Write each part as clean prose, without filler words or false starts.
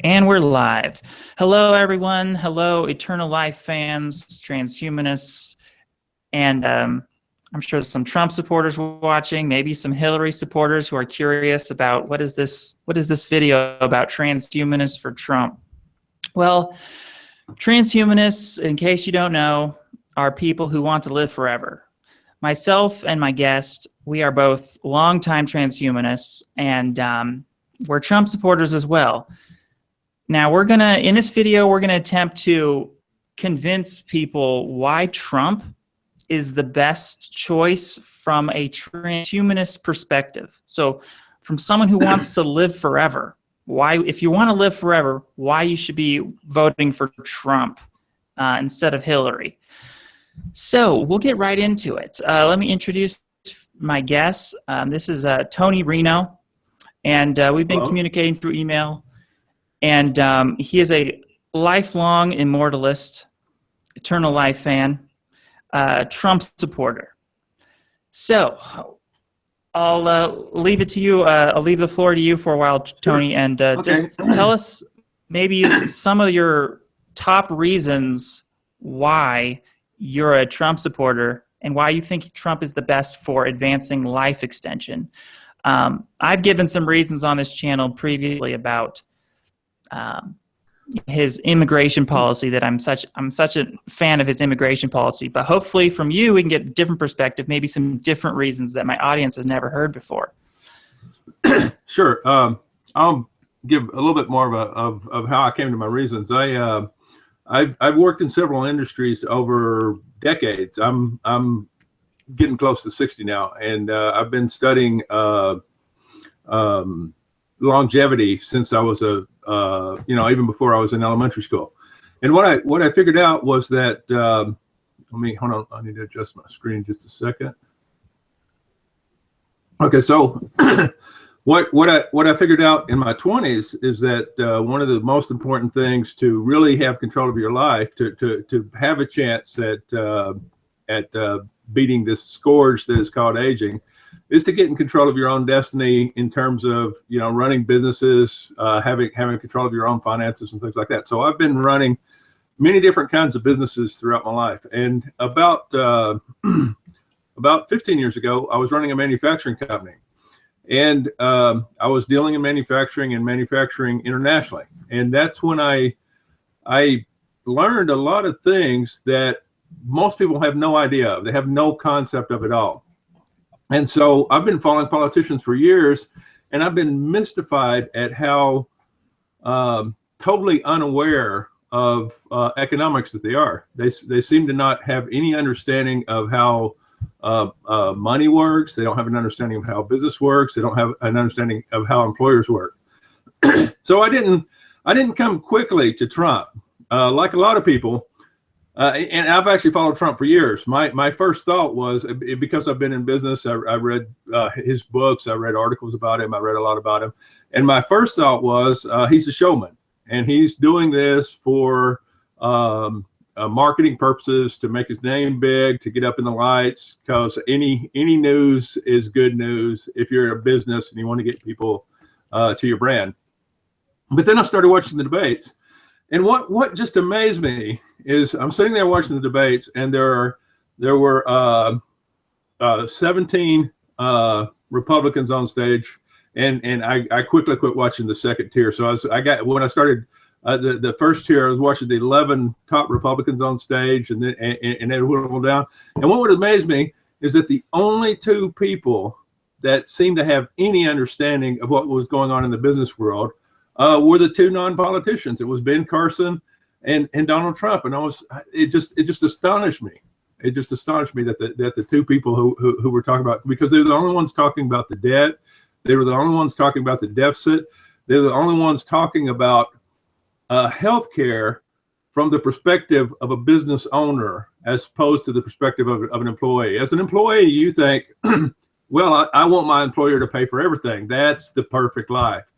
And we're live. Hello, everyone. Hello, Eternal Life fans, transhumanists, and I'm sure there's some Trump supporters watching, maybe some Hillary supporters who are curious about what is this video about transhumanists for Trump. Well, transhumanists, in case you don't know, are people who want to live forever. Myself and my guest, we are both longtime transhumanists, and we're Trump supporters as well. Now, in this video, we're gonna attempt to convince people why Trump is the best choice from a transhumanist perspective. So from someone who wants to live forever, if you want to live forever, why you should be voting for Trump instead of Hillary. So we'll get right into it. Let me introduce my guest. This is Tony Reno, and we've been communicating through email. And he is a lifelong immortalist, Eternal Life fan, Trump supporter. So I'll leave it to you. I'll leave the floor to you for a while, Tony, and just tell us maybe some of your top reasons why you're a Trump supporter and why you think Trump is the best for advancing life extension. I've given some reasons on this channel previously about his immigration policy, that I'm such a fan of his immigration policy, but hopefully from you we can get a different perspective, maybe some different reasons that my audience has never heard before. Sure. I'll give a little bit more of how I came to my reasons. I've worked in several industries over decades. I'm getting close to 60 now, and I've been studying longevity since I was even before I was in elementary school. And what I figured out was that, hold on, I need to adjust my screen just a second. Okay, so what I figured out in my 20s is that one of the most important things to really have control of your life, to have a chance at beating this scourge that is called aging, is to get in control of your own destiny in terms of, running businesses, having control of your own finances and things like that. So I've been running many different kinds of businesses throughout my life. And about 15 years ago, I was running a manufacturing company. And I was dealing in manufacturing and manufacturing internationally. And that's when I learned a lot of things that most people have no idea of. They have no concept of it all. And so I've been following politicians for years, and I've been mystified at how totally unaware of economics that they are. They seem to not have any understanding of how money works. They don't have an understanding of how business works. They don't have an understanding of how employers work. So I didn't come quickly to Trump, like a lot of people. And I've actually followed Trump for years. My first thought was, because I've been in business, I read his books, I read articles about him, I read a lot about him. And my first thought was, he's a showman, and he's doing this for marketing purposes, to make his name big, to get up in the lights, because any news is good news if you're a business and you want to get people to your brand. But then I started watching the debates. And what just amazed me is I'm sitting there watching the debates, and there were 17 Republicans on stage, and I quickly quit watching the second tier. So when I started the first tier, I was watching the 11 top Republicans on stage, and then and it went down. And what would amaze me is that the only two people that seemed to have any understanding of what was going on in the business world were the two non-politicians. It was Ben Carson and Donald Trump, and it just astonished me. It just astonished me that the two people who were talking about, because they were the only ones talking about the debt, they were the only ones talking about the deficit, they were the only ones talking about healthcare from the perspective of a business owner, as opposed to the perspective of an employee. As an employee, you think, well, I want my employer to pay for everything. That's the perfect life.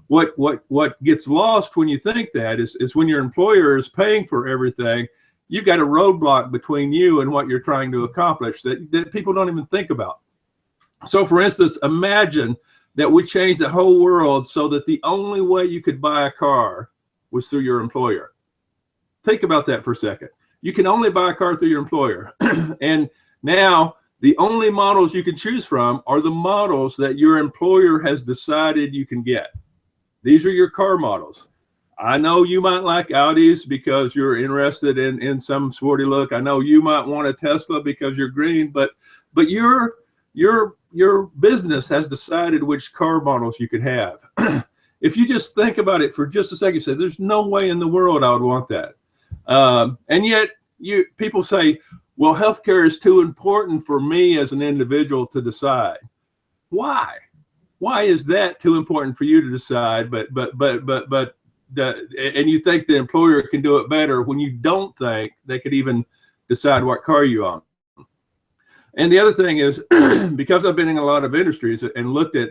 What gets lost when you think that is when your employer is paying for everything, you've got a roadblock between you and what you're trying to accomplish that people don't even think about. So for instance, imagine that we changed the whole world so that the only way you could buy a car was through your employer. Think about that for a second. You can only buy a car through your employer. And now the only models you can choose from are the models that your employer has decided you can get. These are your car models. I know you might like Audis because you're interested in some sporty look. I know you might want a Tesla because you're green, but your business has decided which car models you could have. If you just think about it for just a second, you say, there's no way in the world I would want that. And yet people say, well, healthcare is too important for me as an individual to decide. Why? Why is that too important for you to decide? And you think the employer can do it better when you don't think they could even decide what car you own. And the other thing is, because I've been in a lot of industries and looked at,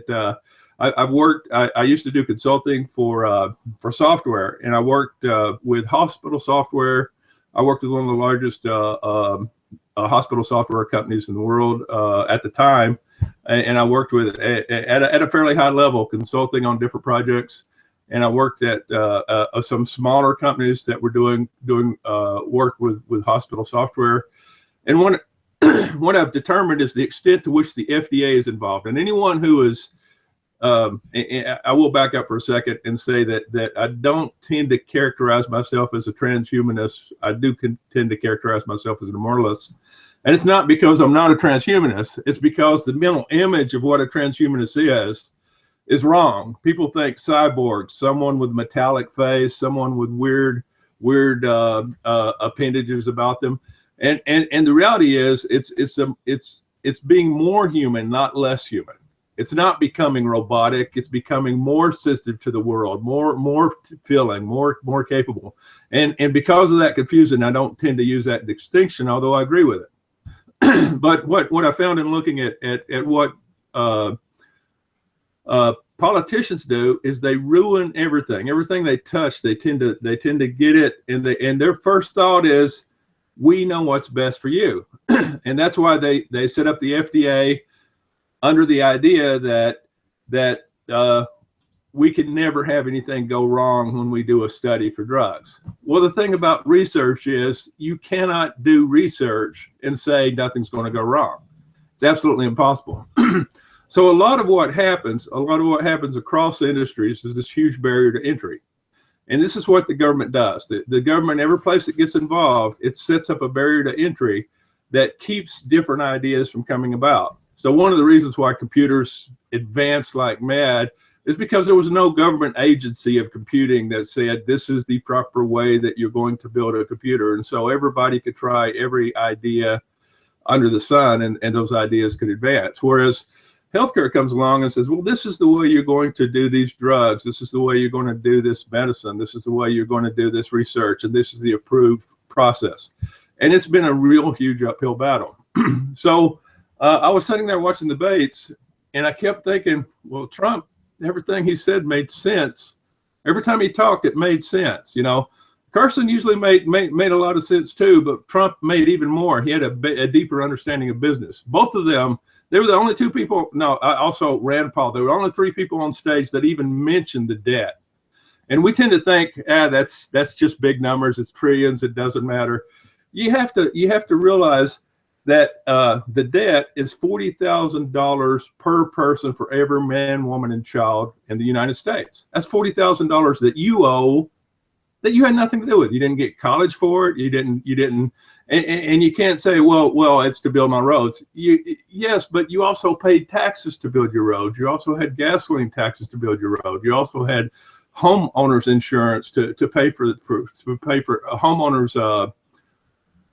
I've worked, I used to do consulting for software, and I worked with hospital software. I worked with one of the largest hospital software companies in the world at the time. And I worked with at a fairly high level, consulting on different projects. And I worked at some smaller companies that were doing work with hospital software. And what I've determined is the extent to which the FDA is involved. And anyone who is, I will back up for a second and say that I don't tend to characterize myself as a transhumanist. I do tend to characterize myself as an immortalist. And it's not because I'm not a transhumanist. It's because the mental image of what a transhumanist is wrong. People think cyborg, someone with metallic face, someone with weird appendages about them. And the reality is it's being more human, not less human. It's not becoming robotic. It's becoming more sensitive to the world, more feeling, more capable. And because of that confusion, I don't tend to use that distinction, although I agree with it. But what I found in looking at what politicians do is they ruin everything. Everything they touch, they tend to get it, and their first thought is, we know what's best for you. And that's why they set up the FDA under the idea that we can never have anything go wrong when we do a study for drugs. Well, the thing about research is you cannot do research and say nothing's going to go wrong. It's absolutely impossible. So a lot of what happens across industries is this huge barrier to entry. And this is what the government does. The government, every place it gets involved, it sets up a barrier to entry that keeps different ideas from coming about. So one of the reasons why computers advanced like mad is because there was no government agency of computing that said this is the proper way that you're going to build a computer. And so everybody could try every idea under the sun, and those ideas could advance. Whereas healthcare comes along and says, well, this is the way you're going to do these drugs. This is the way you're going to do this medicine. This is the way you're going to do this research. And this is the approved process. And it's been a real huge uphill battle. So I was sitting there watching the debates, and I kept thinking, well, Trump, everything he said made sense. Every time he talked, it made sense. You know, Carson usually made a lot of sense too, but Trump made even more. He had a deeper understanding of business. Both of them, they were the only two people. No, also Rand Paul. There were only three people on stage that even mentioned the debt. And we tend to think, that's just big numbers. It's trillions. It doesn't matter. You have to realize that the debt is $40,000 per person for every man, woman, and child in the United States. That's $40,000 that you owe, that you had nothing to do with. You didn't get college for it. You didn't, and you can't say, well, it's to build my roads. Yes, but you also paid taxes to build your roads. You also had gasoline taxes to build your road. You also had homeowners insurance to pay for homeowners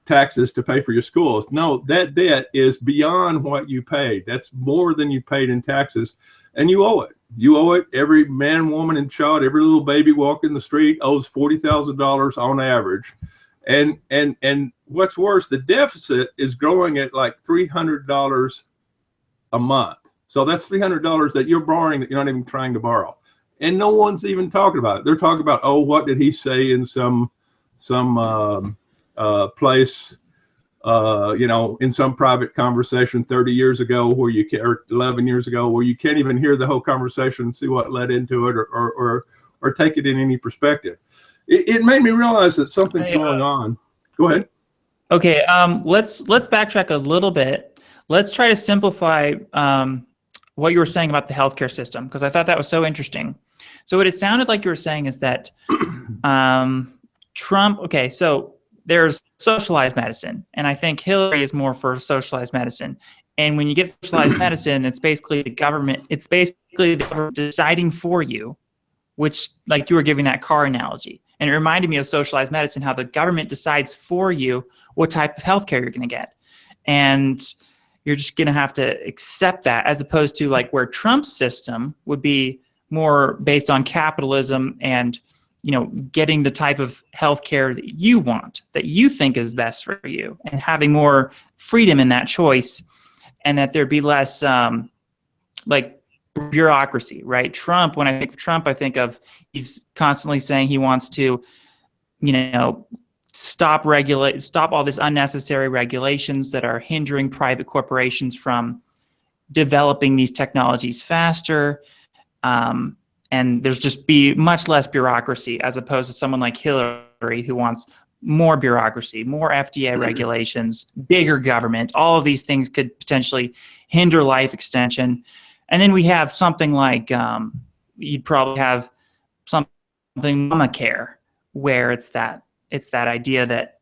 taxes to pay for your schools. No, that debt is beyond what you paid. That's more than you paid in taxes, and you owe it. You owe it. Every man, woman, and child, every little baby walking the street owes $40,000 on average. And what's worse, the deficit is growing at like $300 a month. So that's $300 that you're borrowing that you're not even trying to borrow. And no one's even talking about it. They're talking about, oh, what did he say in some place you know, in some private conversation 30 years ago where you can, or 11 years ago, where you can't even hear the whole conversation and see what led into it, or take it in any perspective. It made me realize that something's going on. Go ahead. Okay, let's backtrack a little bit. Let's try to simplify what you were saying about the healthcare system, because I thought that was so interesting. So what it sounded like you were saying is that Trump, okay, so there's socialized medicine, and I think Hillary is more for socialized medicine. And when you get socialized medicine, it's basically the government deciding for you, which, like you were giving that car analogy. And it reminded me of socialized medicine, how the government decides for you what type of healthcare you're going to get. And you're just going to have to accept that, as opposed to like where Trump's system would be more based on capitalism and, you know, getting the type of healthcare that you want, that you think is best for you, and having more freedom in that choice, and that there'd be less like bureaucracy, right? Trump, when I think of Trump, I think of, he's constantly saying he wants to, you know, stop all this unnecessary regulations that are hindering private corporations from developing these technologies faster. And there's just be much less bureaucracy, as opposed to someone like Hillary, who wants more bureaucracy, more FDA regulations, bigger government. All of these things could potentially hinder life extension. And then we have something like, you'd probably have something Obamacare, where it's that idea that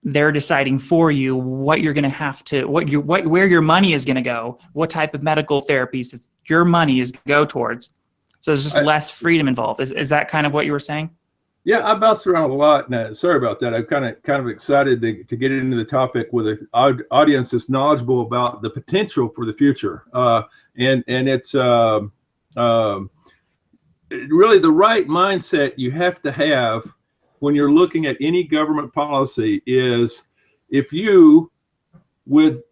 they're deciding for you what you're going to have to, where your money is going to go, what type of medical therapies your money is going to go towards. So there's just less freedom involved. Is that kind of what you were saying? Yeah, I bounced around a lot. Now, sorry about that. I'm kind of excited to get into the topic with an audience that's knowledgeable about the potential for the future. And it's really the right mindset you have to have when you're looking at any government policy is, if you, with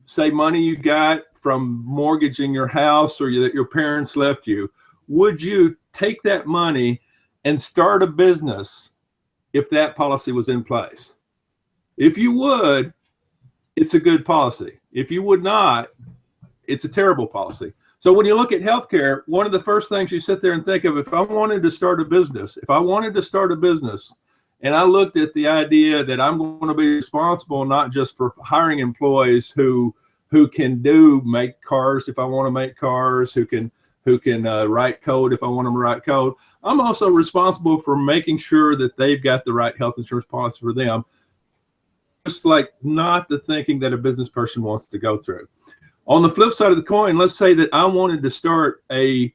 say money you got from mortgaging your house or that your parents left you, would you take that money and start a business if that policy was in place? If you would, it's a good policy. If you would not, it's a terrible policy. So when you look at healthcare, one of the first things you sit there and think of, if I wanted to start a business, and I looked at the idea that I'm going to be responsible not just for hiring employees who can make cars if I want to make cars, who can write code if I want them to write code. I'm also responsible for making sure that they've got the right health insurance policy for them. Just like not the thinking that a business person wants to go through. On the flip side of the coin, let's say that I wanted to start a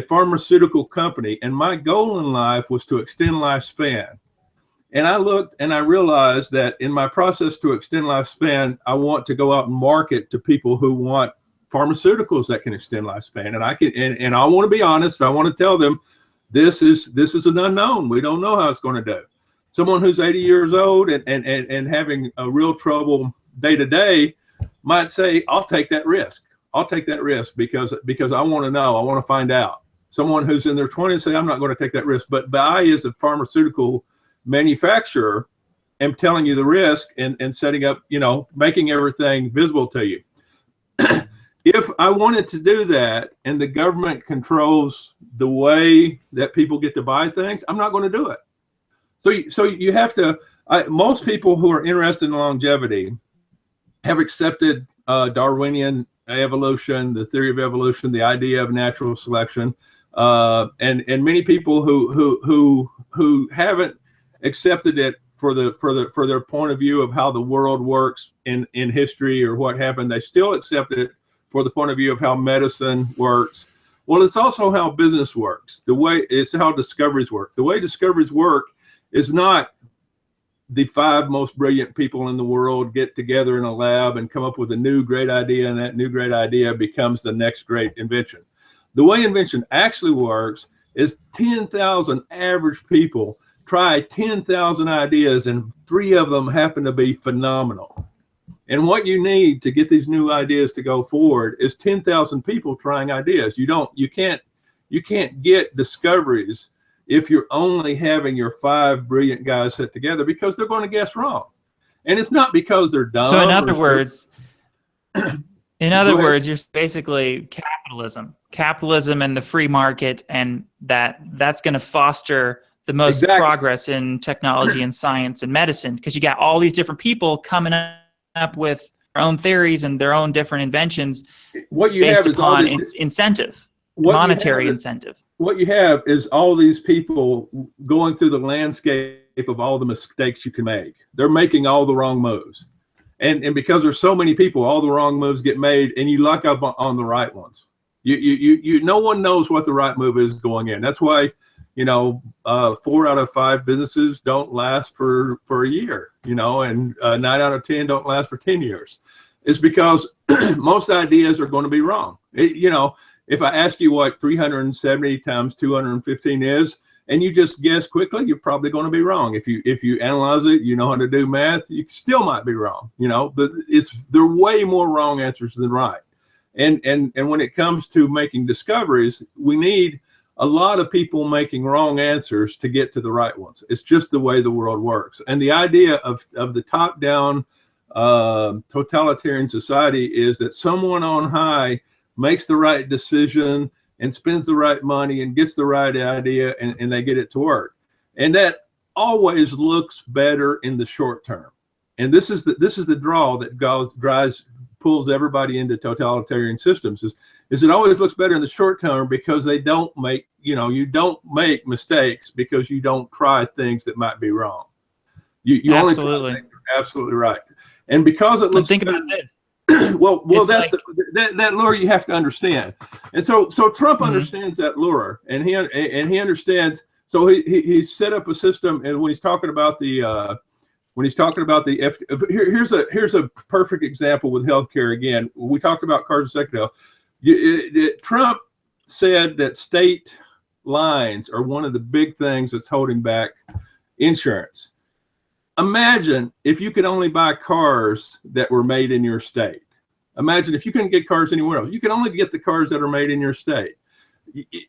pharmaceutical company, and my goal in life was to extend lifespan. And I looked and I realized that in my process to extend lifespan, I want to go out and market to people who want pharmaceuticals that can extend lifespan. And I want to be honest. I want to tell them, this is an unknown. We don't know how it's going to do. Someone who's 80 years old and having a real trouble day to day might say, I'll take that risk. I'll take that risk because I want to know. I want to find out. Someone who's in their 20s say, I'm not going to take that risk. But I, as a pharmaceutical manufacturer, am telling you the risk and setting up, making everything visible to you. If I wanted to do that and the government controls the way that people get to buy things, I'm not going to do it. So you have to, most people who are interested in longevity have accepted Darwinian evolution, the theory of evolution, the idea of natural selection, and many people who haven't accepted it for their point of view of how the world works in history or what happened, they still accept it for the point of view of how medicine works. Well, it's also how business works. It's how discoveries work. The way discoveries work is not the 5 most brilliant people in the world get together in a lab and come up with a new great idea, and that new great idea becomes the next great invention. The way invention actually works is 10,000 average people try 10,000 ideas, and 3 of them happen to be phenomenal. And what you need to get these new ideas to go forward is 10,000 people trying ideas. You can't get discoveries if you're only having your 5 brilliant guys sit together, because they're going to guess wrong. And it's not because they're dumb. So in other words, Go ahead. you're basically capitalism and the free market, and that's going to foster the most Exactly. progress in technology and science and medicine, because you got all these different people coming up with their own theories and their own different inventions What you based have is all upon this, incentive, what you monetary have is- incentive. what you have is all these people going through the landscape of all the mistakes you can make. They're making all the wrong moves. And because there's so many people, all the wrong moves get made, and you luck up on the right ones. No one knows what the right move is going in. That's why, 4 out of 5 businesses don't last for a year, and 9 out of 10 don't last for 10 years. It's because most ideas are going to be wrong. If I ask you what 370 times 215 is, and you just guess quickly, you're probably going to be wrong. If you analyze it, you know how to do math, you still might be wrong. But there are way more wrong answers than right. And when it comes to making discoveries, we need a lot of people making wrong answers to get to the right ones. It's just the way the world works. And the idea of the top-down totalitarian society is that someone on high makes the right decision and spends the right money and gets the right idea, and they get it to work. And that always looks better in the short term. And this is the draw that pulls everybody into totalitarian systems is it always looks better in the short term, because they don't make, you don't make mistakes because you don't try things that might be wrong. You only try things that are absolutely right. And because it looks, think about this. well, that's like, that lure you have to understand. And so Trump understands that lure, and he understands. So he set up a system, and when he's talking about the here's a perfect example with healthcare. Again, we talked about cards a second ago. Trump said that state lines are one of the big things that's holding back insurance. Imagine if you could only buy cars that were made in your state. Imagine if you couldn't get cars anywhere else. You can only get the cars that are made in your state.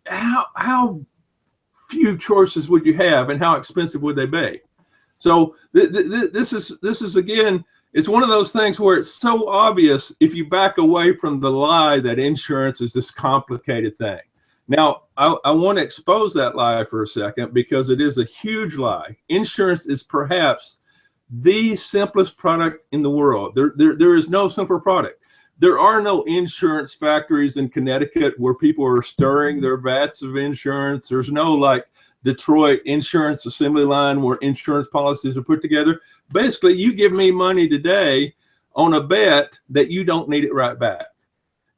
How few choices would you have, and how expensive would they be? So this is again, it's one of those things where it's so obvious if you back away from the lie that insurance is this complicated thing. Now, I want to expose that lie for a second, because it is a huge lie. Insurance is perhaps the simplest product in the world. There is no simpler product. There are no insurance factories in Connecticut where people are stirring their vats of insurance. There's no like Detroit insurance assembly line where insurance policies are put together. Basically, you give me money today on a bet that you don't need it right back.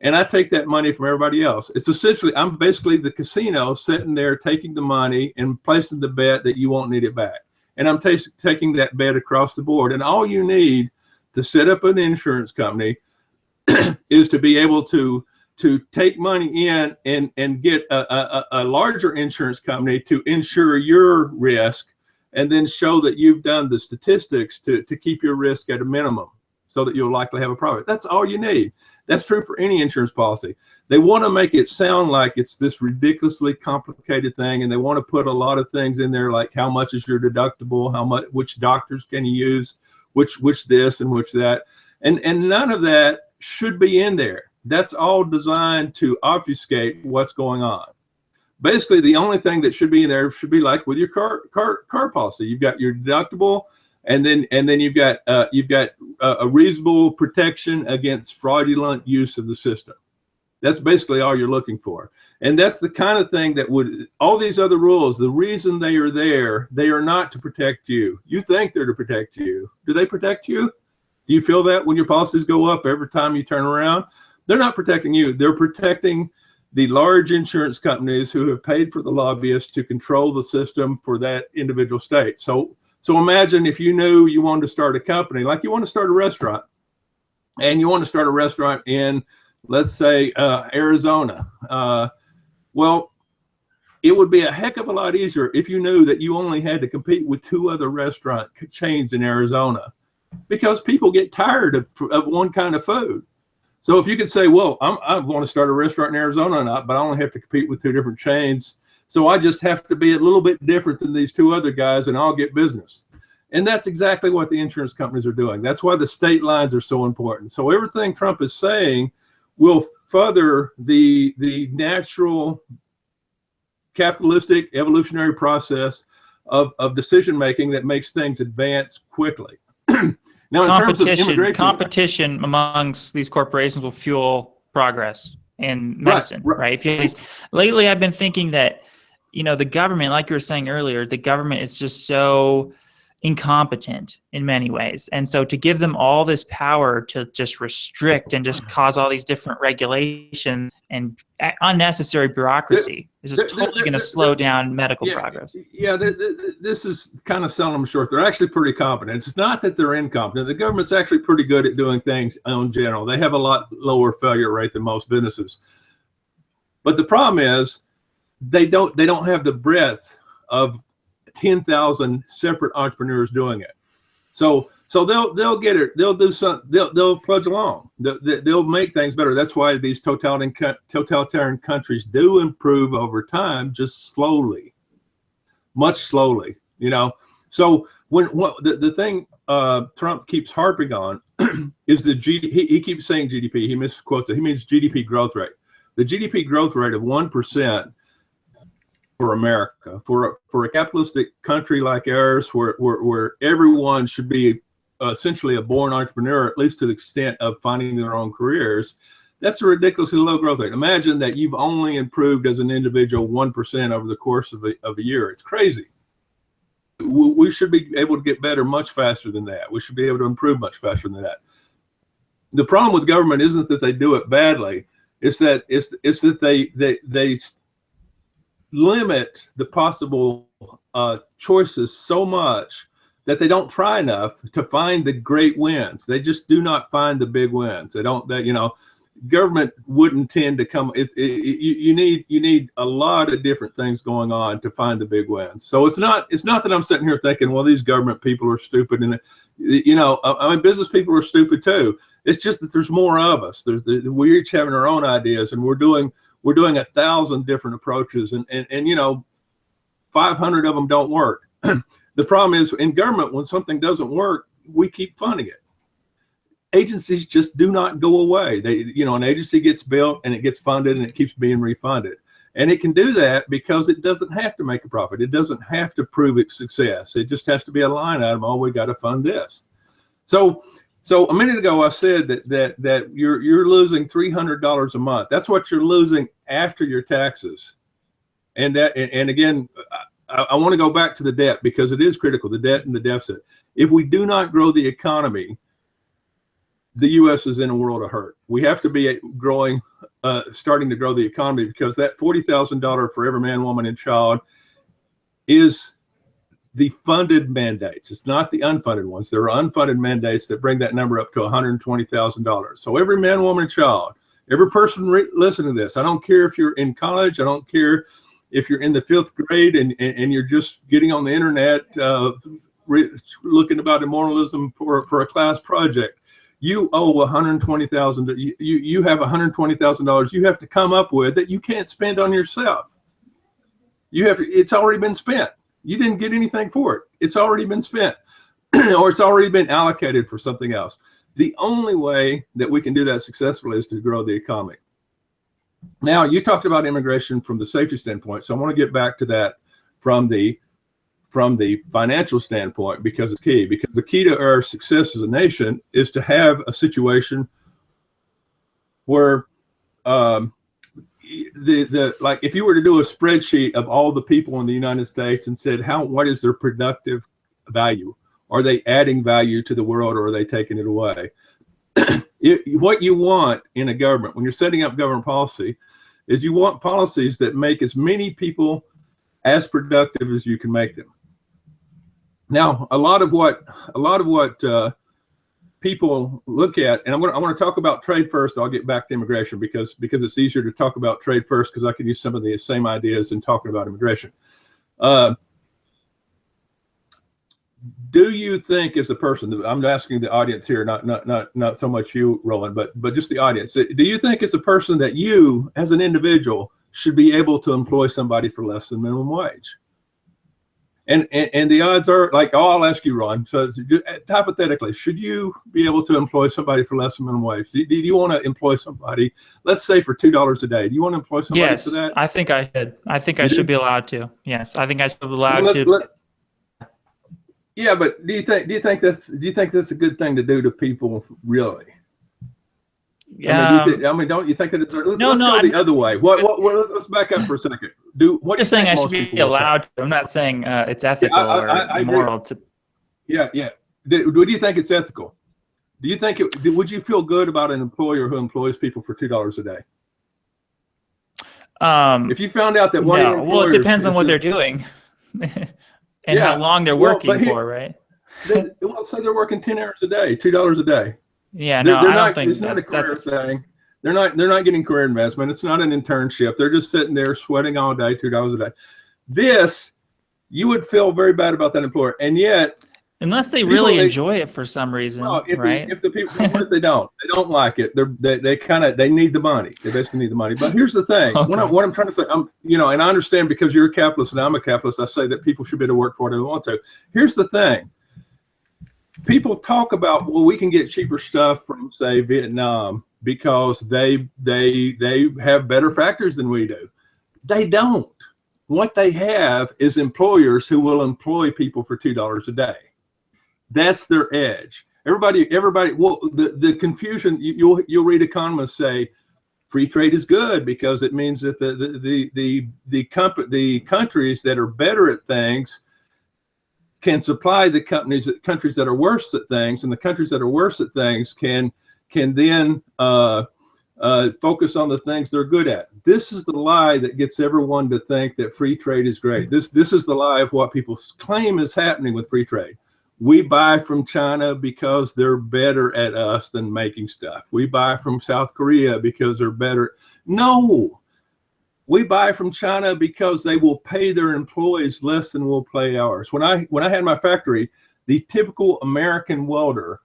And I take that money from everybody else. It's essentially, I'm basically the casino sitting there taking the money and placing the bet that you won't need it back. And I'm taking that bet across the board. And all you need to set up an insurance company is to be able to take money in and get a larger insurance company to insure your risk, and then show that you've done the statistics to keep your risk at a minimum so that you'll likely have a profit. That's all you need. That's true for any insurance policy. They want to make it sound like it's this ridiculously complicated thing, and they want to put a lot of things in there, like how much is your deductible, how much, which doctors can you use, which this and which that, and none of that should be in there. That's all designed to obfuscate what's going on. Basically, the only thing that should be in there should be like with your car policy. You've got your deductible, and then you've got a reasonable protection against fraudulent use of the system. That's basically all you're looking for. And that's the kind of thing that would, all these other rules, the reason they are there, they are not to protect you. You think they're to protect you. Do they protect you? Do you feel that when your policies go up every time you turn around? They're not protecting you. They're protecting the large insurance companies who have paid for the lobbyists to control the system for that individual state. So imagine if you knew you wanted to start a company, like you want to start a restaurant, and you want to start a restaurant in, let's say, Arizona. Well, it would be a heck of a lot easier if you knew that you only had to compete with 2 other restaurant chains in Arizona, because people get tired of one kind of food. So if you could say, well, I want to start a restaurant in Arizona, but I only have to compete with 2 different chains, so I just have to be a little bit different than these 2 other guys, and I'll get business. And that's exactly what the insurance companies are doing. That's why the state lines are so important. So everything Trump is saying will further the natural capitalistic evolutionary process of decision making that makes things advance quickly. Now, in terms of immigration, competition amongst these corporations will fuel progress in medicine, right? If you, lately, I've been thinking that, you know, the government, like you were saying earlier, the government is just so incompetent in many ways. And so to give them all this power to just restrict and just cause all these different regulations and unnecessary bureaucracy is just totally going to slow down medical progress. Yeah, this is kind of selling them short. They're actually pretty competent. It's not that they're incompetent. The government's actually pretty good at doing things in general. They have a lot lower failure rate than most businesses. But the problem is they don't have the breadth of 10,000 separate entrepreneurs doing it. So they'll get it. They'll do something. They'll plug along. They'll make things better. That's why these totalitarian countries do improve over time, just slowly, much slowly. You know. So the thing Trump keeps harping on is the GDP. He keeps saying GDP. He misquotes it. He means GDP growth rate. The GDP growth rate of 1%. For America, for a capitalistic country like ours, where everyone should be essentially a born entrepreneur, at least to the extent of finding their own careers, that's a ridiculously low growth rate. Imagine that you've only improved as an individual 1% over the course of a year. It's crazy. We should be able to get better much faster than that. We should be able to improve much faster than that. The problem with government isn't that they do it badly. It's that they limit the possible choices so much that they don't try enough to find the great wins. They just do not find the big wins. They don't. You know, government wouldn't tend to come. You need a lot of different things going on to find the big wins. So it's not that I'm sitting here thinking, well, these government people are stupid, and you know, I mean, business people are stupid too. It's just that there's more of us. We're each having our own ideas, and we're doing 1,000 different approaches, and you know, 500 of them don't work. The problem is in government, when something doesn't work, we keep funding it. Agencies just do not go away. You know, an agency gets built and it gets funded and it keeps being refunded. And it can do that because it doesn't have to make a profit. It doesn't have to prove its success. It just has to be a line item. Oh, we got to fund this. So a minute ago, I said that you're losing $300 a month. That's what you're losing after your taxes. And again, I want to go back to the debt because it is critical, the debt and the deficit. If we do not grow the economy, the U.S. is in a world of hurt. We have to be starting to grow the economy, because that $40,000 for every man, woman, and child is the funded mandates. It's not the unfunded ones. There are unfunded mandates that bring that number up to $120,000. So every man, woman, and child, every person listening to this, I don't care if you're in college, I don't care if you're in the 5th grade and you're just getting on the internet looking about immortalism for a class project, you owe $120,000. You have $120,000 you have to come up with that you can't spend on yourself. It's already been spent. You didn't get anything for it. It's already been spent, or it's already been allocated for something else. The only way that we can do that successfully is to grow the economy. Now, you talked about immigration from the safety standpoint, so I want to get back to that from the financial standpoint, because it's key. Because the key to our success as a nation is to have a situation where like if you were to do a spreadsheet of all the people in the United States and said, what is their productive value? Are they adding value to the world, or are they taking it away? What you want in a government, when you're setting up government policy, is you want policies that make as many people as productive as you can make them. Now, a lot of what people look at, and I want to talk about trade first. I'll get back to immigration because it's easier to talk about trade first, because I can use some of the same ideas in talking about immigration. Do you think, as a person, I'm asking the audience here, not so much you, Roland, but just the audience, do you think as a person that you, as an individual, should be able to employ somebody for less than minimum wage? And the odds are, like, oh, I'll ask you, Ron. So hypothetically, should you be able to employ somebody for less than minimum wage? Do you want to employ somebody, let's say, for $2 a day? Do you want to employ somebody for that? I think I should. I think I should be allowed to. Yes, I think I should be allowed to. Yeah, but do you think that's a good thing to do to people, really? Yeah. Don't you think that it's, let's No, go the other way. Let's back up for a second. I'm just saying I should be allowed to. I'm not saying it's ethical or moral to. Yeah. Do you think it's ethical? Do you think would you feel good about an employer who employs people for $2 a day? If you found out that one of your employers, well, it depends on what they're doing and how long they're working for, right? Well, say they're working 10 hours a day, $2 a day. Yeah, I don't think it's not a career thing. They're not getting career investment. It's not an internship. They're just sitting there sweating all day, $2 a day. You would feel very bad about that employer, and yet, unless they really enjoy it for some reason, right? If the people, what if they don't like it? They need the money. They basically need the money. But here's the thing: okay. what I'm trying to say, and I understand, because you're a capitalist and I'm a capitalist. I say that people should be able to work for what they want to. Here's the thing: people talk about, well, we can get cheaper stuff from, say, Vietnam because they have better factories than we do. They don't. What they have is employers who will employ people for $2 a day. That's their edge. Everybody. Well, the confusion. You'll read economists say free trade is good because it means that the countries that are better at things can supply the countries that are worse at things, and the countries that are worse at things can then focus on the things they're good at. This is the lie that gets everyone to think that free trade is great. This is the lie of what people claim is happening with free trade. We buy from China because they're better at us than making stuff. We buy from South Korea because they're better. No. We buy from China because they will pay their employees less than we'll pay ours. When I had my factory, the typical American welder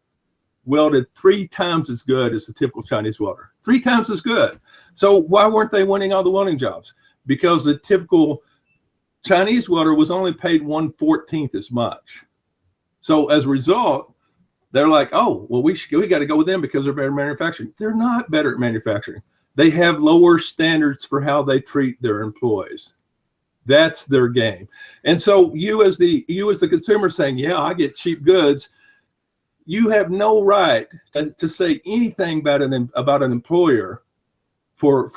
welded 3 times as good as the typical Chinese welder. 3 times as good. So why weren't they winning all the welding jobs? Because the typical Chinese welder was only paid 1/14 as much. So as a result, they're like, oh, well, we got to go with them because they're better at manufacturing. They're not better at manufacturing. They have lower standards for how they treat their employees. That's their game. And so you as the consumer saying, yeah, I get cheap goods, you have no right to say anything about an employer for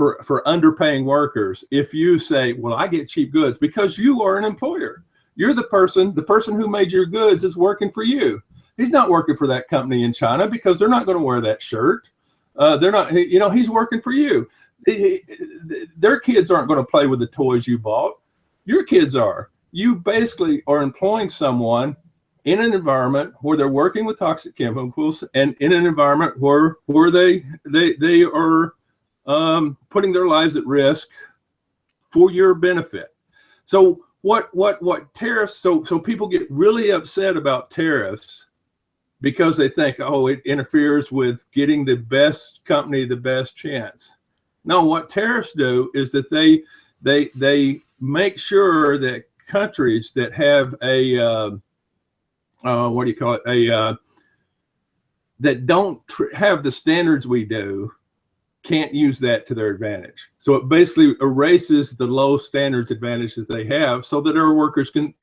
underpaying workers if you say, well, I get cheap goods, because you are an employer. You're the person who made your goods is working for you. He's not working for that company in China because they're not going to wear that shirt. They're not, he's working for you. Their kids aren't going to play with the toys you bought. Your kids are. You basically are employing someone in an environment where they're working with toxic chemicals, and in an environment where they are putting their lives at risk for your benefit. So what tariffs? So people get really upset about tariffs because they think, oh, it interferes with getting the best company the best chance. No, what tariffs do is that they make sure that countries that have a that don't have the standards we do can't use that to their advantage. So it basically erases the low standards advantage that they have, so that our workers can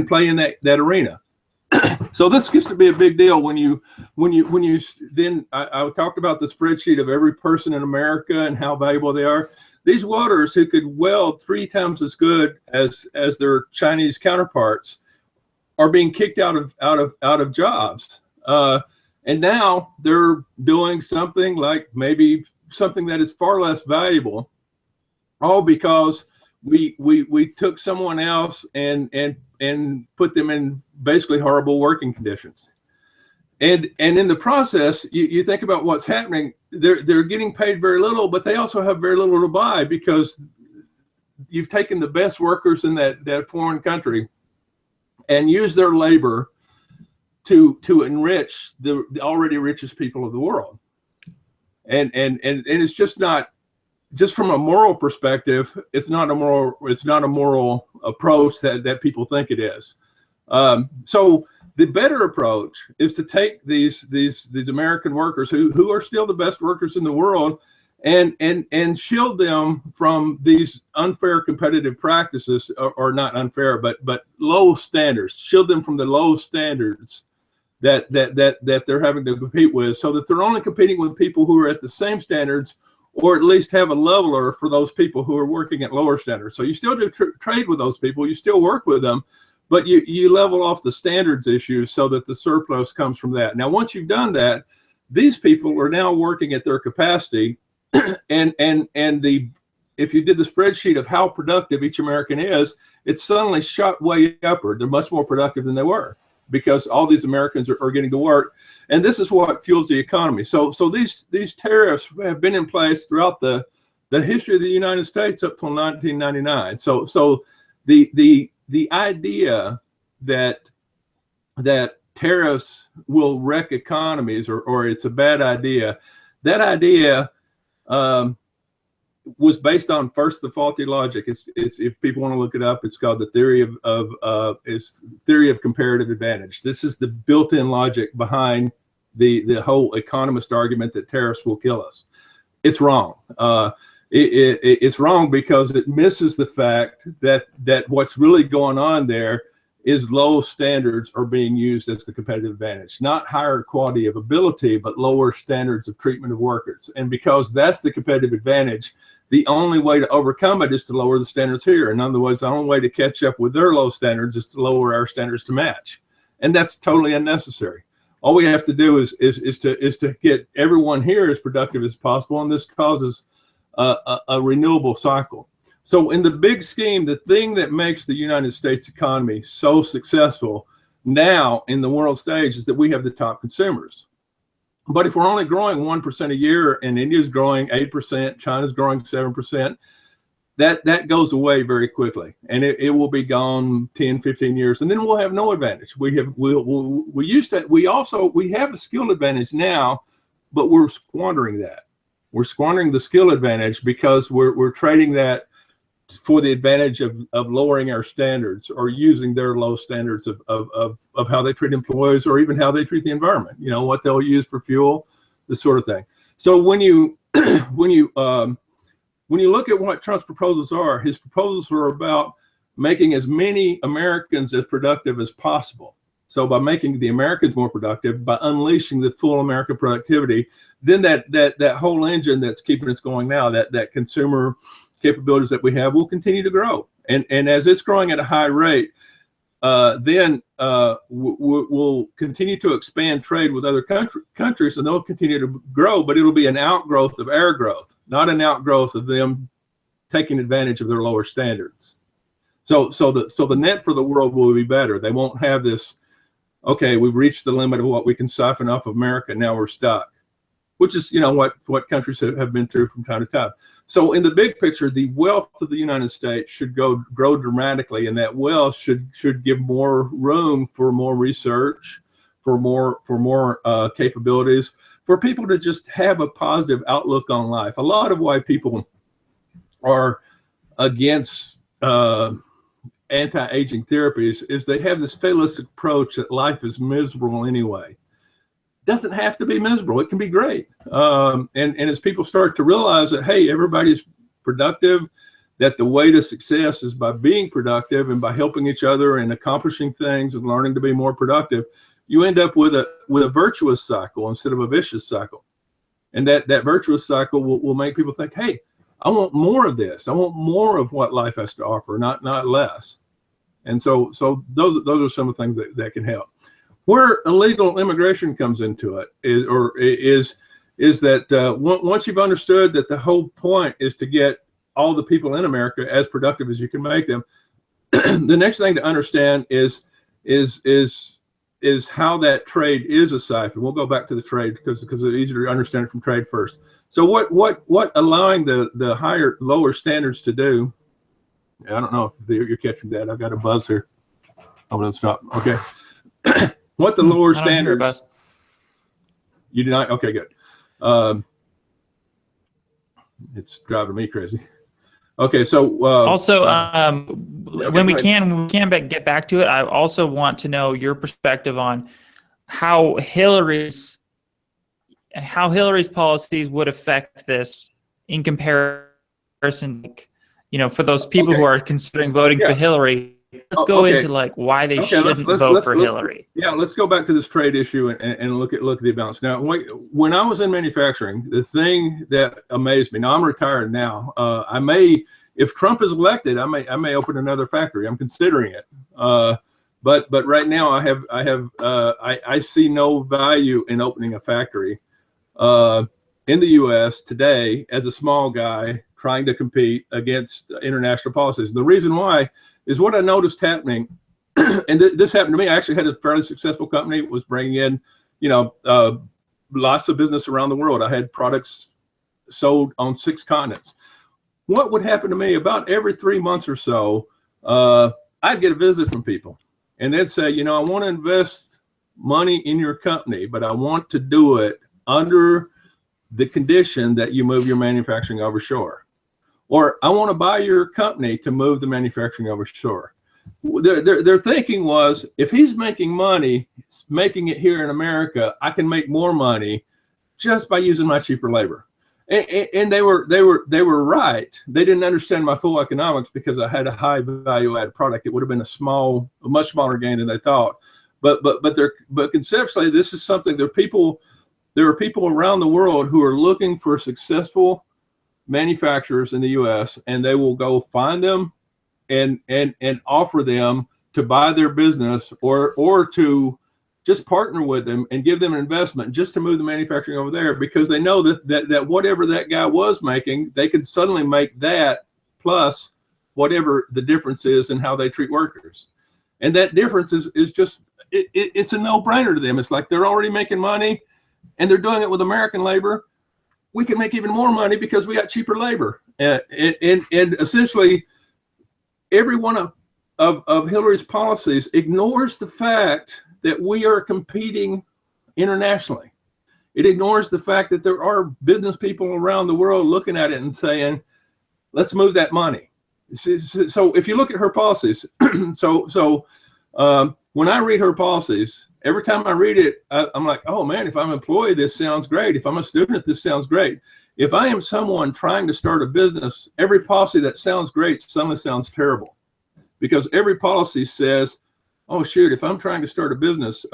play in that arena. So this gets to be a big deal when you then I talked about the spreadsheet of every person in America and how valuable they are. These welders who could weld 3 times as good as their Chinese counterparts are being kicked out of jobs, and now they're doing something like maybe something that is far less valuable, all because we took someone else and put them in basically horrible working conditions. And in the process, you think about what's happening. They're getting paid very little, but they also have very little to buy, because you've taken the best workers in that foreign country and used their labor to enrich the already richest people of the world. And it's just not, just from a moral perspective, it's not a moral approach that people think it is. So the better approach is to take these American workers who are still the best workers in the world and shield them from these unfair competitive practices, or not unfair, but low standards. Shield them from the low standards that they're having to compete with, so that they're only competing with people who are at the same standards, or at least have a leveler for those people who are working at lower standards. So you still do trade with those people, you still work with them, but you level off the standards issues so that the surplus comes from that. Now, once you've done that, these people are now working at their capacity, and if you did the spreadsheet of how productive each American is, it's suddenly shot way upward. They're much more productive than they were, because all these Americans are getting to work, and this is what fuels the economy. So these tariffs have been in place throughout the history of the United States up till 1999. So the idea that tariffs will wreck economies, or it's a bad idea, that idea was based on, first, the faulty logic. It's if people want to look it up, it's called the theory of comparative advantage. This is the built-in logic behind the whole economist argument that tariffs will kill us. It's wrong. It's wrong because it misses the fact that what's really going on there is low standards are being used as the competitive advantage, not higher quality of ability, but lower standards of treatment of workers. And because that's the competitive advantage, the only way to overcome it is to lower the standards here. In other words, the only way to catch up with their low standards is to lower our standards to match. And that's totally unnecessary. All we have to do is to get everyone here as productive as possible, and this causes a renewable cycle. So in the big scheme, the thing that makes the United States economy so successful now in the world stage is that we have the top consumers. But if we're only growing 1% a year, and India's growing 8%, China's growing 7%, that goes away very quickly, and it will be gone 10, 15 years, and then we'll have no advantage. We have a skill advantage now, but we're squandering that. We're squandering the skill advantage because we're trading that for the advantage of lowering our standards, or using their low standards of how they treat employees, or even how they treat the environment, what they'll use for fuel, this sort of thing. So when you look at what Trump's proposals are, his proposals are about making as many Americans as productive as possible. So by making the Americans more productive, by unleashing the full American productivity, then that whole engine that's keeping us going now, that consumer capabilities that we have, will continue to grow. And as it's growing at a high rate, then we'll continue to expand trade with other countries, and they'll continue to grow, but it'll be an outgrowth of our growth, not an outgrowth of them taking advantage of their lower standards. So the net for the world will be better. They won't have this, okay, we've reached the limit of what we can siphon off of America, now we're stuck, which is what countries have been through from time to time. So in the big picture, the wealth of the United States should grow dramatically, and that wealth should give more room for more research, for more capabilities, for people to just have a positive outlook on life. A lot of why people are against anti-aging therapies is they have this fatalistic approach that life is miserable anyway. Doesn't have to be miserable. It can be great. And as people start to realize that, hey, everybody's productive, that the way to success is by being productive and by helping each other and accomplishing things and learning to be more productive, you end up with a virtuous cycle instead of a vicious cycle. And that virtuous cycle will make people think, hey, I want more of this. I want more of what life has to offer, not less. And so those are some of the things that can help. Where illegal immigration comes into it is that once you've understood that the whole point is to get all the people in America as productive as you can make them, the next thing to understand is how that trade is a siphon. We'll go back to the trade because it's easier to understand it from trade first. So what allowing the lower standards to do? I don't know if you're catching that. I've got a buzz here. I'm going to stop. Okay. What the lower standards? You do not? Okay, good. It's driving me crazy. Okay, so Also, when we go ahead. can get back to it, I also want to know your perspective on how Hillary's policies would affect this in comparison, for those people who Okay. are considering voting Yeah. for Hillary. Let's Oh, go okay. into like why they Okay, shouldn't vote for Hillary. Yeah, let's go back to this trade issue and look at the balance. Now, when I was in manufacturing, the thing that amazed me. Now I'm retired now. I may, if Trump is elected, I may open another factory. I'm considering it. But right now I see no value in opening a factory in the U.S. today as a small guy trying to compete against international policies. The reason why is what I noticed happening, and this happened to me. I actually had a fairly successful company. It was bringing in, lots of business around the world. I had products sold on 6 continents. What would happen to me about every 3 months or so, I'd get a visit from people, and they'd say, I want to invest money in your company, but I want to do it under the condition that you move your manufacturing overshore. Or I want to buy your company to move the manufacturing overshore. Their thinking was, if he's making money, making it here in America, I can make more money just by using my cheaper labor. And they were right. They didn't understand my full economics because I had a high value added product. It would have been a much smaller gain than they thought. But conceptually, this is something. There are people around the world who are looking for successful manufacturers in the U.S., and they will go find them and offer them to buy their business or to just partner with them and give them an investment just to move the manufacturing over there, because they know that whatever that guy was making, they could suddenly make that plus whatever the difference is in how they treat workers. And that difference is just, it's a no-brainer to them. It's like they're already making money and they're doing it with American labor. We can make even more money because we got cheaper labor. And essentially, every one of Hillary's policies ignores the fact that we are competing internationally. It ignores the fact that there are business people around the world looking at it and saying, let's move that money. So if you look at her policies, when I read her policies, every time I read it, I'm like, oh man, if I'm an employee, this sounds great. If I'm a student, this sounds great. If I am someone trying to start a business, every policy that sounds great suddenly sounds terrible, because every policy says, oh shoot, if I'm trying to start a business,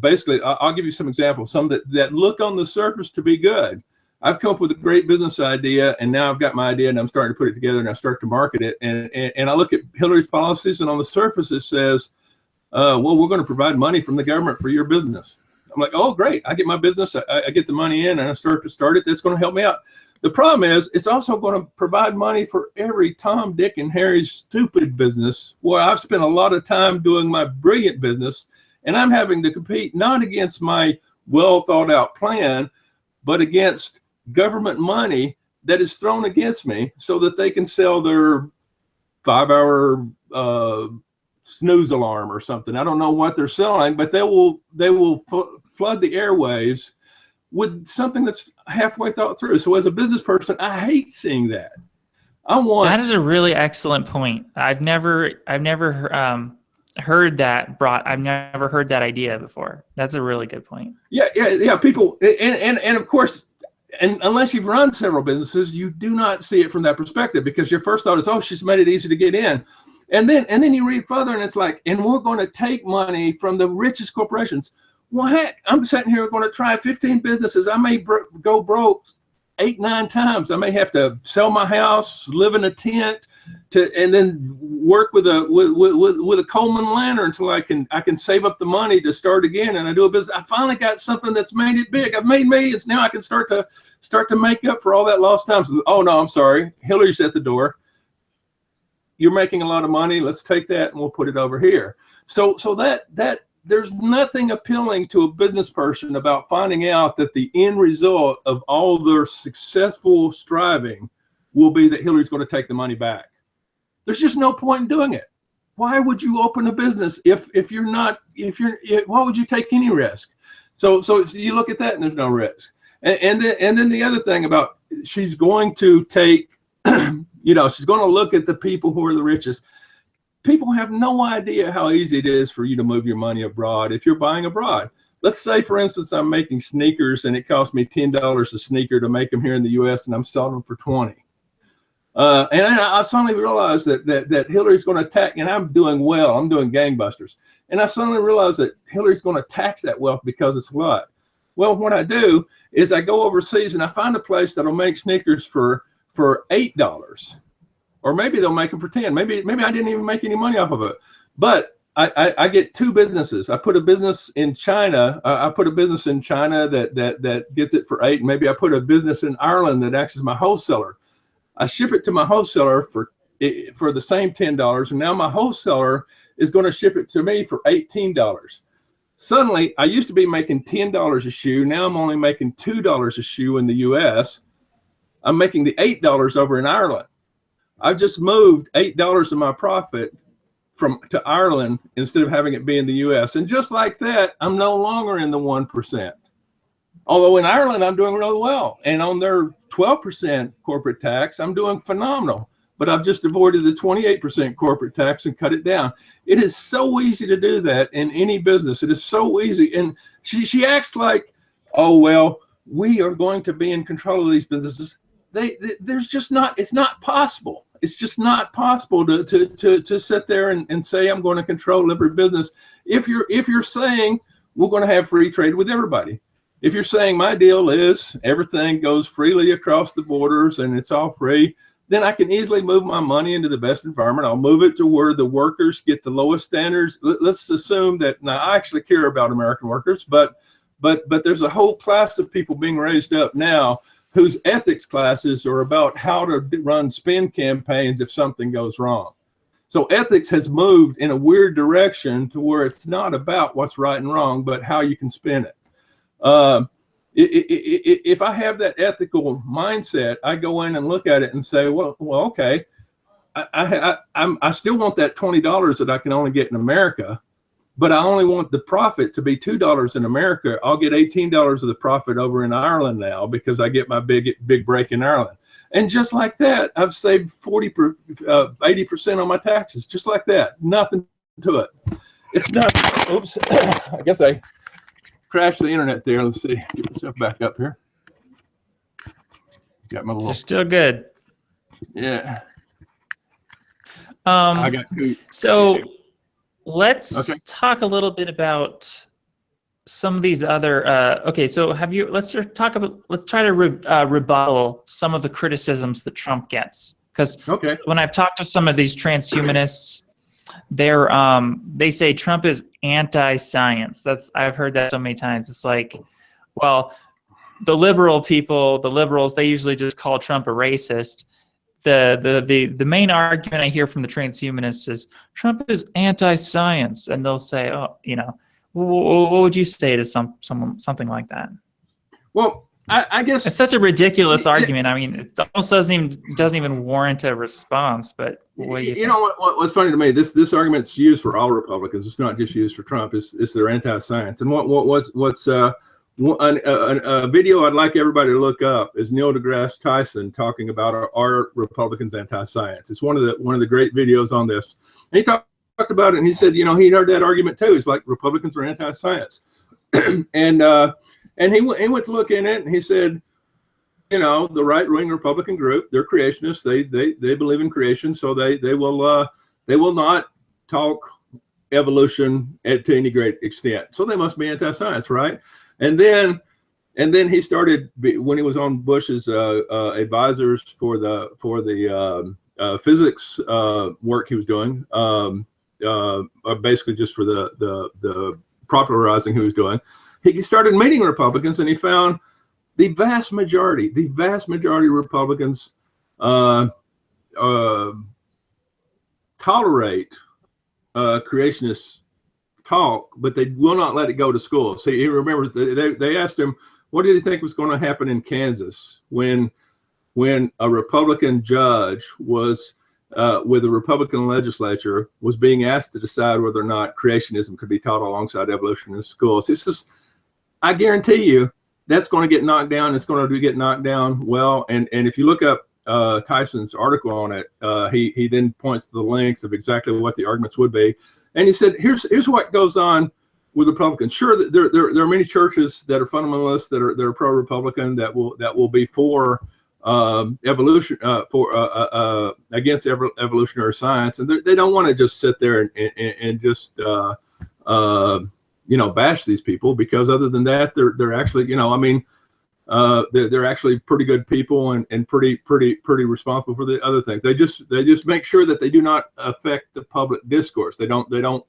basically, I'll give you some examples, some that look on the surface to be good. I've come up with a great business idea, and now I've got my idea and I'm starting to put it together and I start to market it. And I look at Hillary's policies, and on the surface it says, well, we're going to provide money from the government for your business. I'm like, oh, great. I get my business, I get the money in, and I start it. That's going to help me out. The problem is it's also going to provide money for every Tom, Dick, and Harry's stupid business where I've spent a lot of time doing my brilliant business, and I'm having to compete not against my well thought out plan, but against government money that is thrown against me so that they can sell their 5-hour snooze alarm or something. I don't know what they're selling, but they will flood the airwaves with something that's halfway thought through. So as a business person, I hate seeing that. That is a really excellent point. I've never heard that brought. I've never heard that idea before. That's a really good point. Yeah. People, and of course, and unless you've run several businesses, you do not see it from that perspective, because your first thought is, oh, she's made it easy to get in. And then you read further, and it's like, and we're going to take money from the richest corporations. Well, heck, I'm sitting here going to try 15 businesses. I may go broke 8-9 times. I may have to sell my house, live in a tent, and then work with a Coleman lantern until I can save up the money to start again. And I do a business. I finally got something that's made it big. I've made millions. Now I can start to make up for all that lost time. So, oh no, I'm sorry. Hillary's at the door. You're making a lot of money. Let's take that and we'll put it over here. So that there's nothing appealing to a business person about finding out that the end result of all their successful striving will be that Hillary's going to take the money back. There's just no point in doing it. Why would you open a business if why would you take any risk? So you look at that and there's no risk. And then the other thing about, she's going to take you know, she's going to look at the people who are the richest. People have no idea how easy it is for you to move your money abroad if you're buying abroad. Let's say, for instance, I'm making sneakers and it costs me $10 a sneaker to make them here in the US, and I'm selling them for 20. And I suddenly realized that Hillary's going to attack, and I'm doing well. I'm doing gangbusters. And I suddenly realized that Hillary's going to tax that wealth because it's what? Well, what I do is I go overseas and I find a place that'll make sneakers for $8. Or maybe they'll make them for 10. Maybe I didn't even make any money off of it. But I get two businesses. I put a business in China. I put a business in China that gets it for 8. And maybe I put a business in Ireland that acts as my wholesaler. I ship it to my wholesaler for the same $10. And now my wholesaler is going to ship it to me for $18. Suddenly, I used to be making $10 a shoe. Now I'm only making $2 a shoe in the US. I'm making the $8 over in Ireland. I've just moved $8 of my profit to Ireland instead of having it be in the US. And just like that, I'm no longer in the 1%. Although in Ireland, I'm doing really well. And on their 12% corporate tax, I'm doing phenomenal. But I've just avoided the 28% corporate tax and cut it down. It is so easy to do that in any business. It is so easy. And she acts like, oh, well, we are going to be in control of these businesses. There's just not, it's not possible. It's just not possible to sit there and say, I'm going to control every business. If you're saying we're going to have free trade with everybody. If you're saying my deal is everything goes freely across the borders and it's all free, then I can easily move my money into the best environment. I'll move it to where the workers get the lowest standards. Let's assume that, now I actually care about American workers, but there's a whole class of people being raised up now whose ethics classes are about how to run spin campaigns if something goes wrong. So ethics has moved in a weird direction to where it's not about what's right and wrong, but how you can spin it. If I have that ethical mindset, I go in and look at it and say, well, okay, I still want that $20 that I can only get in America, but I only want the profit to be $2 in America. I'll get $18 of the profit over in Ireland now because I get my big break in Ireland. And just like that, I've saved 80% on my taxes, just like that. Nothing to it. It's not, oops, I guess I crashed the internet there. Let's see, get myself back up here. Got my little. You're still good. Yeah. I got two. So let's talk a little bit about some of these other. Okay, so let's try to rebuttal some of the criticisms that Trump gets, because when I've talked to some of these transhumanists, they say Trump is anti-science. I've heard that so many times. It's like, well, the liberals, they usually just call Trump a racist. The main argument I hear from the transhumanists is Trump is anti-science, and they'll say, oh, what would you say to something like that? Well, I guess it's such a ridiculous argument. I mean, it almost doesn't even warrant a response. But what do you think? You know what's funny to me? This argument's used for all Republicans. It's not just used for Trump. It's their anti-science. And a video I'd like everybody to look up is Neil deGrasse Tyson talking about are Republicans anti-science. It's one of the great videos on this. And he talked about it, and he said, he'd heard that argument too. He's like, Republicans are anti-science, and he went to look in it, and he said, the right-wing Republican group, they're creationists. They believe in creation, so they will not talk evolution to any great extent. So they must be anti-science, right? And then he started, when he was on Bush's advisors for the physics work he was doing, basically just for the popularizing he was doing. He started meeting Republicans, and he found the vast majority of Republicans tolerate creationist talk, but they will not let it go to school. So he remembers they asked him, what did he think was going to happen in Kansas when a Republican judge was with a Republican legislature was being asked to decide whether or not creationism could be taught alongside evolution in schools. He says, I guarantee you that's going to get knocked down. It's going to get knocked down well. And if you look up Tyson's article on it, he then points to the links of exactly what the arguments would be, and he said, here's what goes on with Republicans. Sure, there are many churches that are fundamentalists that are pro-Republican that will be for evolution, against evolutionary science, and they don't want to just sit there and just bash these people, because other than that, they're actually, they're actually pretty good people and pretty responsible for the other things. They just make sure that they do not affect the public discourse. They don't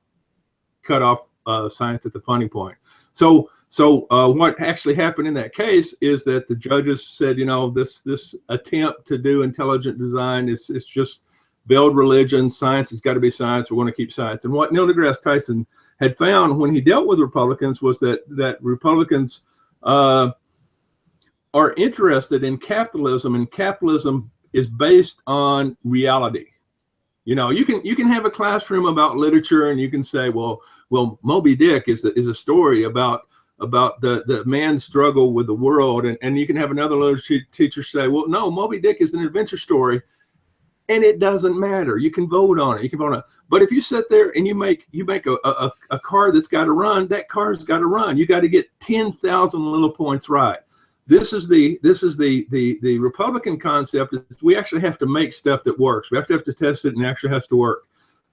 cut off science at the funding point. So what actually happened in that case is that the judges said, this attempt to do intelligent design is just build religion. Science has got to be science. We want to keep science. And what Neil deGrasse Tyson had found when he dealt with Republicans was that Republicans are interested in capitalism, and capitalism is based on reality. You can have a classroom about literature, and you can say, well, Moby Dick is a story about the man's struggle with the world, and you can have another literature teacher say, well, no, Moby Dick is an adventure story, and it doesn't matter. You can vote on it. But if you sit there and you make a car that's got to run, that car's got to run. You got to get 10,000 little points right. This is the Republican concept. We actually have to make stuff that works. We have to test it, and it actually has to work.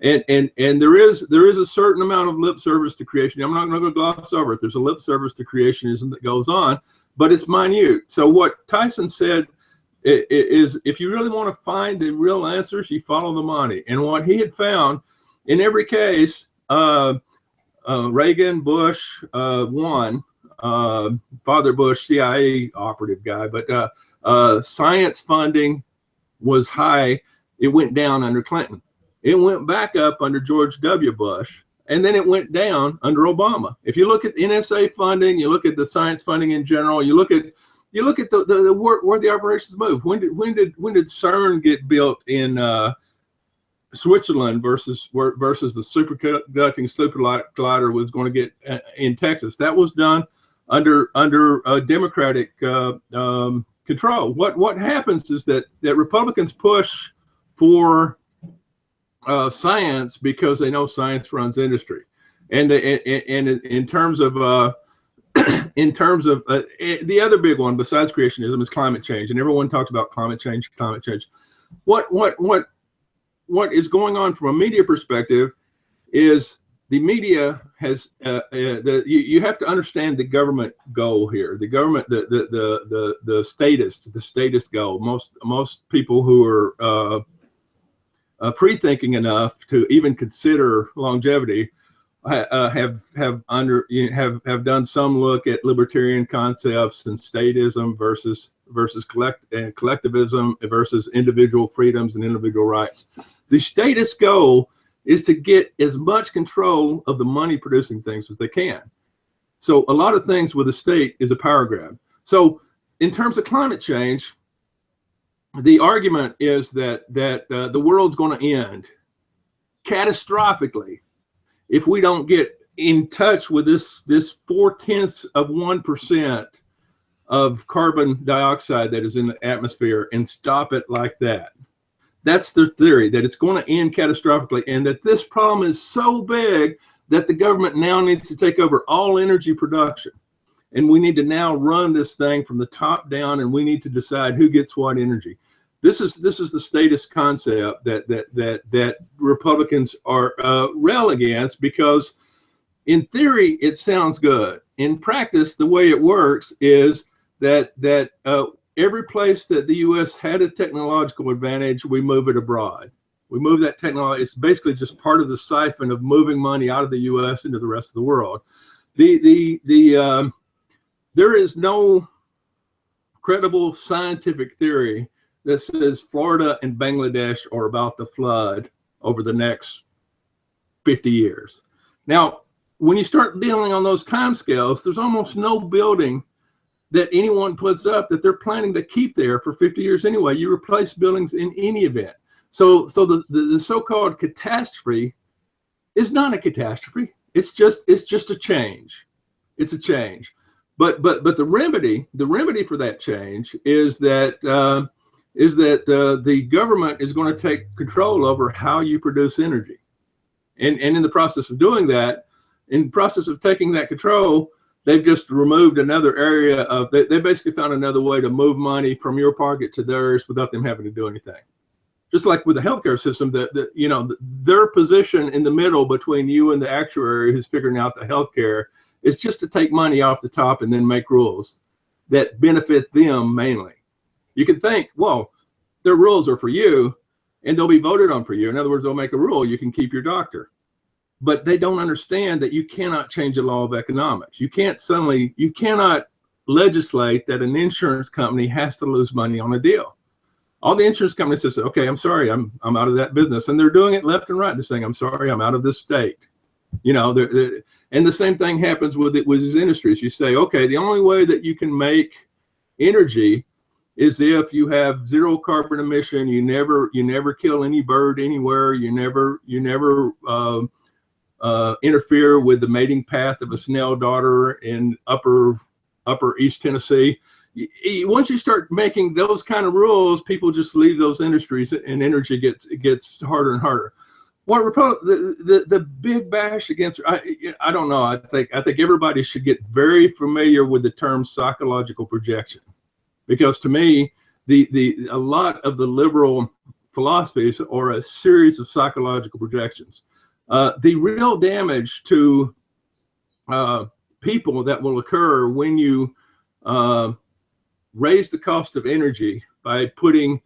And there is a certain amount of lip service to creation. I'm not going to gloss over it. There's a lip service to creationism that goes on, but it's minute. So what Tyson said is, if you really want to find the real answers, you follow the money. And what he had found in every case, Reagan, Bush, won. Father Bush, CIA operative guy, but science funding was high. It went down under Clinton. It went back up under George W. Bush, and then it went down under Obama. If you look at NSA funding, you look at the science funding in general, you look at where the operations move. When did CERN get built in Switzerland versus the superconducting super collider was going to get in Texas? That was done under Democratic control. What happens is that Republicans push for science because they know science runs industry, and in terms of the other big one besides creationism is climate change, and everyone talks about climate change. What is going on from a media perspective is the media has you have to understand the government goal here. The government, the statist goal. Most people who are free thinking enough to even consider longevity have done some look at libertarian concepts and statism versus collectivism versus individual freedoms and individual rights. The statist goal is to get as much control of the money producing things as they can. So a lot of things with the state is a power grab. So in terms of climate change, the argument is that the world's going to end catastrophically if we don't get in touch with this 0.4% of carbon dioxide that is in the atmosphere and stop it like that. That's their theory, that it's going to end catastrophically, and that this problem is so big that the government now needs to take over all energy production. And we need to now run this thing from the top down, and we need to decide who gets what energy. This is the statist concept that Republicans are rail against, because in theory it sounds good. In practice, the way it works is that every place that the U.S. had a technological advantage, we move it abroad. We move that technology. It's basically just part of the siphon of moving money out of the U.S. into the rest of the world. There is no credible scientific theory that says Florida and Bangladesh are about to flood over the next 50 years. Now, when you start dealing on those timescales, there's almost no building that anyone puts up that they're planning to keep there for 50 years anyway. You replace buildings in any event. So the so-called catastrophe is not a catastrophe. It's just a change. It's a change. But the remedy for that change is that is that the government is going to take control over how you produce energy. And in the process of doing that, in the process of taking that control, they've just removed another area of, they basically found another way to move money from your pocket to theirs without them having to do anything. Just like with the healthcare system, their position in the middle between you and the actuary who's figuring out the healthcare is just to take money off the top and then make rules that benefit them mainly. You can think, well, their rules are for you and they'll be voted on for you. In other words, they'll make a rule, you can keep your doctor. But they don't understand that you cannot change the law of economics. You cannot legislate that an insurance company has to lose money on a deal. All the insurance companies just say, okay, I'm sorry, I'm out of that business. And they're doing it left and right. They're saying, I'm sorry, I'm out of this state. You know, and the same thing happens with these industries. You say, okay, the only way that you can make energy is if you have zero carbon emission, you never kill any bird anywhere, you never interfere with the mating path of a snail darter in upper East Tennessee. Once you start making those kind of rules, people just leave those industries and energy gets harder and harder. What the big bash against, I don't know. I think everybody should get very familiar with the term psychological projection, because to me, a lot of the liberal philosophies are a series of psychological projections. The real damage to people that will occur when you raise the cost of energy by putting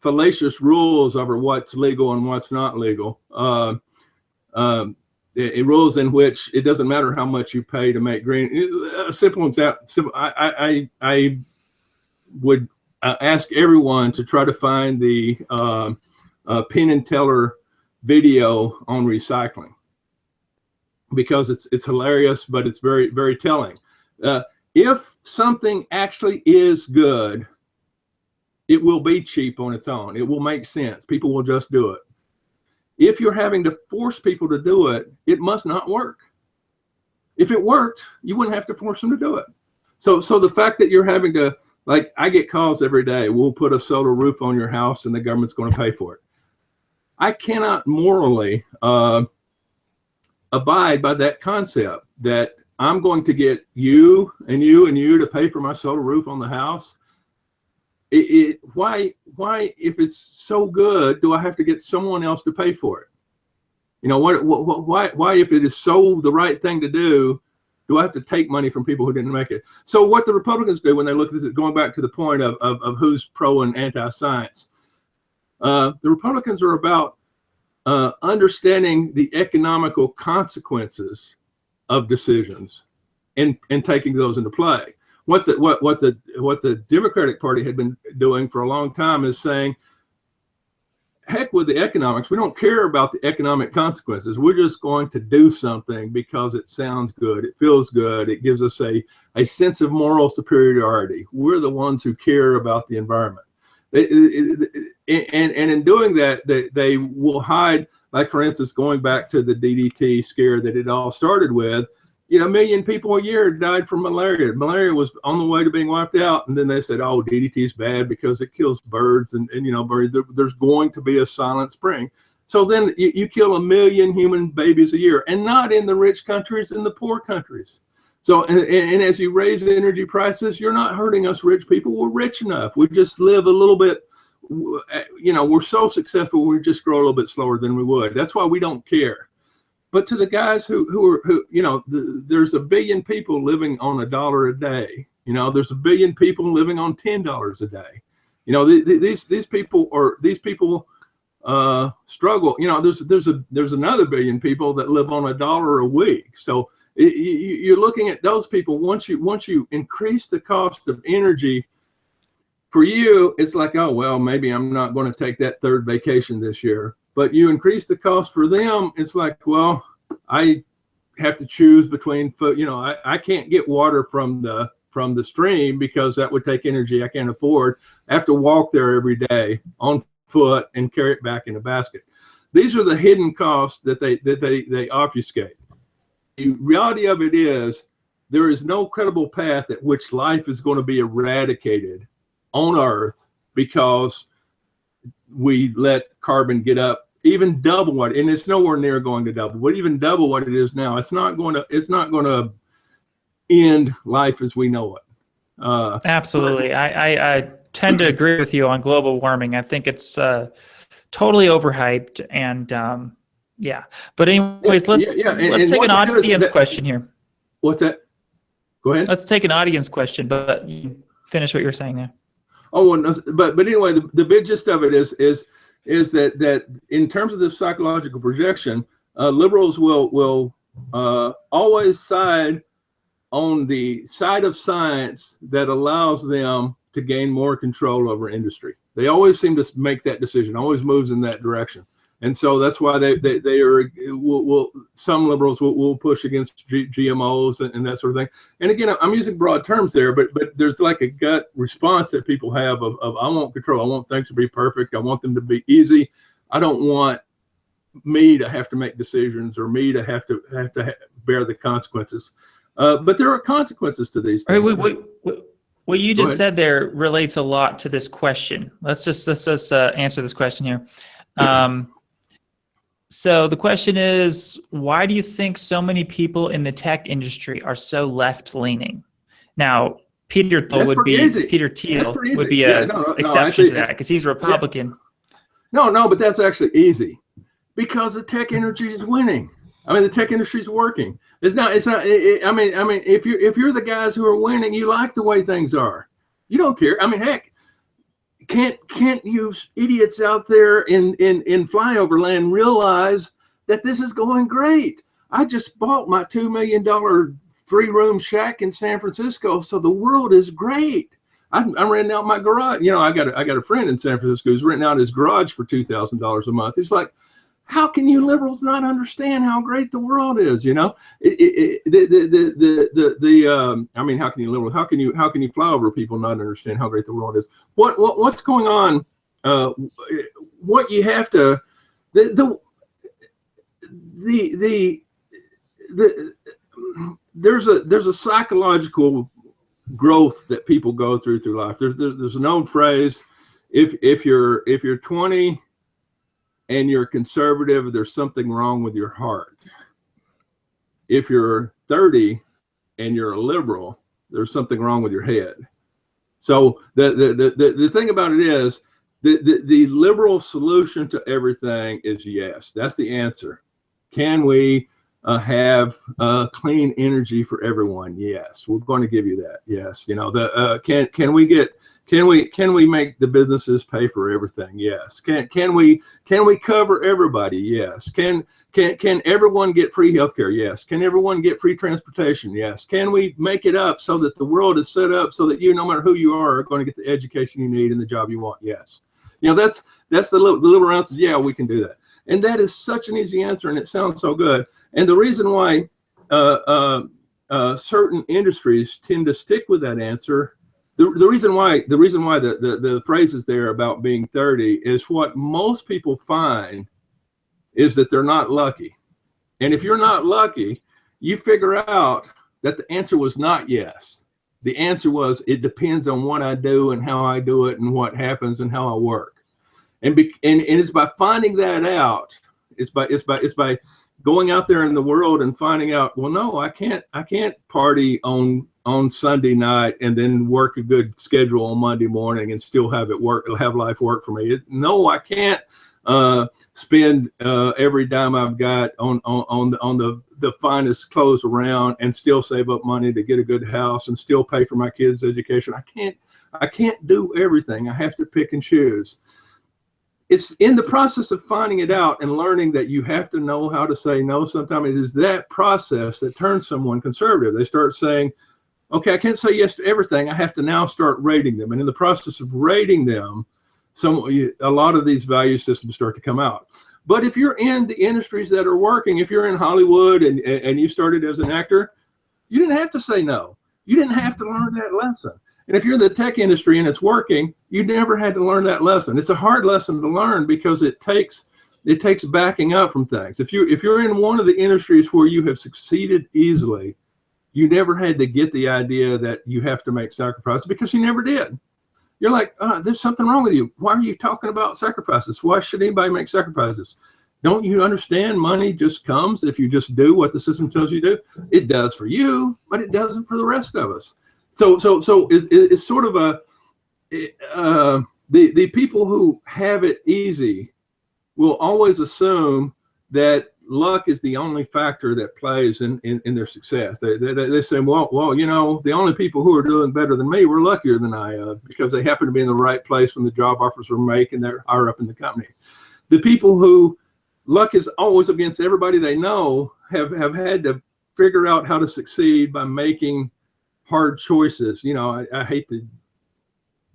fallacious rules over what's legal and what's not legal. Rules in which it doesn't matter how much you pay to make green. A simple example. I would ask everyone to try to find the Penn and Teller video on recycling, because it's hilarious, but it's very, very telling. If something actually is good, it will be cheap on its own. It will make sense. People will just do it. If you're having to force people to do it, it must not work. If it worked, you wouldn't have to force them to do it. So the fact that you're having to, like, I get calls every day, we'll put a solar roof on your house and the government's going to pay for it. I cannot morally abide by that concept that I'm going to get you and you and you to pay for my solar roof on the house. Why, if it's so good, do I have to get someone else to pay for it? You know, why, if it is so the right thing to do I have to take money from people who didn't make it? So what the Republicans do when they look at this, going back to the point of who's pro and anti-science, the Republicans are about understanding the economical consequences of decisions and taking those into play. What the Democratic Party had been doing for a long time is saying, heck with the economics. We don't care about the economic consequences. We're just going to do something because it sounds good. It feels good. It gives us a sense of moral superiority. We're the ones who care about the environment. And in doing that, they will hide, like, for instance, going back to the DDT scare that it all started with. You know, 1 million people a year died from malaria. Malaria was on the way to being wiped out. And then they said, oh, DDT is bad because it kills birds. And you know, there's going to be a silent spring. So then you kill 1 million human babies a year, and not in the rich countries, in the poor countries. So, and as you raise the energy prices, you're not hurting us rich people. We're rich enough. We just live a little bit, you know, we're so successful, we just grow a little bit slower than we would. That's why we don't care. But to the guys who you know, there's 1 billion people living on $1 a day. You know, there's 1 billion people living on $10 a day. You know, these people struggle. You know, there's another 1 billion people that live on $1 a week. So you're looking at those people. Once you increase the cost of energy, for you, it's like, oh, well, maybe I'm not going to take that third vacation this year. But you increase the cost for them, it's like, well, I have to choose between, you know, I can't get water from the stream because that would take energy I can't afford. I have to walk there every day on foot and carry it back in a basket. These are the hidden costs that they obfuscate. The reality of it is, there is no credible path at which life is going to be eradicated on Earth because we let carbon get up even double what, and it's nowhere near going to double, but even double what it is now. It's not going to end life as we know it. Absolutely. I tend to agree with you on global warming. I think it's totally overhyped, and yeah. But anyways, let's take an audience question here. What's that? Go ahead. Let's take an audience question, but you finish what you're saying there. Oh, but anyway, the big gist of it is that in terms of this psychological projection, liberals will always side on the side of science that allows them to gain more control over industry. They always seem to make that decision, always moves in that direction. And so that's why some liberals will push against GMOs and that sort of thing. And again, I'm using broad terms there, but there's like a gut response that people have of I want control. I want things to be perfect. I want them to be easy. I don't want me to have to make decisions or me to have to bear the consequences. But there are consequences to these things. What you just said there relates a lot to this question. Let's answer this question here. So the question is, why do you think so many people in the tech industry are so left-leaning? Now, Peter Thiel would be an exception to that because he's a Republican. Yeah. No, but that's actually easy because the tech industry is winning. I mean, the tech industry is working. It's not. I mean, if you're the guys who are winning, you like the way things are. You don't care. I mean, heck. Can't you idiots out there in flyover land realize that this is going great? I just bought my $2 million 3-room shack in San Francisco, so the world is great. I'm renting out my garage. You know, I got a friend in San Francisco who's renting out his garage for $2,000 a month. He's like, how can you liberals not understand how great the world is? You know, I mean, how can you liberal? How can you flyover people not understand how great the world is? What's going on? What you have to there's a psychological growth that people go through life. There's an old phrase: if you're 20 and you're conservative, there's something wrong with your heart. If you're 30 and you're a liberal, there's something wrong with your head. So the thing about it is the liberal solution to everything is yes. That's the answer. Can we have clean energy for everyone? Yes, we're going to give you that. Yes, you know, can we make the businesses pay for everything? Yes. Can we cover everybody? Yes. Can everyone get free healthcare? Yes. Can everyone get free transportation? Yes. Can we make it up so that the world is set up so that you, no matter who you are going to get the education you need and the job you want? Yes. You know, that's the liberal answer. Yeah, we can do that. And that is such an easy answer, and it sounds so good. And the reason why certain industries tend to stick with that answer, the reason why the phrase is there about being 30 is what most people find is that they're not lucky. And if you're not lucky, you figure out that the answer was not yes. The answer was, it depends on what I do and how I do it and what happens and how I work. And it's by finding that out, it's by going out there in the world and finding out, well, no, I can't party on Sunday night and then work a good schedule on Monday morning and still have life work for me. No, I can't spend every dime I've got on the finest clothes around and still save up money to get a good house and still pay for my kids' education. I can't do everything. I have to pick and choose. It's in the process of finding it out and learning that you have to know how to say no. Sometimes it is that process that turns someone conservative. They start saying, okay, I can't say yes to everything. I have to now start rating them. And in the process of rating them, a lot of these value systems start to come out. But if you're in the industries that are working, if you're in Hollywood and you started as an actor, you didn't have to say no. You didn't have to learn that lesson. And if you're in the tech industry and it's working, you never had to learn that lesson. It's a hard lesson to learn because it takes backing up from things. If you're in one of the industries where you have succeeded easily, you never had to get the idea that you have to make sacrifices because you never did. you're like, there's something wrong with you. Why are you talking about sacrifices? Why should anybody make sacrifices? Don't you understand money just comes if you just do what the system tells you to do? It does for you, but it doesn't for the rest of us. So it's sort of a, the people who have it easy will always assume that luck is the only factor that plays in their success. They say, well, you know, the only people who are doing better than me were luckier than I because they happen to be in the right place when the job offers were made and they're higher up in the company. The people who luck is always against everybody they know have had to figure out how to succeed by making hard choices. You know, I hate to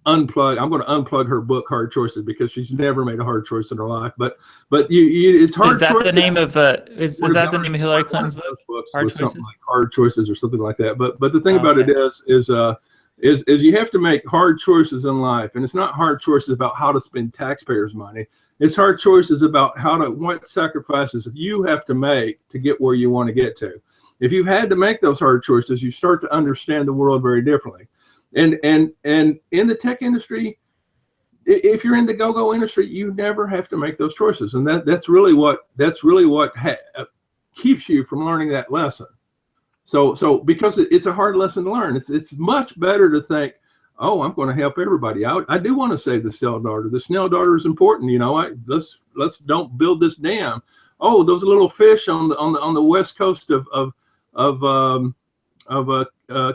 unplug. I'm going to unplug her book, Hard Choices, because she's never made a hard choice in her life. But it's hard. Is that choices. The name of is that the name of Hillary Clinton's book? Hard Choices? Something like Hard Choices or something like that. But the thing about it is you have to make hard choices in life, and it's not hard choices about how to spend taxpayers' money. It's hard choices about what sacrifices you have to make to get where you want to get to. If you've had to make those hard choices, you start to understand the world very differently. And in the tech industry, if you're in the go-go industry, you never have to make those choices, and that's really what keeps you from learning that lesson. So because it's a hard lesson to learn, it's much better to think, oh, I'm going to help everybody out. I do want to save the snail darter. The snail darter is important. You know, let's don't build this dam. Oh, those little fish on the west coast of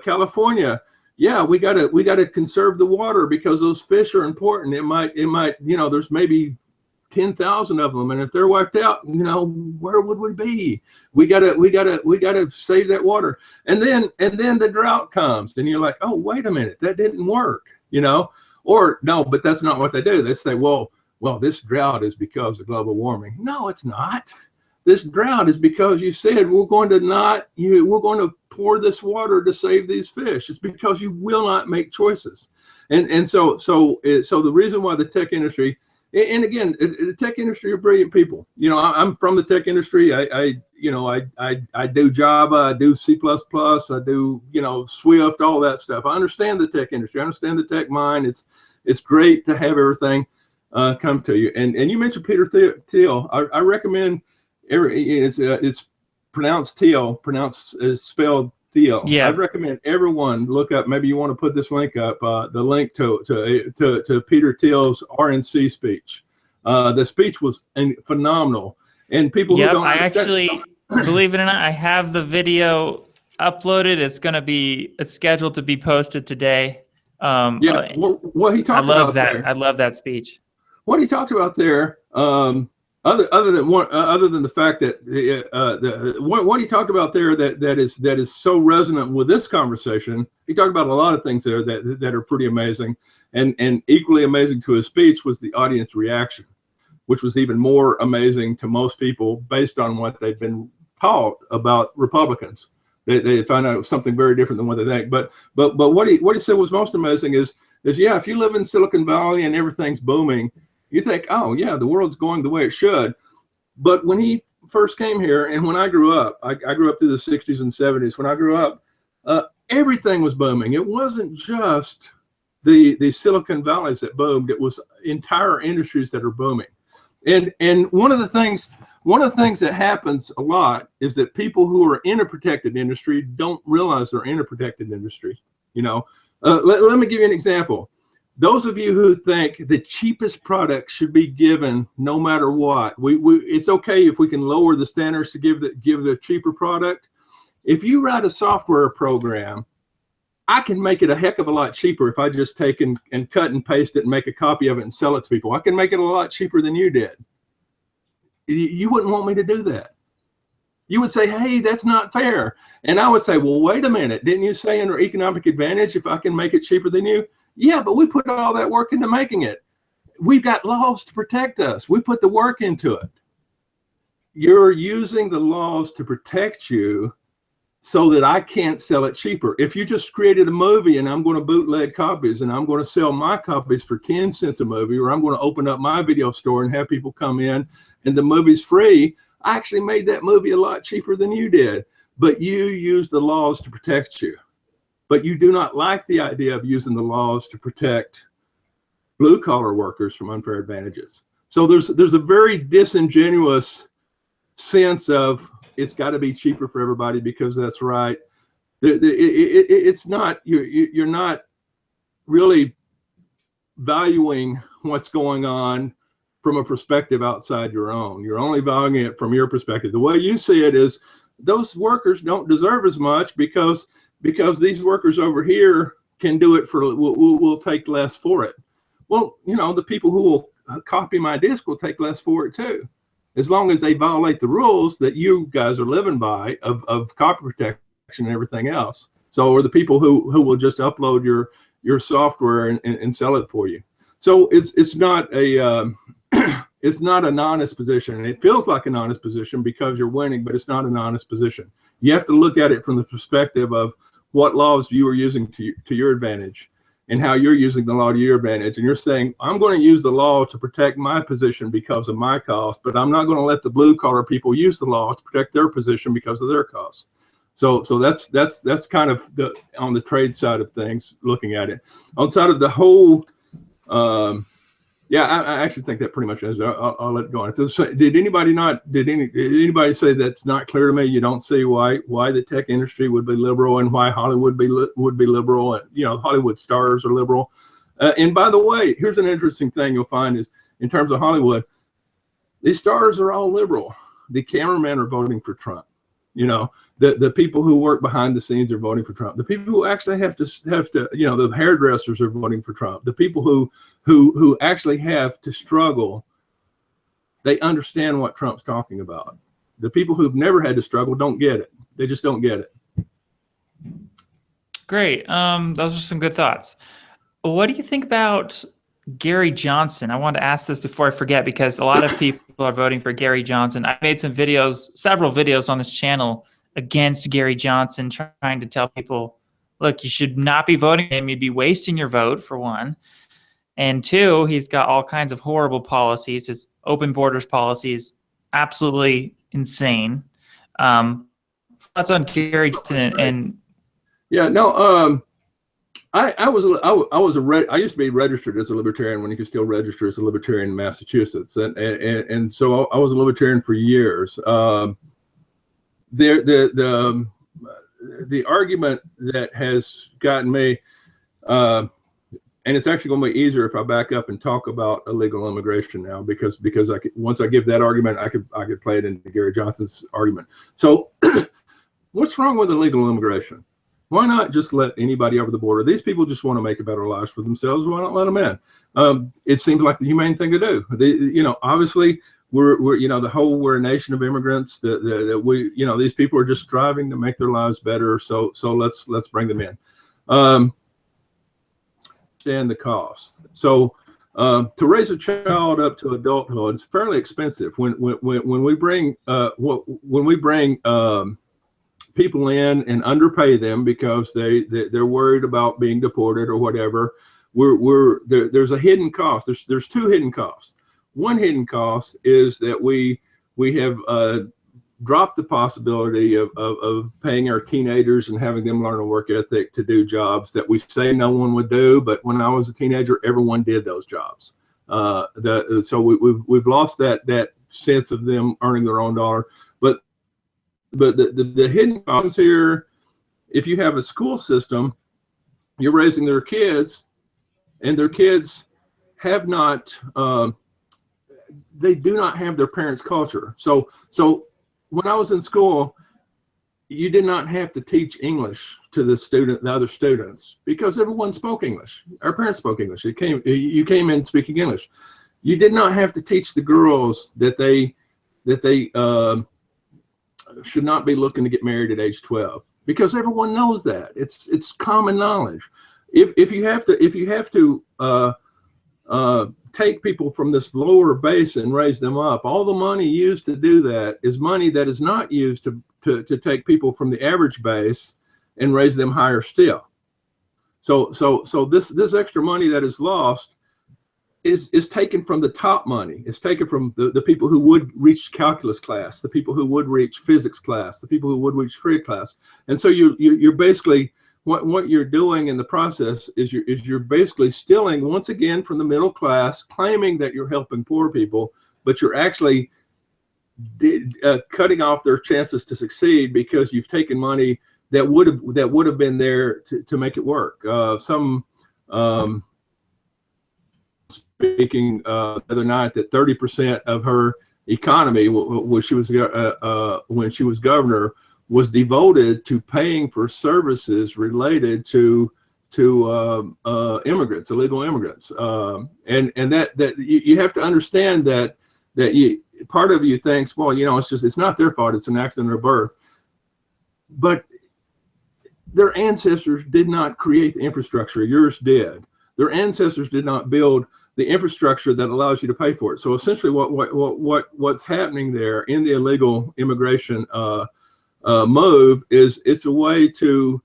California. Yeah, we gotta conserve the water because those fish are important. It might, you know, there's maybe 10,000 of them, and if they're wiped out, you know, where would we be? We gotta save that water. And then the drought comes, and you're like, oh, wait a minute, that didn't work, you know? Or no, but that's not what they do. They say, well, this drought is because of global warming. No, it's not. This drought is because you said we're going to pour this water to save these fish. It's because you will not make choices. And so the reason why the tech industry, and again, the tech industry are brilliant people. You know, I'm from the tech industry. I do Java, I do C++, I do, you know, Swift, all that stuff. I understand the tech industry. I understand the tech mind. It's great to have everything come to you. And you mentioned Peter Thiel. I recommend. It's pronounced Thiel, spelled Thiel. Yeah. I'd recommend everyone look up. Maybe you want to put this link up. The link to Peter Thiel's RNC speech. The speech was phenomenal, and people who don't. I actually, believe it or not, I have the video uploaded. It's scheduled to be posted today. What he talked about there. I love that speech. What he talked about there. Other than the fact that what he talked about there that is so resonant with this conversation, he talked about a lot of things there that are pretty amazing, and equally amazing to his speech was the audience reaction, which was even more amazing to most people based on what they've been taught about Republicans. They find out something very different than what they think. But what he said was most amazing is yeah, if you live in Silicon Valley and everything's booming, you think, oh, yeah, the world's going the way it should. But when he first came here, and when I grew up, I grew up through the 60s and 70s. When I grew up, everything was booming. It wasn't just the Silicon Valleys that boomed. It was entire industries that are booming. And one of the things that happens a lot is that people who are in a protected industry don't realize they're in a protected industry. You know, let me give you an example. Those of you who think the cheapest product should be given no matter what, it's okay if we can lower the standards to give the cheaper product. If you write a software program, I can make it a heck of a lot cheaper if I just take and cut and paste it and make a copy of it and sell it to people. I can make it a lot cheaper than you did. You wouldn't want me to do that. You would say, hey, that's not fair. And I would say, well, wait a minute. Didn't you say under economic advantage, if I can make it cheaper than you? Yeah, but we put all that work into making it. We've got laws to protect us. We put the work into it. You're using the laws to protect you so that I can't sell it cheaper. If you just created a movie and I'm going to bootleg copies and I'm going to sell my copies for 10 cents a movie, or I'm going to open up my video store and have people come in and the movie's free, I actually made that movie a lot cheaper than you did. But you use the laws to protect you. But you do not like the idea of using the laws to protect blue collar workers from unfair advantages. So there's a very disingenuous sense of it's got to be cheaper for everybody because that's right. It's not, you're not really valuing what's going on from a perspective outside your own. You're only valuing it from your perspective. The way you see it is those workers don't deserve as much because these workers over here can do it for, will take less for it. Well, you know, the people who will copy my disc will take less for it too, as long as they violate the rules that you guys are living by of copy protection and everything else. So, or the people who will just upload your software and sell it for you. So it's not a it's not an honest position. It feels like an honest position because you're winning, but it's not an honest position. You have to look at it from the perspective of what laws you are using to your advantage and how you're using the law to your advantage. And you're saying, I'm going to use the law to protect my position because of my cost, but I'm not going to let the blue collar people use the law to protect their position because of their costs. So that's kind of on the trade side of things, looking at it. Outside of the whole, yeah, I actually think that pretty much is. I'll let it go on. Did anybody say that's not clear to me? You don't see why the tech industry would be liberal and why Hollywood would be liberal, and you know, Hollywood stars are liberal. And by the way, here's an interesting thing you'll find is in terms of Hollywood, these stars are all liberal. The cameramen are voting for Trump. You know, the people who work behind the scenes are voting for Trump. The people who actually have to, you know, the hairdressers are voting for Trump. The people who actually have to struggle, they understand what Trump's talking about. The people who've never had to struggle don't get it. They just don't get it. Great. Those are some good thoughts. What do you think about Gary Johnson? I wanted to ask this before I forget because a lot of people are voting for Gary Johnson. I made some videos, several videos on this channel against Gary Johnson, trying to tell people, look, you should not be voting for him. You'd be wasting your vote, for one. And two, he's got all kinds of horrible policies. His open borders policy is absolutely insane. Thoughts on Gary Johnson and yeah, no, I used to be registered as a libertarian when you could still register as a libertarian in Massachusetts, and so I was a libertarian for years. The argument that has gotten me, and it's actually going to be easier if I back up and talk about illegal immigration now, because once I give that argument, I could play it into Gary Johnson's argument. So, what's wrong with illegal immigration? Why not just let anybody over the border? These people just want to make a better life for themselves. Why not let them in? It seems like the humane thing to do. You know, obviously we're you know, we're a nation of immigrants. That we, you know, these people are just striving to make their lives better. So let's bring them in. And the cost. So to raise a child up to adulthood, it's fairly expensive. When we bring people in and underpay them because they're worried about being deported or whatever, there's a hidden cost. There's two hidden costs. One hidden cost is that we have dropped the possibility of paying our teenagers and having them learn a work ethic to do jobs that we say no one would do, but when I was a teenager, everyone did those jobs. So we've lost that sense of them earning their own dollar. But the hidden costs here, if you have a school system, you're raising their kids, and their kids have not, they do not have their parents' culture. So when I was in school, you did not have to teach English to the other students, because everyone spoke English. Our parents spoke English. You came in speaking English. You did not have to teach the girls that they should not be looking to get married at age 12, because everyone knows that. It's common knowledge. If you have to take people from this lower base and raise them up, all the money used to do that is money that is not used to take people from the average base and raise them higher still. So this extra money that is lost is taken from the top money. It's taken from the people who would reach calculus class, the people who would reach physics class, the people who would reach Greek class. And so you're basically, what you're doing in the process is you're basically stealing once again from the middle class, claiming that you're helping poor people, but you're actually cutting off their chances to succeed because you've taken money that would have been there to make it work. Speaking the other night that 30% of her economy when she was governor was devoted to paying for services related to immigrants, illegal immigrants, and that you have to understand that part of you thinks, well, you know, it's not their fault, it's an accident of birth, but their ancestors did not create the infrastructure. Yours did. Their ancestors did not build the infrastructure that allows you to pay for it. So essentially, what's happening there in the illegal immigration move is it's a way to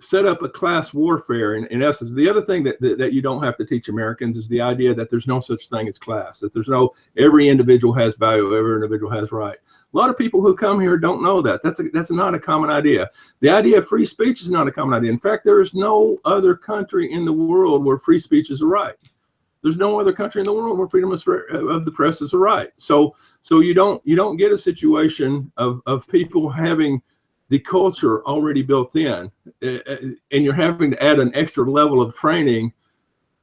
set up a class warfare. In essence, the other thing that you don't have to teach Americans is the idea that there's no such thing as class. That there's no every individual has value, every individual has right. A lot of people who come here don't know that. That's not a common idea. The idea of free speech is not a common idea. In fact, there is no other country in the world where free speech is a right. There's no other country in the world where freedom of the press is a right. So you don't get a situation of people having the culture already built in, and you're having to add an extra level of training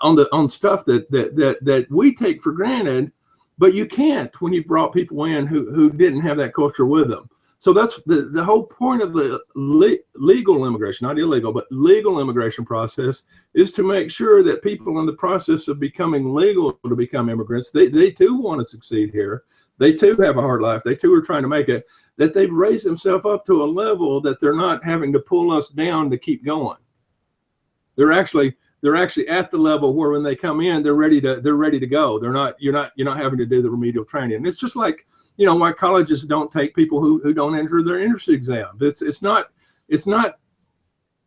on stuff that we take for granted. But you can't when you brought people in who didn't have that culture with them. So that's the whole point of the legal immigration, not illegal, but legal immigration process, is to make sure that people in the process of becoming legal to become immigrants, they too want to succeed here. They too have a hard life. They too are trying to make it, that they've raised themselves up to a level that they're not having to pull us down to keep going. They're actually at the level where when they come in, they're ready to go. You're not having to do the remedial training. And it's just like, you know, why colleges don't take people who don't enter their entrance exams. It's not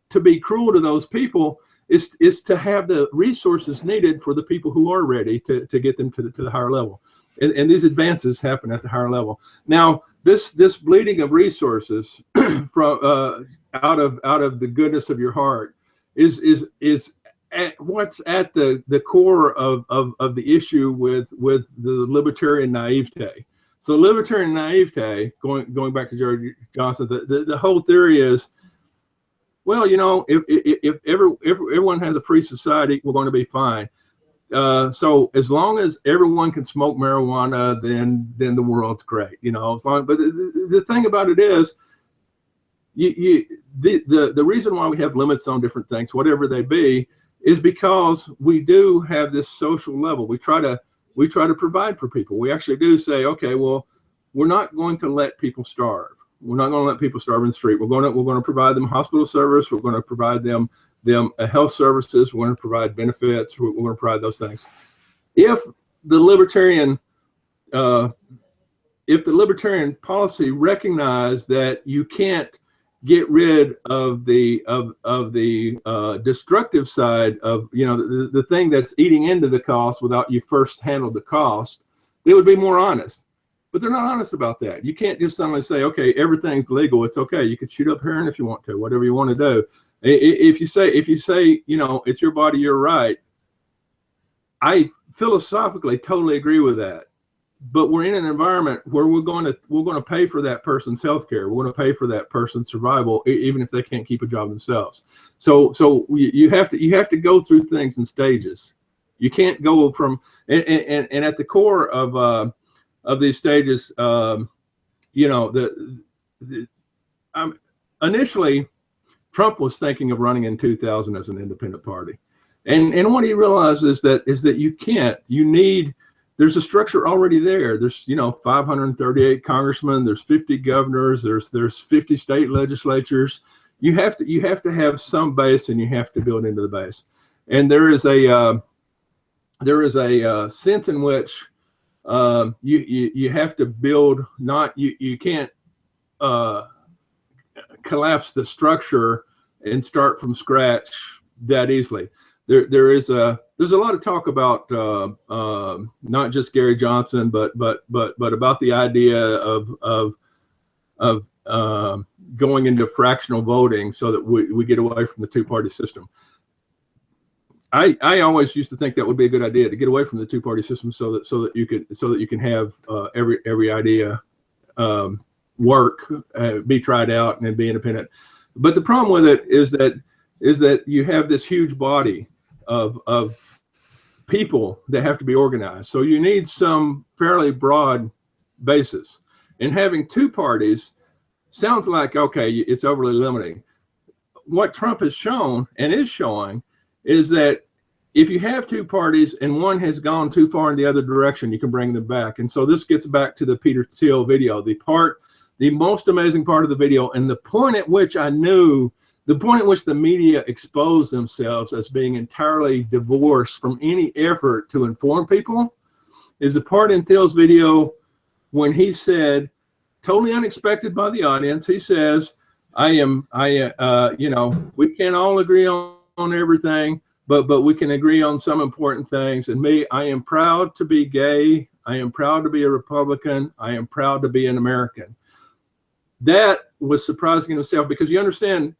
to be cruel to those people. It's to have the resources needed for the people who are ready to get them to the higher level. And these advances happen at the higher level. Now, this bleeding of resources from out of the goodness of your heart is what's at the core of the issue with the libertarian naivete. So libertarian naivete, going back to Jerry Johnson, the whole theory is, well, you know, if everyone has a free society, we're going to be fine. So as long as everyone can smoke marijuana, then the world's great, you know. But the thing about it is, the reason why we have limits on different things, whatever they be, is because we do have this social level. We try to provide for people. We actually do say, okay, well, we're not going to let people starve. We're not going to let people starve in the street. We're going to provide them hospital service. We're going to provide them health services. We're going to provide benefits. We're going to provide those things. If the libertarian policy recognized that you can't get rid of the destructive side of, you know, the thing that's eating into the cost without you first handled the cost, they would be more honest. But they're not honest about that. You can't just suddenly say, okay, everything's legal. It's okay. You could shoot up heroin if you want to, whatever you want to do. If you say, you know, it's your body, you're right. I philosophically totally agree with that. But we're in an environment where we're going to pay for that person's health care. We're going to pay for that person's survival, even if they can't keep a job themselves. So you have to go through things in stages. You can't go from and at the core of these stages, you know, initially Trump was thinking of running in 2000 as an independent party, and what he realized is that you can't. You need. There's a structure already there. There's, you know, 538 congressmen. There's 50 governors. There's 50 state legislatures. You have to have some base, and you have to build into the base. And there is a sense in which you have to build. You can't collapse the structure and start from scratch that easily. There's a lot of talk about not just Gary Johnson, but about the idea of going into fractional voting so that we get away from the two-party system. I always used to think that would be a good idea, to get away from the two-party system so that you can have every idea work, be tried out, and be independent. But the problem with it is that you have this huge body of people that have to be organized. So you need some fairly broad basis. And having two parties sounds like, okay, it's overly limiting. What Trump has shown and is showing is that if you have two parties and one has gone too far in the other direction, you can bring them back. And so this gets back to the Peter Thiel video, the most amazing part of the video, and the point at which the media exposed themselves as being entirely divorced from any effort to inform people, is the part in Thiel's video when he said, totally unexpected by the audience, he says, we can't all agree on everything, but we can agree on some important things. And I am proud to be gay. I am proud to be a Republican. I am proud to be an American. That was surprising in itself, because you understand,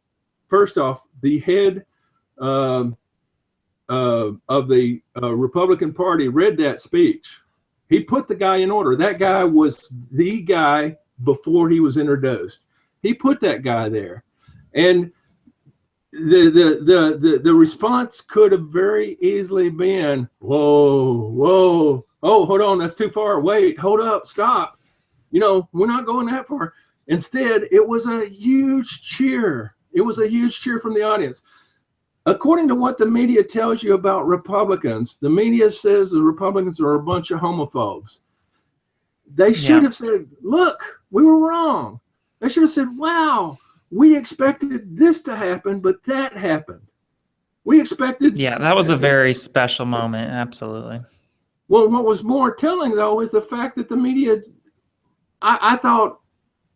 first off, the head of the Republican Party read that speech. He put the guy in order. That guy was the guy before he was introduced. He put that guy there. And the response could have very easily been, whoa, oh, hold on, that's too far. Wait, hold up, stop. We're not going that far. Instead, it was a huge cheer. It was a huge cheer from the audience. According to what the media tells you about Republicans, the media says the Republicans are a bunch of homophobes. They should have said, look, we were wrong. They should have said, wow, we expected this to happen, but that happened. We expected. Yeah, that was a very special moment. Absolutely. Well, what was more telling, though, is the fact that the media, I thought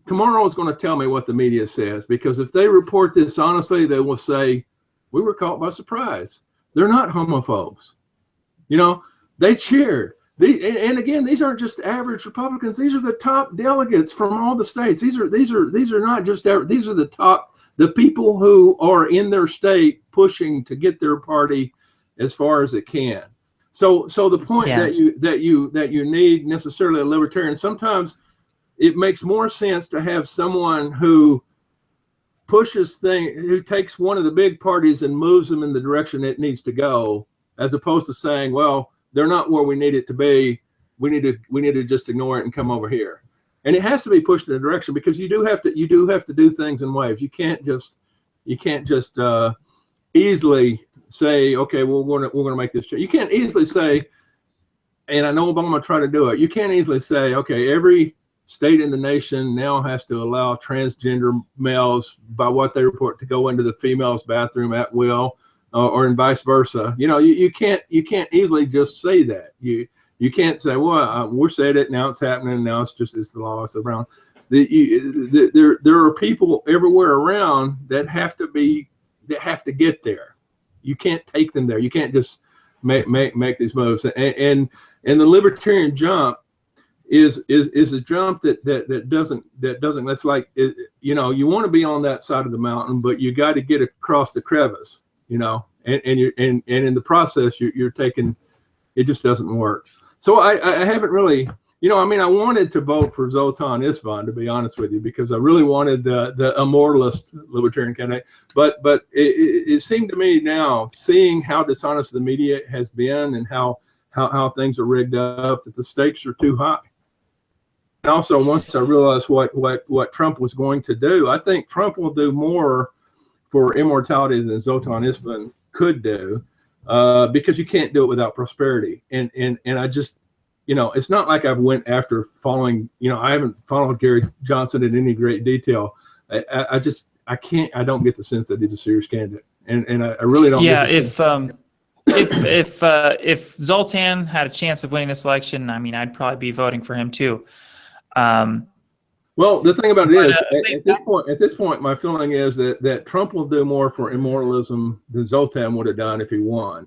tomorrow was going to tell me what the media says, because if they report this honestly, they will say, we were caught by surprise. They're not homophobes. They cheered. And again, these aren't just average Republicans. These are the top delegates from all the states. These are not just average. These are the people who are in their state pushing to get their party as far as it can. So the point that you need necessarily a libertarian, sometimes it makes more sense to have someone who who takes one of the big parties and moves them in the direction it needs to go, as opposed to saying, well, they're not where we need it to be. We need to just ignore it and come over here. And it has to be pushed in a direction, because you do have to do things in waves. You can't just easily say, okay, well, we're gonna make this change. You can't easily say, and I know Obama tried to do it. You can't easily say, okay, every state in the nation now has to allow transgender males, by what they report, to go into the female's bathroom at will, or and vice versa. You can't easily just say that. You can't say, well, we said it, now it's happening, now it's the law, it's around. There are people everywhere around that have to get there. You can't take them there. You can't just make these moves. And the libertarian jump is a jump that doesn't that's like, you want to be on that side of the mountain, but you got to get across the crevice, and in the process you're taking, it just doesn't work. So I haven't really, I wanted to vote for Zoltan Isvan, to be honest with you, because I really wanted the immortalist libertarian candidate, but it seemed to me now, seeing how dishonest the media has been and how things are rigged up, that the stakes are too high. And also, once I realized what Trump was going to do, I think Trump will do more for immortality than Zoltan Isvan could do, because you can't do it without prosperity. And I just, it's not like I've went after following, I haven't followed Gary Johnson in any great detail. I don't get the sense that he's a serious candidate, and I really don't. Yeah, if Zoltan had a chance of winning this election, I'd probably be voting for him too. Well, the thing about it is, at this point, my feeling is that Trump will do more for immortalism than Zoltan would have done if he won,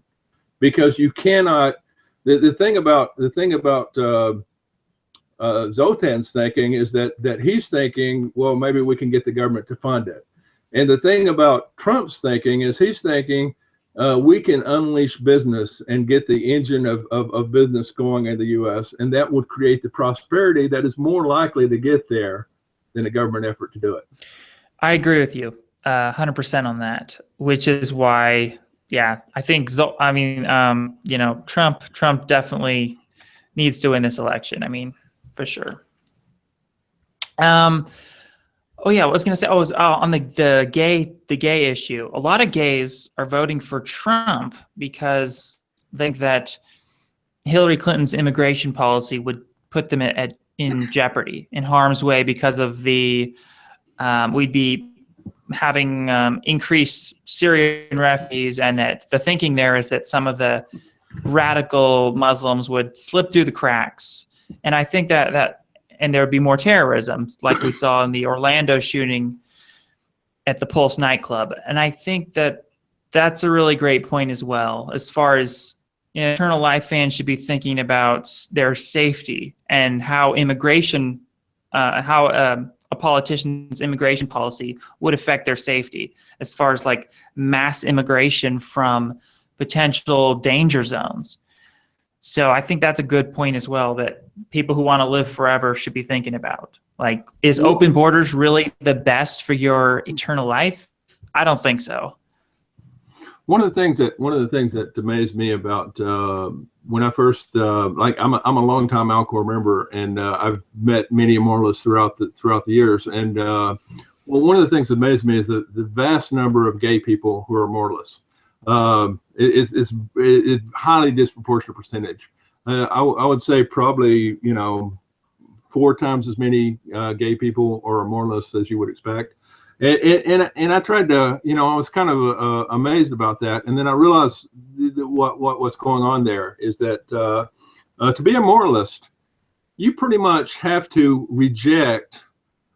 because you cannot. The thing about Zotan's thinking is that he's thinking, well, maybe we can get the government to fund it. And the thing about Trump's thinking is he's thinking we can unleash business and get the engine of business going in the U.S., and that would create the prosperity that is more likely to get there than a government effort to do it. I agree with you 100% on that, which is why, yeah, I think, Trump definitely needs to win this election. I mean, for sure. Oh yeah, I was gonna say, on the gay issue. A lot of gays are voting for Trump because they think that Hillary Clinton's immigration policy would put them in jeopardy, in harm's way, because of we'd be having increased Syrian refugees, and that the thinking there is that some of the radical Muslims would slip through the cracks. And I think and there would be more terrorism, like we saw in the Orlando shooting at the Pulse nightclub. And I think that's a really great point as well, as far as Eternal Life fans should be thinking about their safety and how a politician's immigration policy would affect their safety, as far as like mass immigration from potential danger zones. So I think that's a good point as well, that people who want to live forever should be thinking about. Like, is open borders really the best for your eternal life? I don't think so. One of the things that amazed me about when I first I'm a longtime Alcor member, and I've met many moralists throughout the years. And one of the things that amazed me is the vast number of gay people who are moralists. It's highly disproportionate percentage. I would say probably 4 times as many gay people are moralists as you would expect. And I tried to, I was kind of amazed about that. And then I realized what's going on there is that to be a moralist, you pretty much have to reject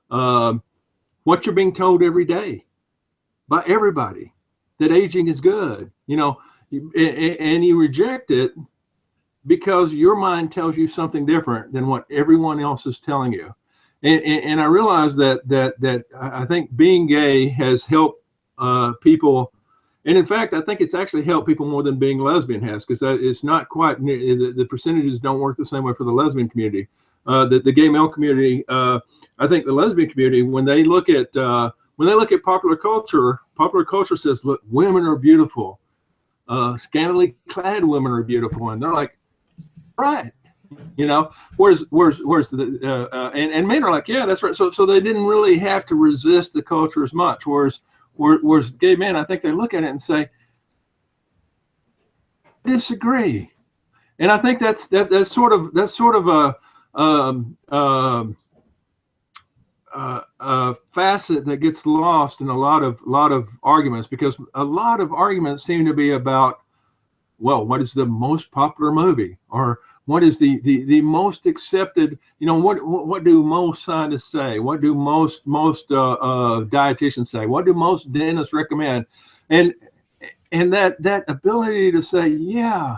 what you're being told every day by everybody, that aging is good, and you reject it because your mind tells you something different than what everyone else is telling you. And I realized that I think being gay has helped people, and in fact, I think it's actually helped people more than being lesbian has, because it's not quite, the percentages don't work the same way for the lesbian community. The gay male community, I think the lesbian community, when they look at popular culture says, look, women are beautiful, scantily clad women are beautiful, and they're like, right. Whereas the and men are like, yeah, that's right. So they didn't really have to resist the culture as much. Whereas gay men, I think they look at it and say, disagree. And I think that's sort of a facet that gets lost in a lot of arguments, because a lot of arguments seem to be about, well, what is the most popular movie, or what is the most accepted, what do most scientists say? What do most dietitians say? What do most dentists recommend? And that ability to say, yeah,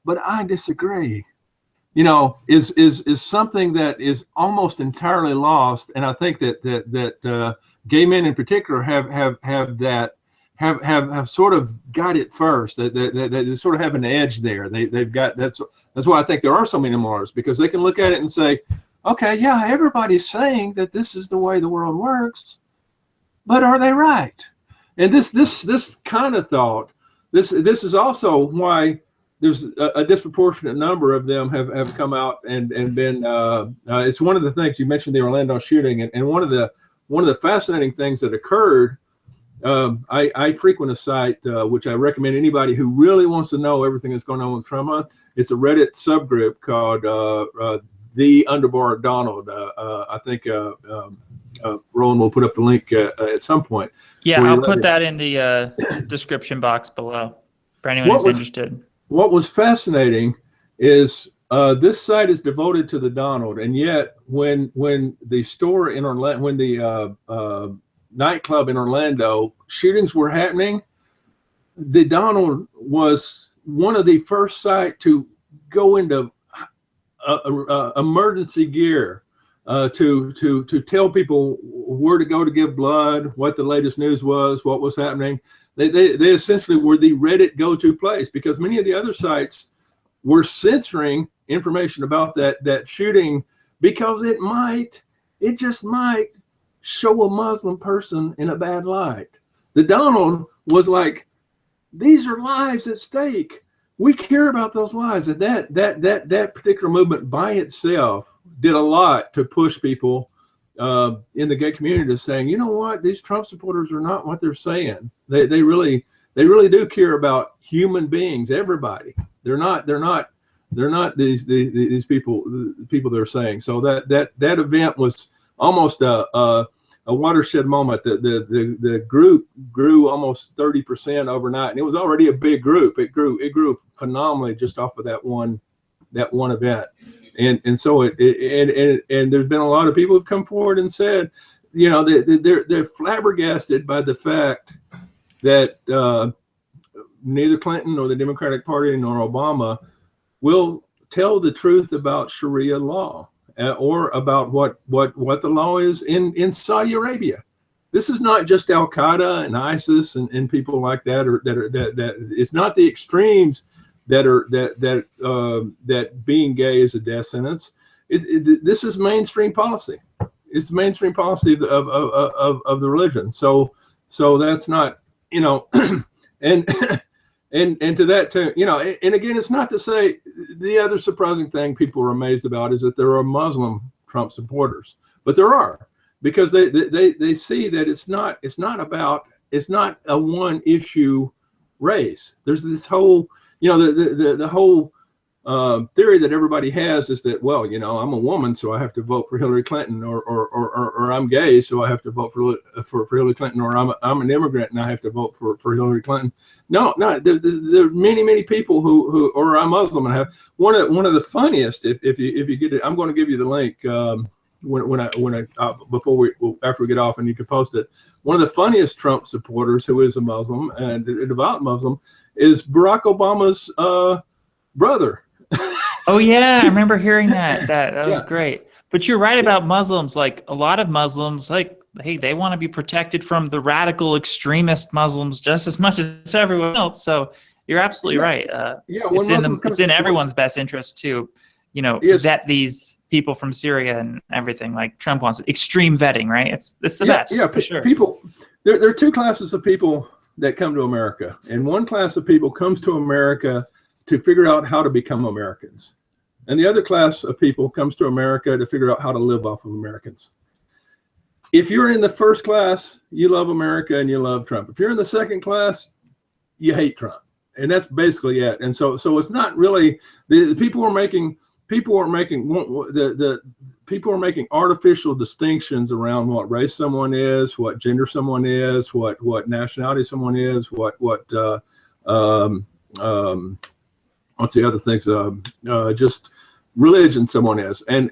but I disagree, is something that is almost entirely lost. And I think that gay men in particular have sort of got it first. They sort of have an edge there. They've got, that's why I think there are so many moralists, because they can look at it and say, okay, yeah, everybody's saying that this is the way the world works, but are they right? And this kind of thought, this is also why there's a disproportionate number of them have come out and been. It's one of the things you mentioned, the Orlando shooting, and one of the fascinating things that occurred. I frequent a site which I recommend anybody who really wants to know everything that's going on with trauma. It's a Reddit subgroup called The Underbar Donald. I think Roland will put up the link at some point. Yeah, I'll put that in the description box below for anyone who's interested. What was fascinating is this site is devoted to the Donald, and yet when the store in Orlando, when the nightclub in Orlando shootings were happening, the Donald was one of the first sites to go into emergency gear to tell people where to go to give blood, what the latest news was, what was happening. They essentially were the Reddit go-to place, because many of the other sites were censoring information about that shooting, because it just might show a Muslim person in a bad light. The Donald was like, these are lives at stake. We care about those lives. And that particular movement by itself did a lot to push people in the gay community to saying, you know what, these Trump supporters are not what they're saying. They really do care about human beings, everybody. They're not these people, the people they're saying. So that event was almost a watershed moment. The group grew almost 30% overnight, and it was already a big group. It grew phenomenally just off of that one event. And so and there's been a lot of people who've come forward and said, you know, they're flabbergasted by the fact that neither Clinton nor the Democratic Party nor Obama will tell the truth about Sharia law or about what the law is in Saudi Arabia. This is not just Al Qaeda and ISIS and people like that, or that it's not the extremes that being gay is a death sentence. This is mainstream policy. It's the mainstream policy of the religion. So that's not, you know, and to that too, you know, and again, it's not to say the other surprising thing people are amazed about is that there are Muslim Trump supporters, but there are, because they see that it's not a one issue race. There's this whole, you know, the whole theory that everybody has is that, well, you know, I'm a woman, so I have to vote for Hillary Clinton, or I'm gay, so I have to vote for Hillary Clinton, or I'm an immigrant and I have to vote for Hillary Clinton. No, there are many people who or I'm Muslim and I have one of the funniest. If you get it, I'm going to give you the link after we get off, and you can post it. One of the funniest Trump supporters, who is a Muslim and a devout Muslim, is Barack Obama's brother. Oh yeah, I remember hearing that. That was Yeah. great. But you're right about Muslims. Like a lot of Muslims, like, hey, they want to be protected from the radical extremist Muslims just as much as everyone else. So you're absolutely right. It's in everyone's best interest to, you know, vet these people from Syria and everything. Like Trump wants extreme vetting, right? It's the best. Yeah, for sure. People, there are two classes of people that come to America, and one class of people comes to America to figure out how to become Americans, and the other class of people comes to America to figure out how to live off of Americans. If you're in the first class, you love America and you love Trump. If you're in the second class, you hate Trump, and that's basically it. And so it's not really the people are making artificial distinctions around what race someone is, what gender someone is, what nationality someone is, what's the other things? Just religion someone is, and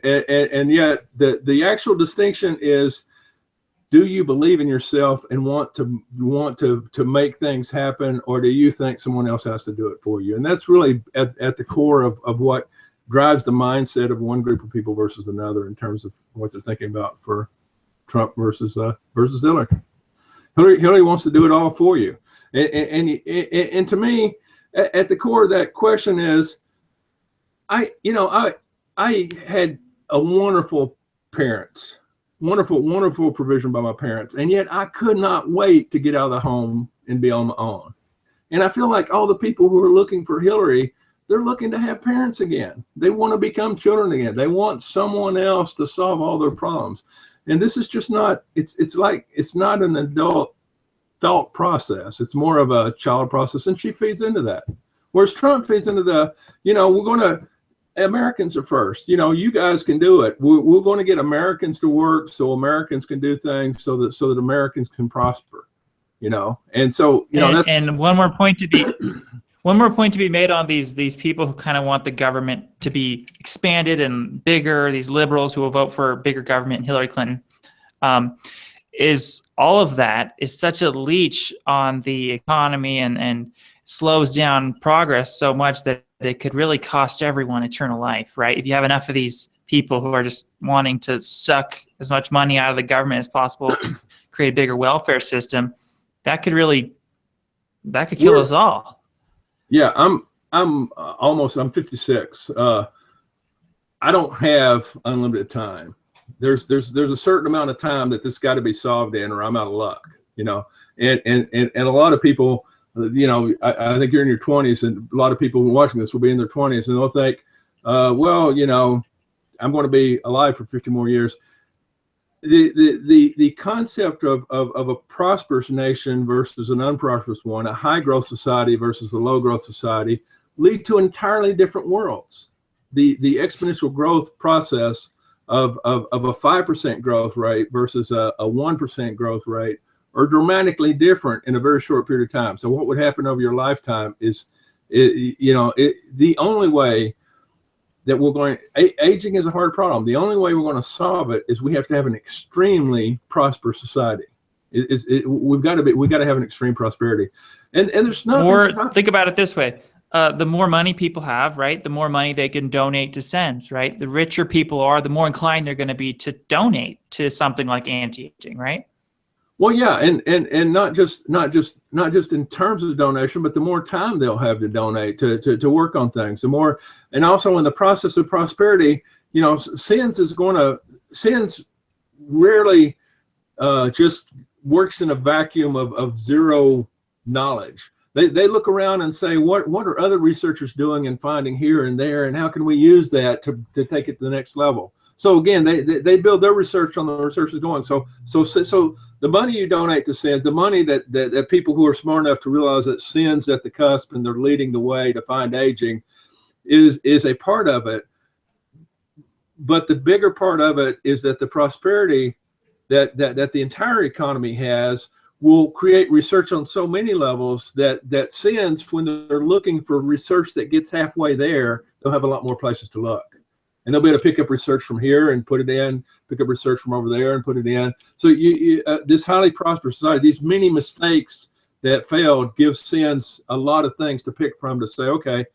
yet the actual distinction is: do you believe in yourself and want to make things happen, or do you think someone else has to do it for you? And that's really at the core of what drives the mindset of one group of people versus another in terms of what they're thinking about for Trump versus Hillary. Hillary wants to do it all for you, and to me, at the core of that question is, I had a wonderful parents, wonderful provision by my parents, and yet I could not wait to get out of the home and be on my own. And I feel like all the people who are looking for Hillary, they're looking to have parents again. They want to become children again. They want someone else to solve all their problems. And this is just not, it's not an adult thought process. It's more of a child process, and she feeds into that. Whereas Trump feeds into the, Americans are first. You guys can do it. We're going to get Americans to work so Americans can do things so that Americans can prosper. And so that's. And one more point to be made on these people who kind of want the government to be expanded and bigger. These liberals who will vote for bigger government and Hillary Clinton. Is all of that is such a leech on the economy and slows down progress so much that it could really cost everyone eternal life, right? If you have enough of these people who are just wanting to suck as much money out of the government as possible, create a bigger welfare system, that could kill us all. Yeah, I'm 56. I don't have unlimited time. There's a certain amount of time that this got to be solved in, or I'm out of luck, you know. And a lot of people, you know, I think you're in your 20s, and a lot of people watching this will be in their 20s, and they'll think, well, you know, I'm going to be alive for 50 more years. The concept of a prosperous nation versus an unprosperous one, a high growth society versus a low growth society, lead to entirely different worlds. The exponential growth process of a 5% growth rate versus a 1% growth rate are dramatically different in a very short period of time. So what would happen over your lifetime is, the only way that we're going, aging is a hard problem. The only way we're going to solve it is we have to have an extremely prosperous society. We've got to have an extreme prosperity, and there's nothing. Or think about it this way: the more money people have, right, the more money they can donate to SENS, right? The richer people are, the more inclined they're going to be to donate to something like anti-aging, right? Well, yeah, and not just in terms of donation, but the more time they'll have to donate to work on things, the more, and also in the process of prosperity, you know, SENS rarely just works in a vacuum of zero knowledge. They look around and say, what are other researchers doing and finding here and there, and how can we use that to take it to the next level? So again, they build their research on the research that's going. So the money you donate to SENS, the money that people who are smart enough to realize that SENS at the cusp and they're leading the way to find aging is a part of it. But the bigger part of it is that the prosperity that the entire economy has will create research on so many levels that SENS, when they're looking for research that gets halfway there, they'll have a lot more places to look. And they'll be able to pick up research from here and put it in, pick up research from over there and put it in. So this highly prosperous society, these many mistakes that failed, give SENS a lot of things to pick from to say, okay,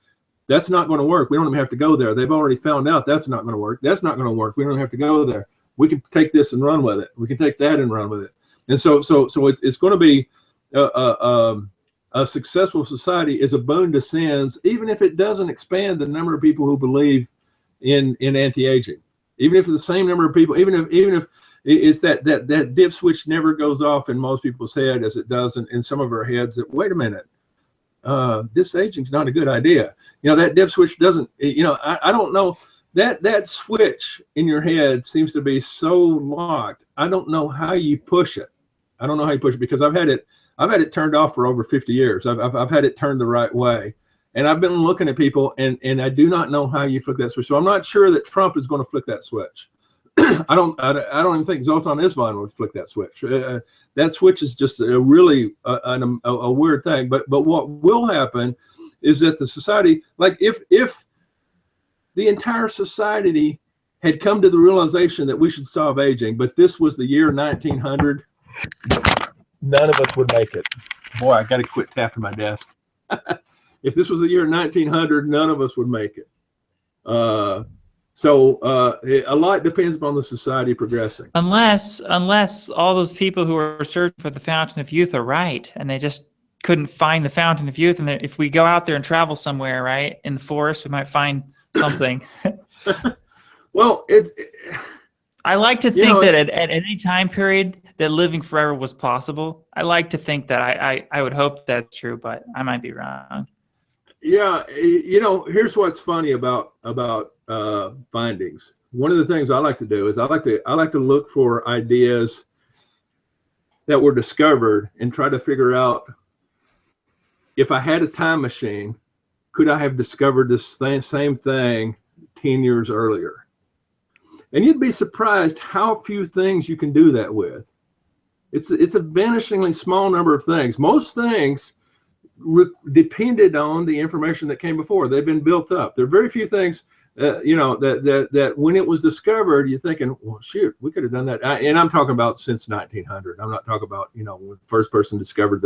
that's not going to work. We don't even have to go there. They've already found out that's not going to work. That's not going to work. We don't have to go there. We can take this and run with it. We can take that and run with it. And so it's going to be a successful society is a boon to SENS, even if it doesn't expand the number of people who believe in anti-aging, even if the same number of people, even if it's that dip switch never goes off in most people's head as it does in some of our heads, that wait a minute, this aging's not a good idea. You know, that dip switch doesn't, you know, I don't know, that switch in your head seems to be so locked. I don't know how you push it. I don't know how you push it, because I've had it turned off for over 50 years. I've had it turned the right way. And I've been looking at people, and I do not know how you flick that switch. So I'm not sure that Trump is going to flick that switch. I don't even think Zoltan Isvan would flick that switch. That switch is just a really a weird thing. But what will happen is that the society, like if the entire society had come to the realization that we should solve aging, but this was the year 1900, none of us would make it. Boy, I got to quit tapping my desk. If this was the year 1900, none of us would make it. So a lot depends upon the society progressing. Unless all those people who are searching for the fountain of youth are right, and they just couldn't find the fountain of youth. And if we go out there and travel somewhere, right, in the forest, we might find something. Well, I like to think that at any time period that living forever was possible. I like to think that I would hope that's true, but I might be wrong. Yeah, you know, here's what's funny about findings. One of the things I like to do is I like to look for ideas that were discovered and try to figure out, if I had a time machine, could I have discovered this same thing 10 years earlier? And you'd be surprised how few things you can do that with. It's a vanishingly small number of things. Most things depended on the information that came before. They've been built up. There are very few things, that when it was discovered, you're thinking, well, shoot, we could have done that. And I'm talking about since 1900. I'm not talking about, when the first person discovered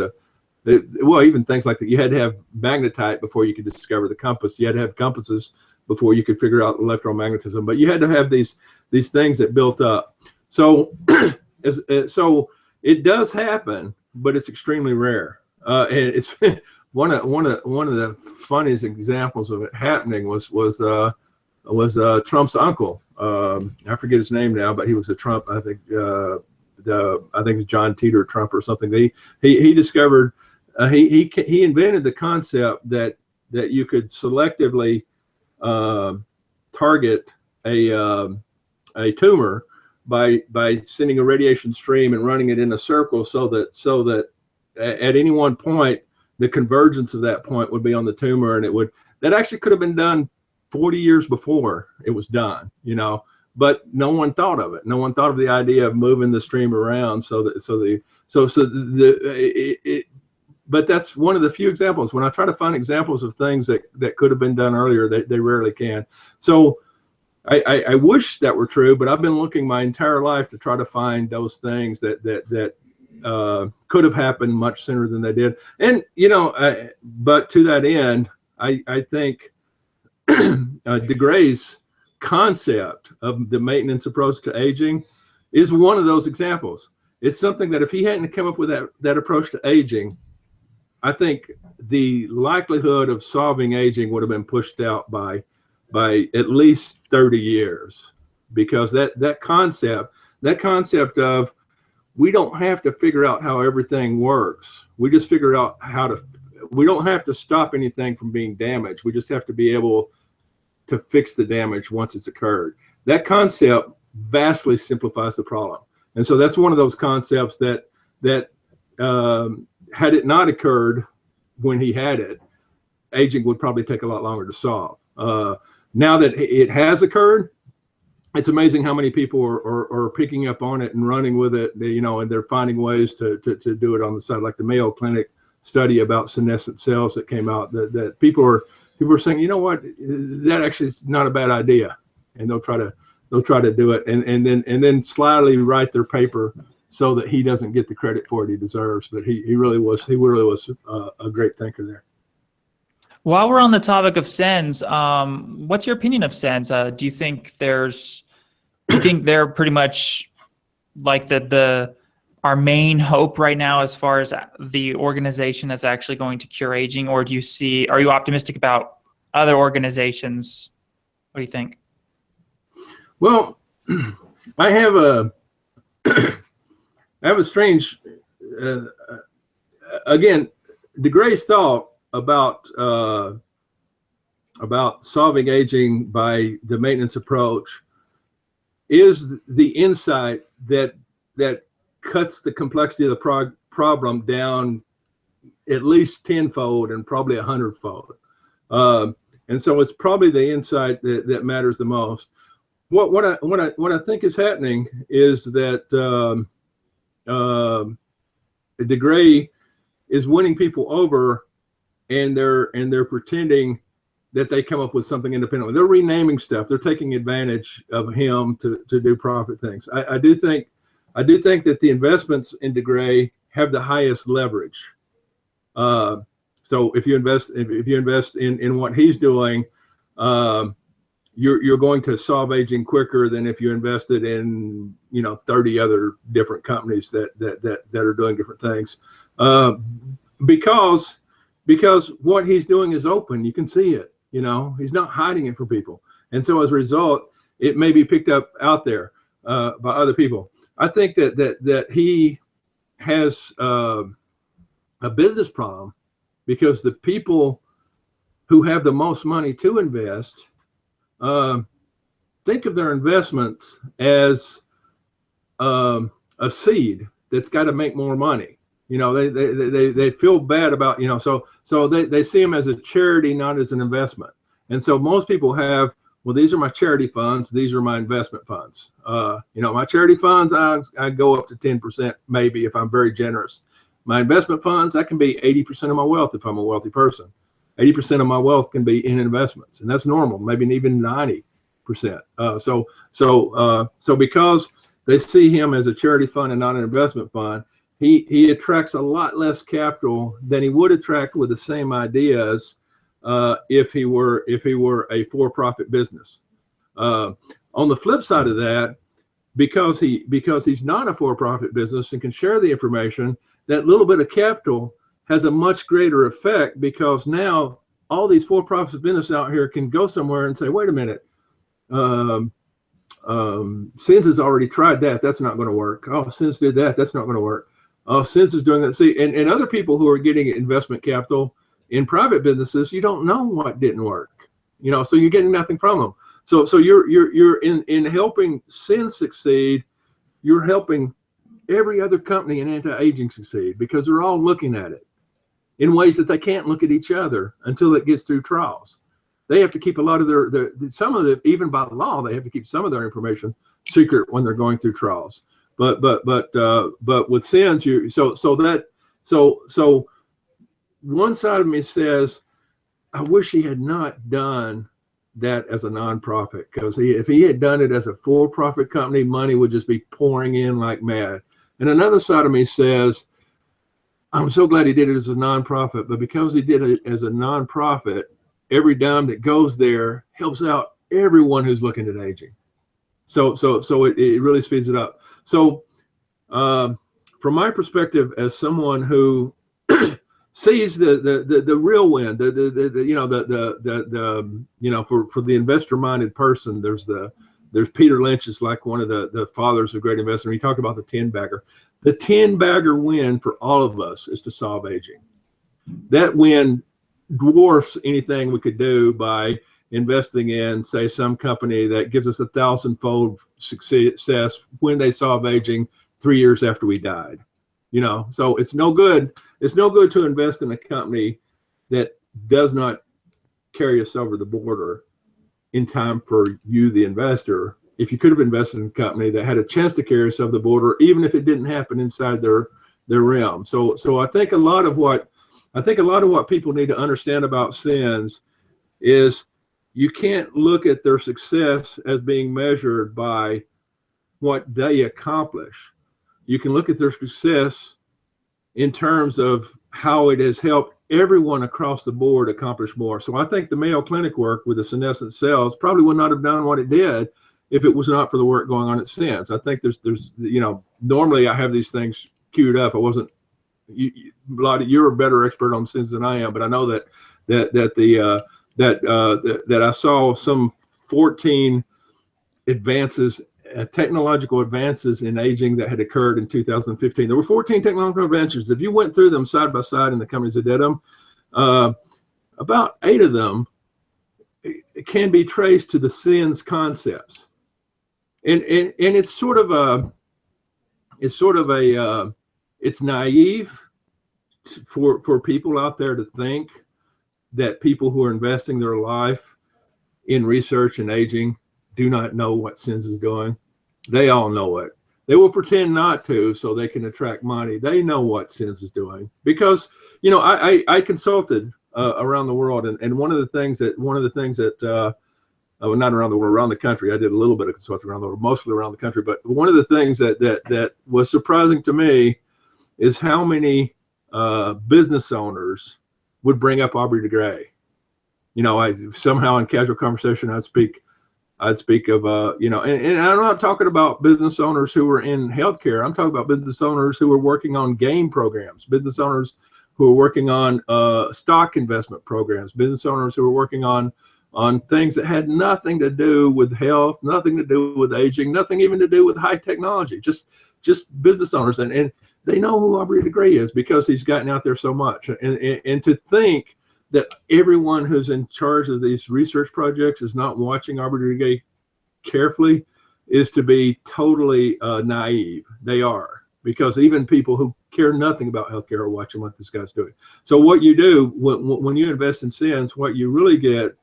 well, even things like that. You had to have magnetite before you could discover the compass. You had to have compasses before you could figure out electromagnetism. But you had to have these things that built up. So, so it does happen, but it's extremely rare. And it's one of the funniest examples of it happening was Trump's uncle. I forget his name now, but he was a Trump. I think I think it's John Teeter Trump or something. He discovered he invented the concept that you could selectively target a tumor by sending a radiation stream and running it in a circle so that at any one point the convergence of that point would be on the tumor, and that actually could have been done 40 years before it was done, but no one thought of it. No one thought of the idea of moving the stream around but that's one of the few examples. When I try to find examples of things that could have been done earlier, they rarely can. So I wish that were true, but I've been looking my entire life to try to find those things that could have happened much sooner than they did. And, but to that end, I think DeGray's concept of the maintenance approach to aging is one of those examples. It's something that if he hadn't come up with that approach to aging, I think the likelihood of solving aging would have been pushed out by at least 30 years, because that concept of we don't have to figure out how everything works. We just figure out we don't have to stop anything from being damaged. We just have to be able to fix the damage once it's occurred. That concept vastly simplifies the problem. And so that's one of those concepts that had it not occurred when he had it, aging would probably take a lot longer to solve. Now that it has occurred, it's amazing how many people are picking up on it and running with it, and they're finding ways to do it on the side, like the Mayo Clinic study about senescent cells that came out, that people are saying, you know what, that actually is not a bad idea, and they'll try to do it, and then slyly write their paper so that he doesn't get the credit for it he deserves. But he really was a great thinker there. While we're on the topic of SENS, what's your opinion of SENS? Do you think they're pretty much like our main hope right now as far as the organization that's actually going to cure aging, or are you optimistic about other organizations? What do you think? Well, I have a strange, again, DeGray's thought about solving aging by the maintenance approach is the insight that cuts the complexity of the problem down at least 10-fold and probably 100-fold. And so it's probably the insight that matters the most. What I think is happening is that DeGray is winning people over, and they're pretending that they come up with something independently. They're renaming stuff. They're taking advantage of him to do profit things. I do think that the investments in DeGray have the highest leverage. So if you invest in what he's doing, you're going to solve aging quicker than if you invested in 30 other different companies that are doing different things, because what he's doing is open. You can see it. He's not hiding it from people, and so as a result, it may be picked up out there by other people. I think that he has a business problem, because the people who have the most money to invest think of their investments as a seed that's got to make more money. They feel bad about, so they see them as a charity, not as an investment. And so most people have, well, these are my charity funds, these are my investment funds. My charity funds, I go up to 10% maybe if I'm very generous. My investment funds, that can be 80% of my wealth if I'm a wealthy person. 80% of my wealth can be in investments, and that's normal, maybe even 90%. So because they see him as a charity fund and not an investment fund, he attracts a lot less capital than he would attract with the same ideas if he were a for-profit business. On the flip side of that, because he's not a for-profit business and can share the information, that little bit of capital has a much greater effect, because now all these for-profit businesses out here can go somewhere and say, wait a minute, Sins has already tried that. That's not going to work. Oh, Sins did that. That's not going to work. Oh, Sins is doing that. See, and other people who are getting investment capital in private businesses, you don't know what didn't work, so you're getting nothing from them. So you're in helping Sins succeed, you're helping every other company in anti-aging succeed, because they're all looking at it in ways that they can't look at each other until it gets through trials. They have to keep a lot of even by law, they have to keep some of their information secret when they're going through trials. But with Sins, so one side of me says, I wish he had not done that as a nonprofit, because if he had done it as a for-profit company, money would just be pouring in like mad. And another side of me says, I'm so glad he did it as a nonprofit, but because he did it as a nonprofit, every dime that goes there helps out everyone who's looking at aging. So it really speeds it up. So from my perspective, as someone who sees the real win, for the investor-minded person, there's Peter Lynch is like one of the fathers of great investment. He talked about the 10-bagger. The 10-bagger win for all of us is to solve aging. That win dwarfs anything we could do by investing in, say, some company that gives us 1,000-fold success when they solve aging 3 years after we died. So it's no good. It's no good to invest in a company that does not carry us over the border in time for you, the investor, if you could have invested in a company that had a chance to carry us over the border, even if it didn't happen inside their realm. So I think a lot of what people need to understand about Sins is you can't look at their success as being measured by what they accomplish. You can look at their success in terms of how it has helped everyone across the board accomplish more. So I think the Mayo Clinic work with the senescent cells probably would not have done what it did if it was not for the work going on at Sins. I think there's normally I have these things queued up. I wasn't, you're a better expert on Sins than I am, but I know that I saw some 14 advances, technological advances in aging that had occurred in 2015. There were 14 technological advances. If you went through them side by side in the companies that did them, about 8 of them can be traced to the Sins concepts. And it's naive for people out there to think that people who are investing their life in research and aging do not know what Sins is doing. They all know it. They will pretend not to so they can attract money. They know what Sins is doing, because I consulted around the world, and one of the things that not around the world, around the country. I did a little bit of consulting around the world, mostly around the country. But one of the things that was surprising to me is how many business owners would bring up Aubrey de Grey. I somehow in casual conversation I'd speak of and I'm not talking about business owners who are in healthcare. I'm talking about business owners who are working on game programs, business owners who are working on stock investment programs, business owners who are working on things that had nothing to do with health, nothing to do with aging, nothing even to do with high technology, just business owners. And they know who Aubrey de Grey is because he's gotten out there so much. And to think that everyone who's in charge of these research projects is not watching Aubrey de Grey carefully is to be totally naive. They are, because even people who care nothing about healthcare are watching what this guy's doing. So what you do when you invest in Sins, what you really get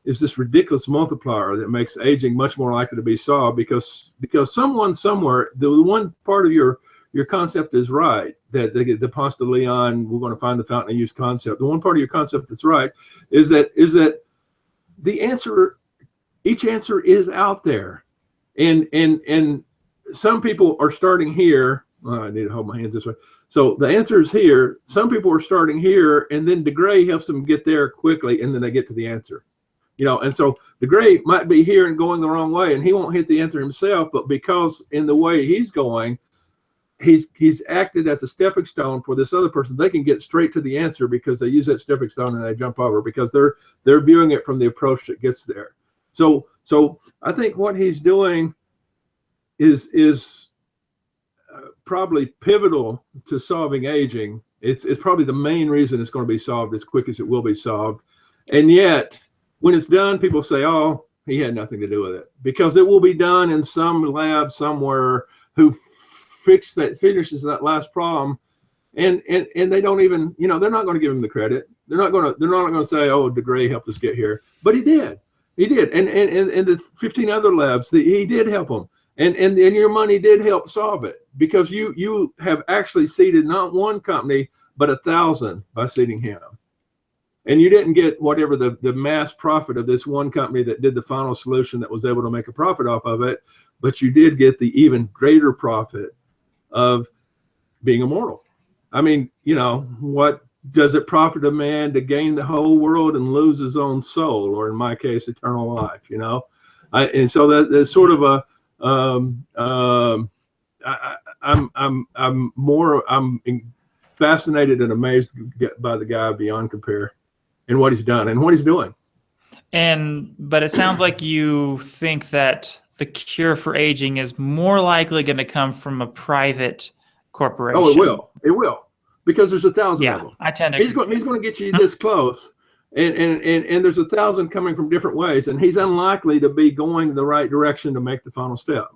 is this ridiculous multiplier that makes aging much more likely to be solved, because someone somewhere, the one part of your concept is right, that the Ponce de Leon, we're going to find the fountain of youth concept. The one part of your concept that's right is that the answer, each answer is out there, and some people are starting here I need to hold my hands this way. So the answer is here. Some people are starting here, and then the gray helps them get there quickly, and then they get to the answer. And so the gray might be here and going the wrong way, and he won't hit the answer himself, but because in the way he's going, he's acted as a stepping stone for this other person. They can get straight to the answer because they use that stepping stone and they jump over because they're viewing it from the approach that gets there. So I think what he's doing is probably pivotal to solving aging. It's probably the main reason it's going to be solved as quick as it will be solved. And yet, when it's done, people say, "Oh, he had nothing to do with it," because it will be done in some lab somewhere who finishes that last problem, and they don't even, they're not going to give him the credit. They're not going to say, "Oh, DeGray helped us get here," but he did, and the 15 other labs, he did help them. And your money did help solve it because you have actually seeded not one company, but 1,000 by seeding him. And you didn't get whatever the mass profit of this one company that did the final solution that was able to make a profit off of it, but you did get the even greater profit of being immortal. I mean, what does it profit a man to gain the whole world and lose his own soul, or in my case, eternal life? And so that's sort of a I'm fascinated and amazed by the guy beyond compare and what he's done and what he's doing. But it sounds like you think that the cure for aging is more likely going to come from a private corporation. Oh, it will, because there's 1,000 of them. I tend to. He's going to get you this close. And there's 1,000 coming from different ways, and he's unlikely to be going the right direction to make the final step.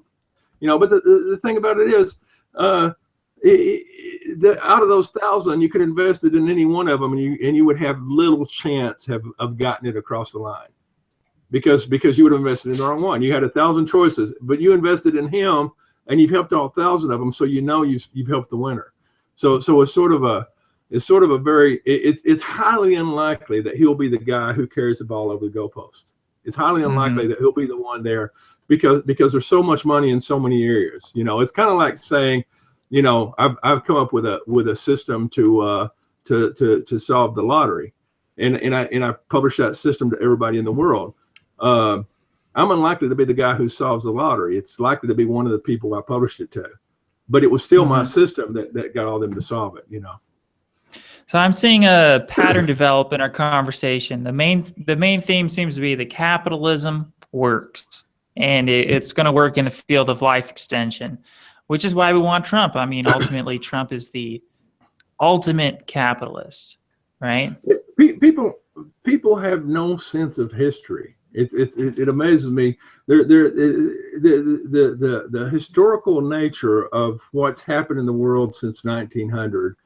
But the thing about it is, out of those 1,000, you could invest it in any one of them, and you would have little chance of getting it across the line, because you would have invested in the wrong one. You had 1,000 choices, but you invested in him, and you've helped all 1,000 of them, so you've helped the winner. So it's sort of a very, it's highly unlikely that he'll be the guy who carries the ball over the goalpost. It's highly unlikely that he'll be the one there because there's so much money in so many areas. It's kind of like saying, I've come up with a system to solve the lottery, and I publish that system to everybody in the world. I'm unlikely to be the guy who solves the lottery. It's likely to be one of the people I published it to, but it was still my system that got all them to solve it. So I'm seeing a pattern develop in our conversation. The main theme seems to be that capitalism works, and it's going to work in the field of life extension, which is why we want Trump. I mean, ultimately, Trump is the ultimate capitalist, right? People have no sense of history. It amazes me. The historical nature of what's happened in the world since 1900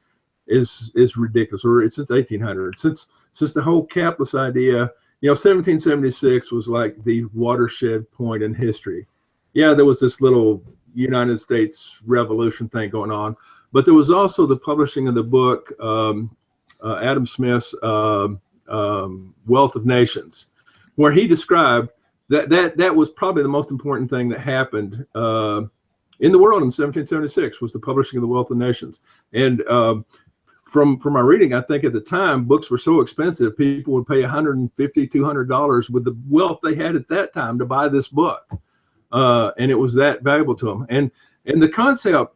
is ridiculous, or it's since 1800, since the whole capitalist idea. 1776 was like the watershed point in history. Yeah, there was this little United States Revolution thing going on, but there was also the publishing of the book, Adam Smith's Wealth of Nations, where he described that was probably the most important thing that happened in the world in 1776 was the publishing of the Wealth of Nations. And from my reading, I think at the time books were so expensive, people would pay $150, $200 with the wealth they had at that time to buy this book, and it was that valuable to them. And the concept,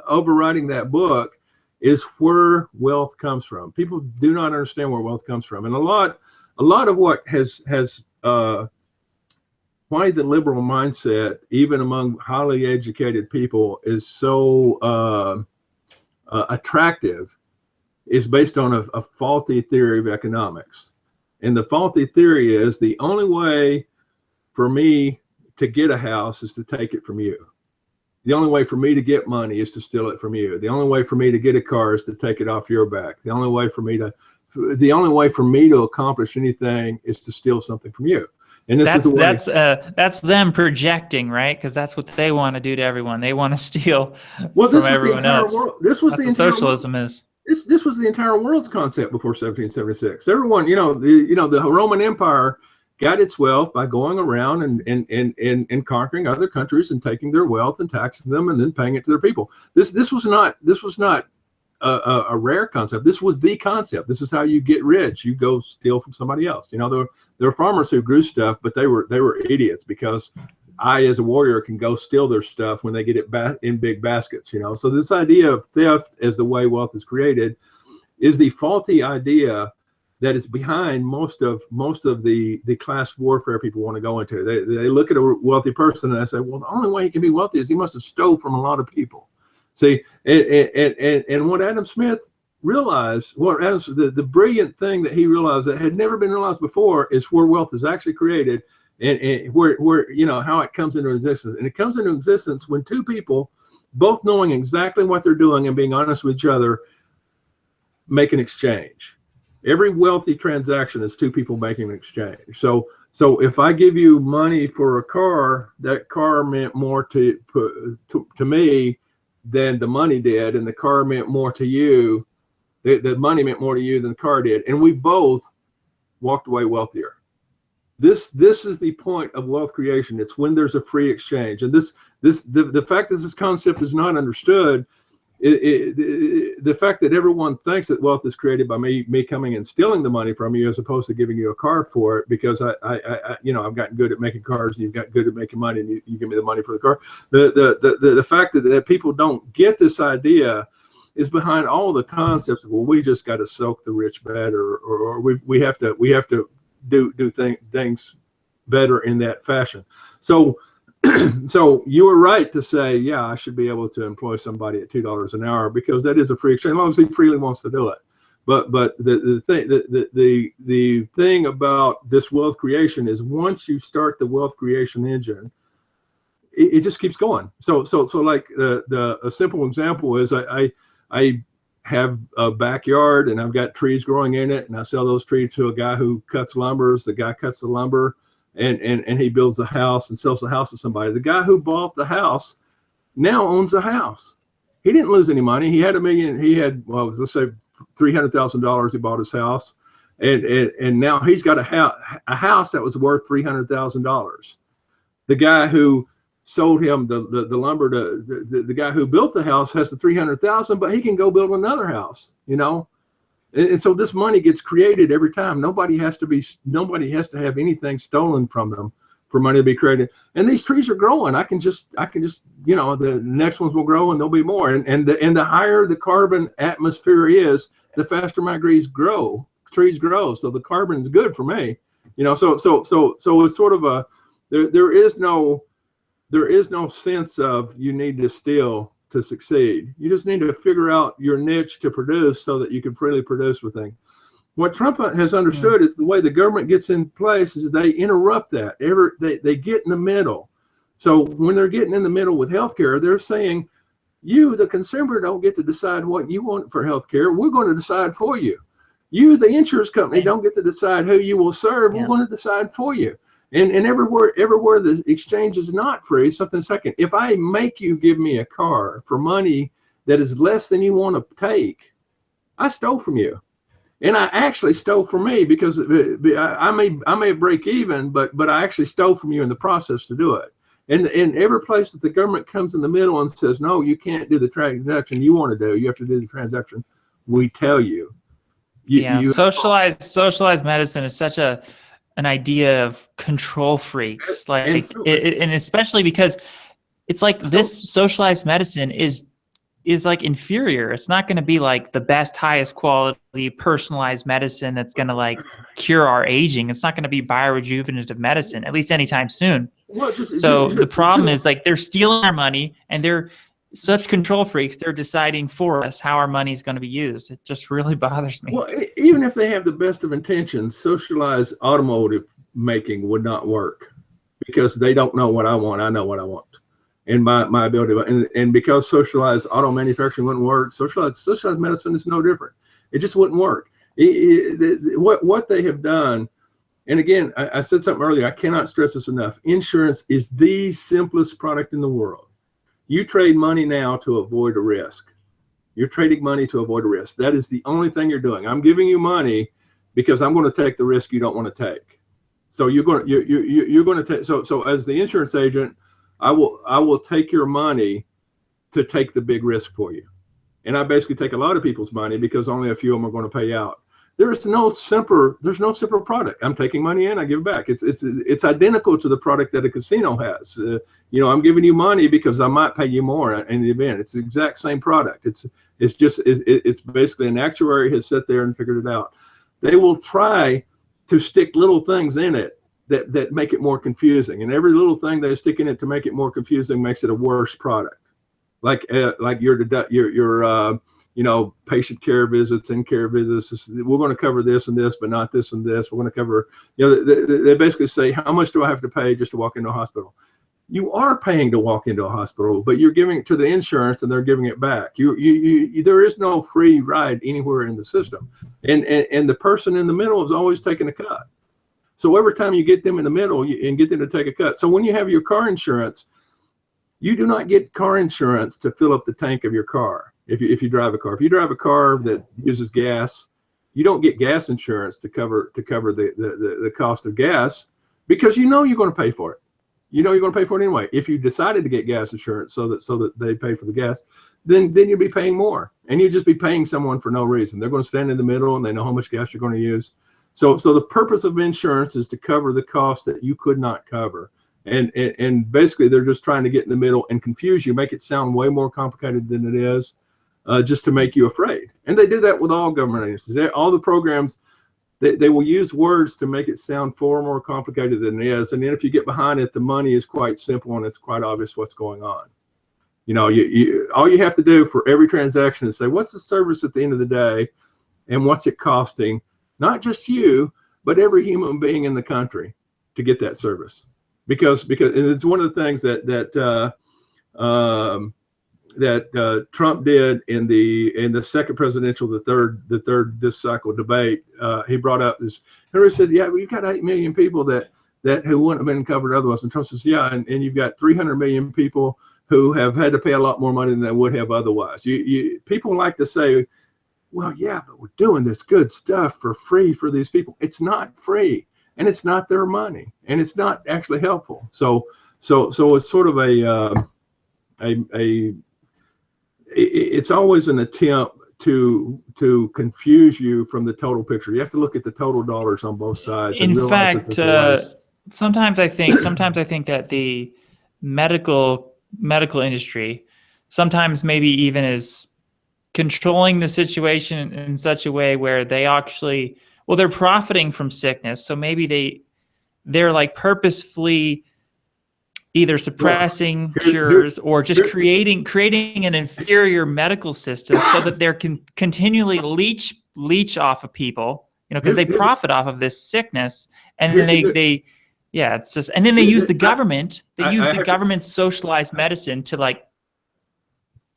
overriding that book is where wealth comes from. People do not understand where wealth comes from, and a lot of what has why the liberal mindset, even among highly educated people, is so attractive, is based on a faulty theory of economics. And the faulty theory is the only way for me to get a house is to take it from you. The only way for me to get money is to steal it from you. The only way for me to get a car is to take it off your back. The only way for me to accomplish anything is to steal something from you. And that's them projecting, right? Because that's what they want to do to everyone. They want to steal from everyone else. This was what socialism is. This was the entire world's concept before 1776. Everyone, the Roman Empire got its wealth by going around and conquering other countries and taking their wealth and taxing them and then paying it to their people. This was not a rare concept. This was the concept. This is how you get rich. You go steal from somebody else. You know, there were farmers who grew stuff, but they were idiots, because I, as a warrior, can go steal their stuff when they get it in big baskets. You know, so this idea of theft as the way wealth is created is the faulty idea that is behind most of the class warfare people want to go into. They look at a wealthy person and they say, well, the only way he can be wealthy is he must have stole from a lot of people. See, and what Adam Smith realized, the brilliant thing that he realized that had never been realized before, is where wealth is actually created, and where you know, how it comes into existence. And it comes into existence when two people, both knowing exactly what they're doing and being honest with each other, make an exchange. Every wealthy transaction is two people making an exchange. So if I give you money for a car, that car meant more to me than the money did, and the car meant more to you. The money meant more to you than the car did, and we both walked away wealthier. This is the point of wealth creation. It's when there's a free exchange, and the fact that this concept is not understood. The fact that everyone thinks that wealth is created by me coming and stealing the money from you, as opposed to giving you a car for it, because I you know, I've gotten good at making cars, and you've got good at making money, and you give me the money for the car. The fact that people don't get this idea is behind all the concepts of, well, we just got to soak the rich better, or we have to do things better in that fashion. So so you were right to say, yeah, I should be able to employ somebody at $2 an hour, because that is a free exchange, as long as he freely wants to do it. But the thing about this wealth creation is, once you start the wealth creation engine, it just keeps going. So like a simple example is, I have a backyard and I've got trees growing in it, and I sell those trees to a guy who cuts lumber. The guy cuts the lumber, and he builds a house and sells the house to somebody. The guy who bought the house now owns a house. He didn't lose any money. He had well, let's say $300,000. He bought his house, and now he's got a house that was worth $300,000. The guy who sold him the lumber to the guy who built the house has the $300,000, but he can go build another house, you know. And so this money gets created every time. Nobody has to have anything stolen from them for money to be created. And these trees are growing. I can just, you know, the next ones will grow, and there'll be more. And the higher the carbon atmosphere is, the faster my trees grow. So the carbon is good for me, you know. So it's sort of a, there is no sense of you need to steal to succeed. You just need to figure out your niche to produce, so that you can freely produce with things. What Trump has understood is the way the government gets in place is they interrupt that. They get in the middle. So when they're getting in the middle with healthcare, they're saying, you, the consumer, don't get to decide what you want for healthcare. We're going to decide for you. You, the insurance company, don't get to decide who you will serve. We're going to decide for you. And everywhere the exchange is not free, something second. If I make you give me a car for money that is less than you want to take, I stole from you. And I actually stole from me, because I may break even, but I actually stole from you in the process to do it. And every place that the government comes in the middle and says, no, you can't do the transaction you want to do, you have to do the transaction, we tell you. Socialized medicine is such an idea of control freaks, like, and especially because it's like this socialized medicine is like inferior. It's not going to be like the best, highest quality personalized medicine that's going to like cure our aging. It's not going to be biorejuvenative medicine, at least anytime soon. The problem is, like, they're stealing our money, and they're such control freaks. They're deciding for us how our money is going to be used. It just really bothers me. Well, even if they have the best of intentions, socialized automotive making would not work, because they don't know what I want. I know what I want. And my ability, and because socialized auto manufacturing wouldn't work, socialized medicine is no different. It just wouldn't work. What they have done, and again, I said something earlier, I cannot stress this enough. Insurance is the simplest product in the world. You trade money now to avoid a risk. You're trading money to avoid a risk. That is the only thing you're doing. I'm giving you money because I'm going to take the risk you don't want to take. So you're going to take, so as the insurance agent, I will take your money to take the big risk for you. And I basically take a lot of people's money because only a few of them are going to pay out. There's no simpler product. I'm taking money in, I give it back. It's identical to the product that a casino has. You know, I'm giving you money because I might pay you more in the event. It's the exact same product. It's basically an actuary has sat there and figured it out. They will try to stick little things in it that make it more confusing, and every little thing they stick in it to make it more confusing makes it a worse product. Like your you know, patient care visits, in-care visits. We're going to cover this and this, but not this and this. We're going to cover, you know, they basically say, how much do I have to pay just to walk into a hospital? You are paying to walk into a hospital, but you're giving it to the insurance and they're giving it back. There is no free ride anywhere in the system. And the person in the middle is always taking a cut. So every time you get them in the middle and get them to take a cut. So when you have your car insurance, you do not get car insurance to fill up the tank of your car. If you drive a car, if you drive a car that uses gas, you don't get gas insurance to cover the cost of gas, because you know you're going to pay for it. You know you're going to pay for it anyway. If you decided to get gas insurance so that they pay for the gas, then you'll be paying more, and you'll just be paying someone for no reason. They're going to stand in the middle and they know how much gas you're going to use. So the purpose of insurance is to cover the cost that you could not cover. And basically they're just trying to get in the middle and confuse you, make it sound way more complicated than it is, just to make you afraid. And they do that with all government agencies. All the programs, they will use words to make it sound far more complicated than it is. And then if you get behind it, the money is quite simple and it's quite obvious what's going on. You know, all you have to do for every transaction is say, what's the service at the end of the day and what's it costing? Not just you, but every human being in the country to get that service. Because it's one of the things that Trump did in the second presidential, the third this cycle debate. He brought up this. Henry said, "Yeah, well, you've got 8 million people that who wouldn't have been covered otherwise." And Trump says, "Yeah, and you've got 300 million people who have had to pay a lot more money than they would have otherwise." People like to say, "Well, yeah, but we're doing this good stuff for free for these people." It's not free. And it's not their money, and it's not actually helpful. So it's sort of it's always an attempt to confuse you from the total picture. You have to look at the total dollars on both sides. In fact, sometimes I think that the medical industry sometimes maybe even is controlling the situation in such a way where they actually, well, they're profiting from sickness, so maybe they're like purposefully either suppressing cures or just creating an inferior medical system so that they can continually leech off of people, you know, because they profit off of this sickness, and then it's just, and then they use the government, government's socialized medicine to like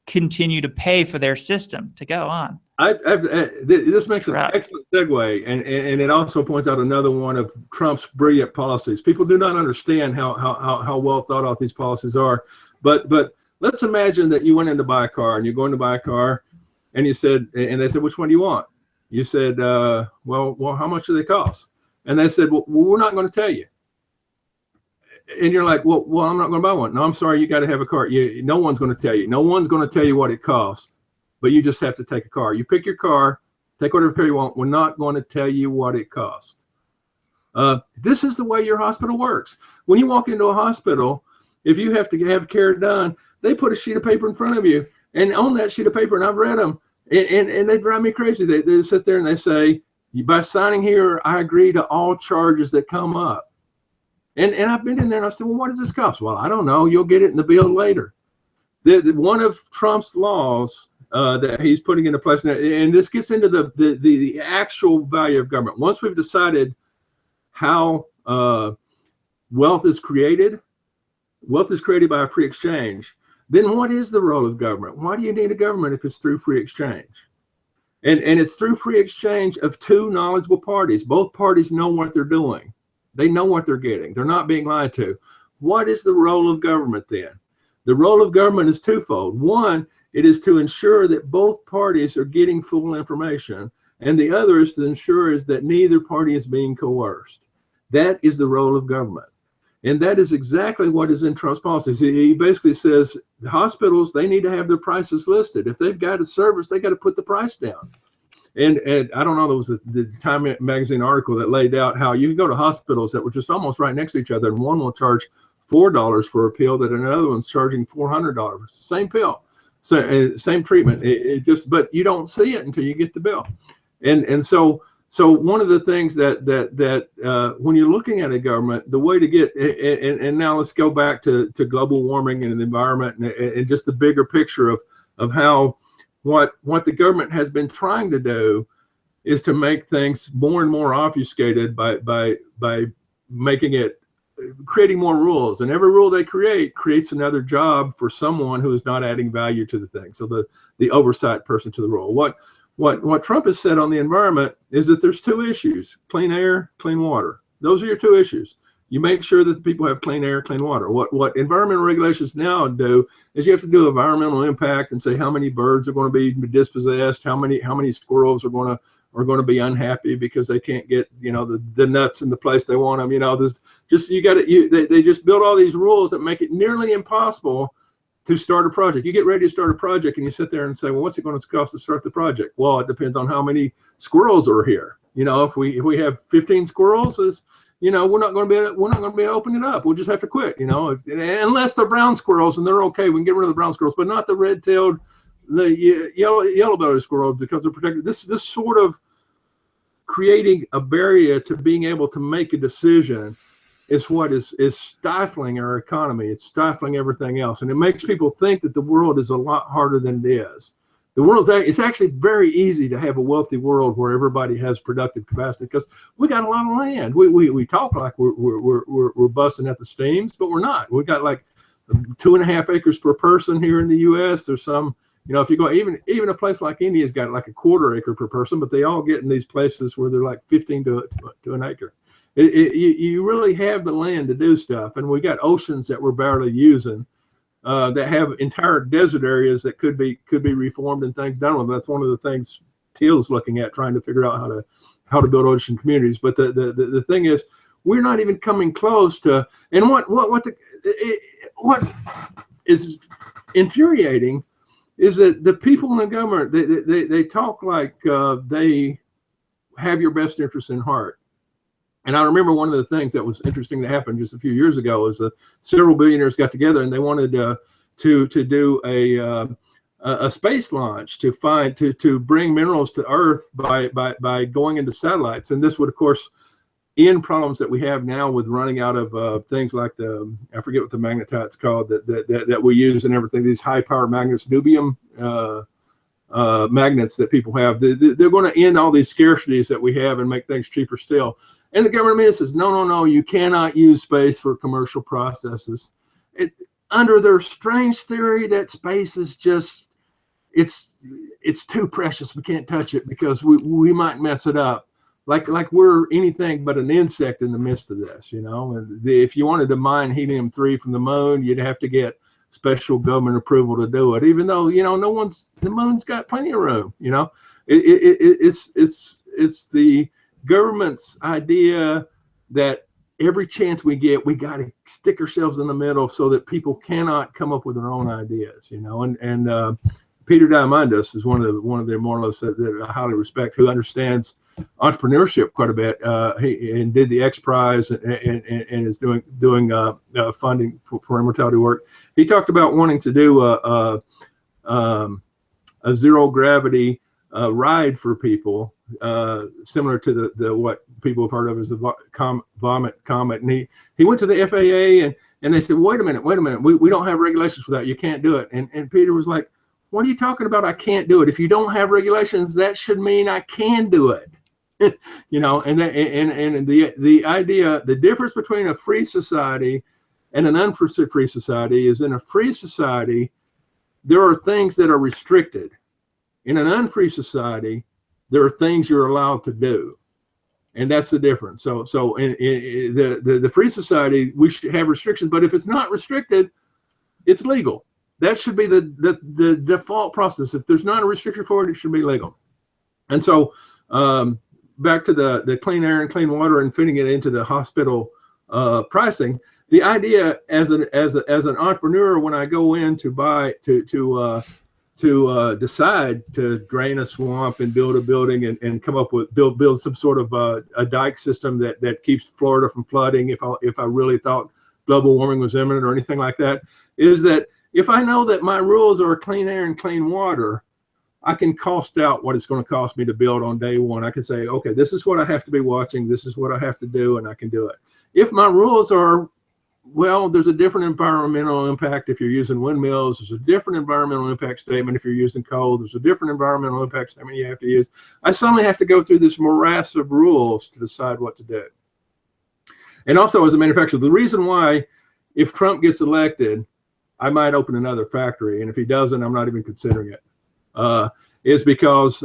continue to pay for their system to go on. This makes an excellent segue, and it also points out another one of Trump's brilliant policies. People do not understand how well thought out these policies are. But let's imagine that you went in to buy a car, and you're going to buy a car, and they said, which one do you want? You said, well, how much do they cost? And they said, well, we're not going to tell you. And you're like, well, I'm not going to buy one. No, I'm sorry, you got to have a car. No one's going to tell you. No one's going to tell you what it costs. But you just have to take a car. You pick your car, take whatever car you want. We're not going to tell you what it costs. This is the way your hospital works. When you walk into a hospital, if you have to have care done, they put a sheet of paper in front of you. And on that sheet of paper, and I've read them, and they drive me crazy. They sit there and they say, by signing here, I agree to all charges that come up. And I've been in there and I said, well, what does this cost? Well, I don't know. You'll get it in the bill later. One of Trump's laws that he's putting into place now, and this gets into the actual value of government. Once we've decided how wealth is created by a free exchange, then what is the role of government? Why do you need a government if it's through free exchange? And it's through free exchange of two knowledgeable parties. Both parties know what they're doing. They know what they're getting. They're not being lied to. What is the role of government then? The role of government is twofold. One, it is to ensure that both parties are getting full information, and the other is to ensure is that neither party is being coerced. That is the role of government. And that is exactly what is in Trump's policies. He basically says the hospitals, they need to have their prices listed. If they've got a service, they got to put the price down. And I don't know, there was the Time magazine article that laid out how you can go to hospitals that were just almost right next to each other, and one will charge $4 for a pill that another one's charging $400. Same pill, so same treatment. But you don't see it until you get the bill. And so one of the things that when you're looking at a government, the way to get, and now let's go back to global warming and the environment and just the bigger picture of how what the government has been trying to do is to make things more and more obfuscated by making it, creating more rules, and every rule they creates another job for someone who is not adding value to the thing. So the oversight person to the role. What Trump has said on the environment is that there's two issues: clean air, clean water. Those are your two issues. You make sure that the people have clean air, clean water. What environmental regulations now do is you have to do environmental impact and say how many birds are going to be dispossessed, how many squirrels are going to be unhappy because they can't get, you know, the nuts in the place they want them. You know, there's just, they just build all these rules that make it nearly impossible to start a project. You get ready to start a project and you sit there and say, well, what's it going to cost to start the project? Well, it depends on how many squirrels are here. You know, if we have 15 squirrels, you know, we're not going to be able to open it up. We'll just have to quit, you know, unless they're brown squirrels, and they're okay. We can get rid of the brown squirrels, but not the red-tailed, the yellow-bellied squirrels, because they're protected. This sort of creating a barrier to being able to make a decision is what is stifling our economy. It's stifling everything else, and it makes people think that the world is a lot harder than it is. The world it's actually very easy to have a wealthy world where everybody has productive capacity, because we got a lot of land. We talk like we're busting at the seams, but we're not. We got like 2.5 acres per person here in the U.S. There's some, you know, if you go even a place like India's got like a 1/4 acre per person, but they all get in these places where they're like 15 to an acre. You really have the land to do stuff, and we got oceans that we're barely using. That have entire desert areas that could be reformed and things done with them. That's one of the things Teal's looking at, trying to figure out how to build ocean communities. But the thing is, we're not even coming close to. And what is infuriating is that the people in the government, they talk like they have your best interests in heart. And I remember one of the things that was interesting that happened just a few years ago is that several billionaires got together and they wanted to do a space launch to bring minerals to Earth by going into satellites. And this would, of course, end problems that we have now with running out of things like I forget what the magnetite's called that we use and everything. These high power magnets, nubium magnets that people have. They're going to end all these scarcities that we have and make things cheaper still. And the government says, no, you cannot use space for commercial processes. Under their strange theory that space is just, it's too precious. We can't touch it because we might mess it up. Like we're anything but an insect in the midst of this, you know. And if you wanted to mine helium-3 from the moon, you'd have to get special government approval to do it, even though, you know, the moon's got plenty of room, you know. It's the government's idea that every chance we get, we got to stick ourselves in the middle so that people cannot come up with their own ideas, you know. And Peter Diamandis is one of the moralists that I highly respect, who understands entrepreneurship quite a bit. He did the X Prize and is doing funding for immortality work. He talked about wanting to do a zero gravity ride for people, similar to the what people have heard of as the vomit comet. And he went to the FAA and they said, wait a minute, we don't have regulations for that. You can't do it. And Peter was like, what are you talking about? I can't do it. If you don't have regulations, that should mean I can do it. You know, and the idea, the difference between a free society and an unfree society is, in a free society, there are things that are restricted. In an unfree society, there are things you're allowed to do, and that's the difference. So in the free society, we should have restrictions, but if it's not restricted, it's legal. That should be the default process. If there's not a restriction for it, it should be legal. And so back to the clean air and clean water and fitting it into the hospital pricing, the idea as an entrepreneur, when I go in to buy to decide to drain a swamp and build a building and come up with build some sort of a dike system that keeps Florida from flooding, if I really thought global warming was imminent or anything like that, is that if I know that my rules are clean air and clean water, I can cost out what it's going to cost me to build on day one. I can say, okay, this is what I have to be watching, this is what I have to do, and I can do it. If my rules are, well, there's a different environmental impact if you're using windmills. There's a different environmental impact statement if you're using coal. There's a different environmental impact statement you have to use. I suddenly have to go through this morass of rules to decide what to do. And also, as a manufacturer, the reason why, if Trump gets elected, I might open another factory, and if he doesn't, I'm not even considering it, is because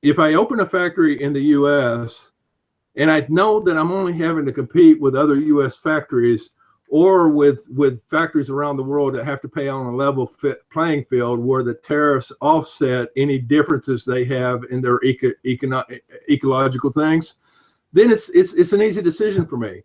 if I open a factory in the U.S., and I know that I'm only having to compete with other U.S. factories or with factories around the world that have to pay on a level playing field where the tariffs offset any differences they have in their ecological things, then it's an easy decision for me.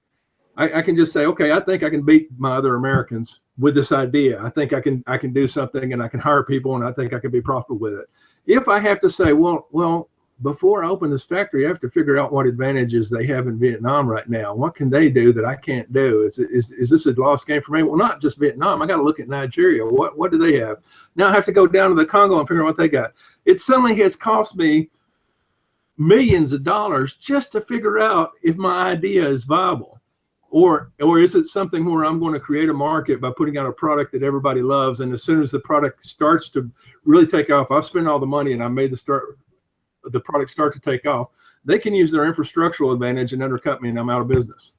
I can just say, okay, I think I can beat my other Americans with this idea. I think I can do something, and I can hire people, and I think I can be profitable with it. If I have to say, well, before I open this factory, I have to figure out what advantages they have in Vietnam right now. What can they do that I can't do? Is this a lost game for me? Well, not just Vietnam. I got to look at Nigeria. What do they have? Now I have to go down to the Congo and figure out what they got. It suddenly has cost me millions of dollars just to figure out if my idea is viable. Or is it something where I'm going to create a market by putting out a product that everybody loves, and as soon as the product starts to really take off, I've spent all the money and I made the product start to take off, they can use their infrastructural advantage and undercut me, and I'm out of business.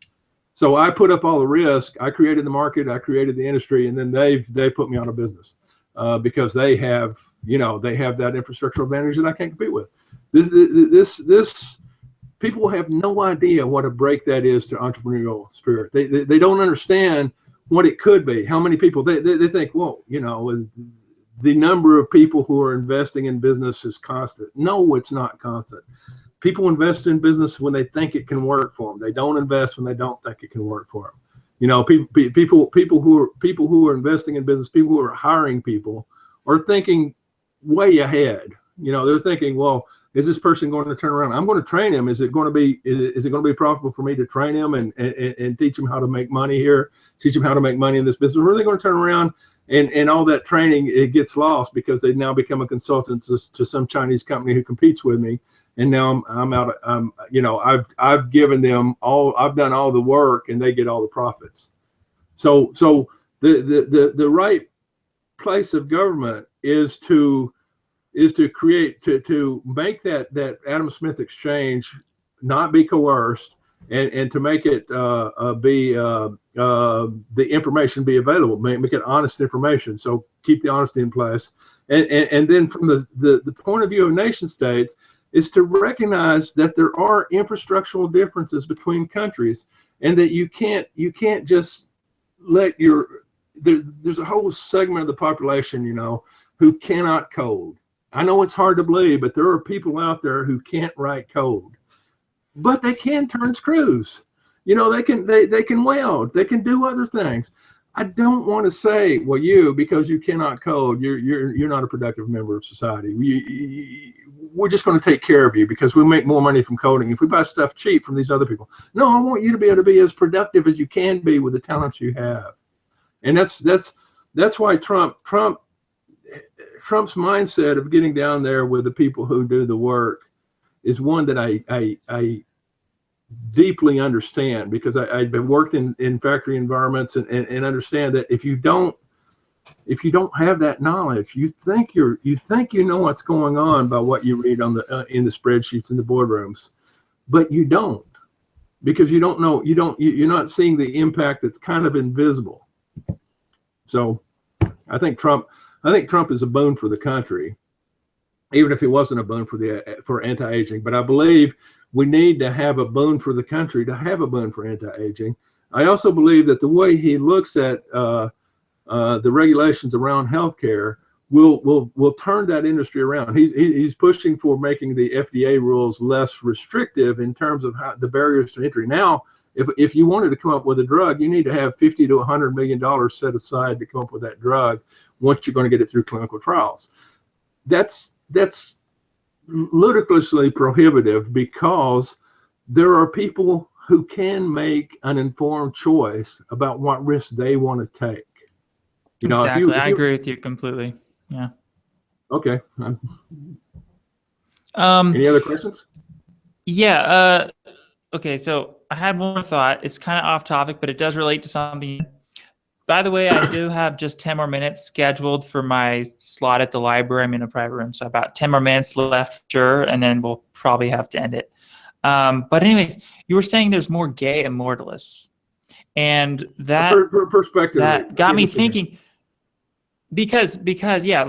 So I put up all the risk. I created the market, I created the industry, and then they put me out of business because they have that infrastructural advantage that I can't compete with. This people have no idea what a break that is to entrepreneurial spirit. They don't understand what it could be. How many people they think, well, the number of people who are investing in business is constant. No, it's not constant. People invest in business when they think it can work for them. They don't invest when they don't think it can work for them. People who are investing in business, people who are hiring people, are thinking way ahead. They're thinking, well, is this person going to turn around? I'm going to train him. Is it going to be profitable for me to train him and teach him how to make money here, teach him how to make money in this business? Or are they going to turn around and all that training, it gets lost because they now become a consultant to some Chinese company who competes with me, and now I'm out. I've given them all. I've done all the work, and they get all the profits. So the right place of government is to create to make that Adam Smith exchange not be coerced, and to make it the information be available, make it honest information. So keep the honesty in place, and then from the point of view of nation states is to recognize that there are infrastructural differences between countries, and that you can't just let there's a whole segment of the population who cannot code. I know it's hard to believe, but there are people out there who can't write code, but they can turn screws. They can weld, they can do other things. I don't want to say, well, because you cannot code, you're not a productive member of society. We're just going to take care of you because we make more money from coding if we buy stuff cheap from these other people. No, I want you to be able to be as productive as you can be with the talents you have. And that's why Trump's mindset of getting down there with the people who do the work is one that I deeply understand, because I've been worked in factory environments and understand that if you don't have that knowledge, you think you know what's going on by what you read on in the spreadsheets in the boardrooms, but you don't, because you don't know, you're not seeing the impact that's kind of invisible. So I think Trump is a boon for the country, even if he wasn't a boon for anti-aging. But I believe we need to have a boon for the country to have a boon for anti-aging. I also believe that the way he looks at the regulations around healthcare will turn that industry around. He's pushing for making the FDA rules less restrictive in terms of how the barriers to entry. Now, if you wanted to come up with a drug, you need to have $50 to $100 million set aside to come up with that drug once you're going to get it through clinical trials. That's ludicrously prohibitive, because there are people who can make an informed choice about what risks they want to take. You know, exactly. I agree with you completely. Yeah. Okay. Any other questions? Yeah. Okay. So I had one more thought. It's kind of off topic, but it does relate to something. By the way, I do have just 10 more minutes scheduled for my slot at the library. I'm in a private room, so about 10 more minutes left, sure, and then we'll probably have to end it. But anyways, you were saying there's more gay immortalists, and that got me thinking. Because yeah,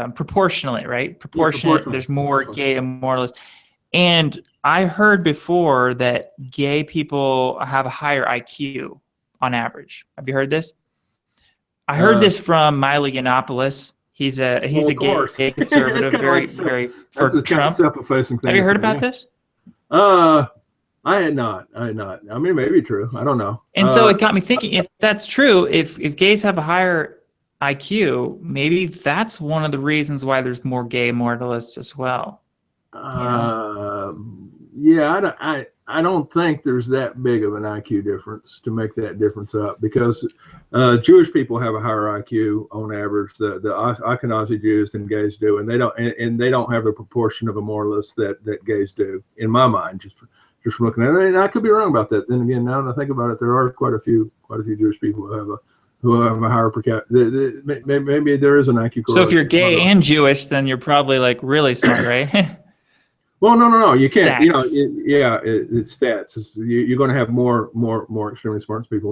proportionally, right? Proportionate. There's more gay immortalists, and I heard before that gay people have a higher IQ on average. Have you heard this? I heard this from Milo Yiannopoulos. He's a gay conservative, very for Trump. Kind of self-effacing thing. Have you heard about this? I had not. I mean, maybe true. I don't know. And so it got me thinking, if that's true, if gays have a higher IQ, maybe that's one of the reasons why there's more gay immortalists as well. Yeah, I don't think there's that big of an IQ difference to make that difference up, because Jewish people have a higher IQ on average, the Ashkenazi Jews, than gays do, and they don't have the proportion of immortalists that gays do, in my mind, just from looking at it. And I could be wrong about that. Then again, now that I think about it, there are quite a few Jewish people who have a higher per capita. Maybe there is an IQ correlation. So if you're gay and Jewish, then you're probably like really smart, right? Well, no, you can't. Stats. You know, it's stats. You're going to have more extremely smart people.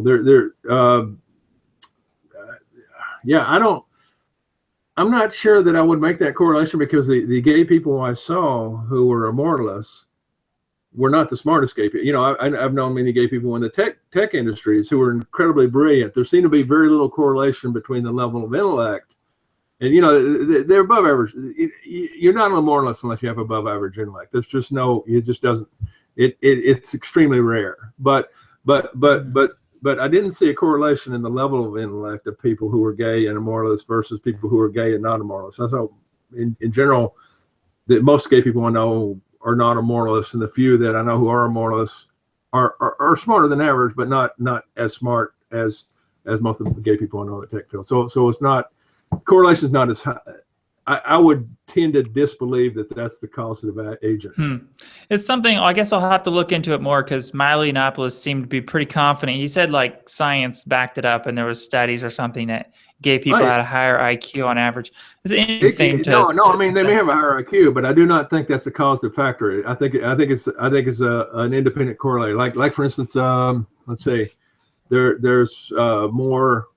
I'm not sure that I would make that correlation, because the gay people I saw who were immortalists were not the smartest gay people. You know, I've known many gay people in the tech industries who were incredibly brilliant. There seemed to be very little correlation between the level of intellect. And, you know, they're above average. You're not an immortalist unless you have above average intellect. There's just it just doesn't, it's extremely rare. But I didn't see a correlation in the level of intellect of people who were gay and immortalists versus people who were gay and not immortalists. I thought, in general, that most gay people I know are not immortalists, and the few that I know who are immortalists are smarter than average, but not as smart as most of the gay people I know in the tech field. So it's not, correlation is not as high. I would tend to disbelieve that that's the causative agent. It's something, I guess I'll have to look into it more, because Milo Yiannopoulos seemed to be pretty confident. He said like science backed it up, and there was studies or something that gay people had a higher IQ on average. Is it anything no, I mean, they may have a higher IQ, but I do not think that's the causative factor. I think it's an independent correlator. Like for instance, let's say there's more.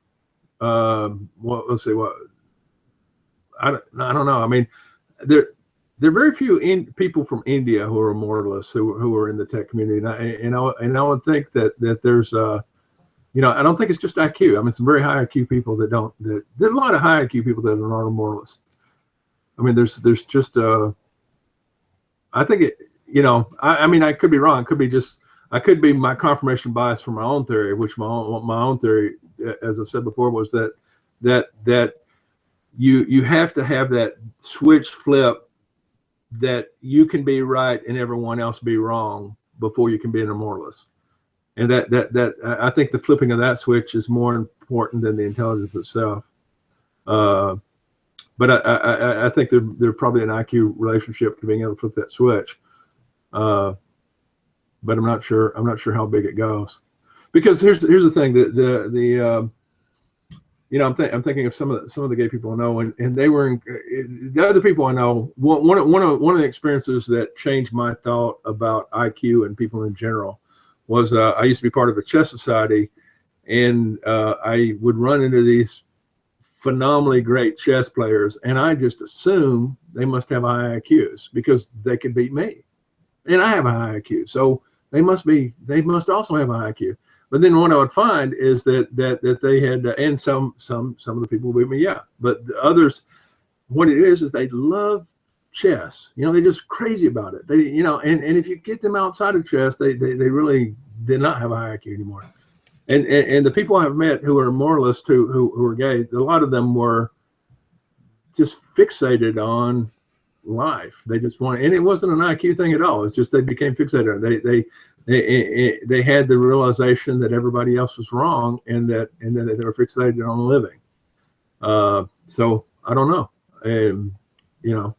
Let's see what. I don't know. I mean, there are very few people from India who are immortalists who are in the tech community, and I would think that there's you know, I don't think it's just IQ. I mean, some very high IQ people there's a lot of high IQ people that are not immortalists. I mean, there's just I think it, you know, I mean, I could be wrong. I could be my confirmation bias from my own theory, which my own theory, as I said before, was that you have to have that switch flip, that you can be right and everyone else be wrong before you can be an immortalist. And that I think the flipping of that switch is more important than the intelligence itself. But I think there's probably an IQ relationship to being able to flip that switch. But I'm not sure how big it goes, because here's the thing, you know, I'm thinking of some of the gay people I know, and they were the other people I know. One of the experiences that changed my thought about IQ and people in general was I used to be part of a chess society, and I would run into these phenomenally great chess players, and I just assume they must have high IQs because they could beat me, and I have a high IQ, so they must also have a high IQ. But then what I would find is that they had, and some of the people beat me, yeah, but the others, what it is they love chess. You know, they're just crazy about it. They, you know, and if you get them outside of chess, they really did not have a high IQ anymore. And the people I've met who are moralists who are gay, a lot of them were just fixated on life. They just wanted, and it wasn't an IQ thing at all. It's just they became fixated on it. They had the realization that everybody else was wrong, and that they were fixated on living. So I don't know. You know,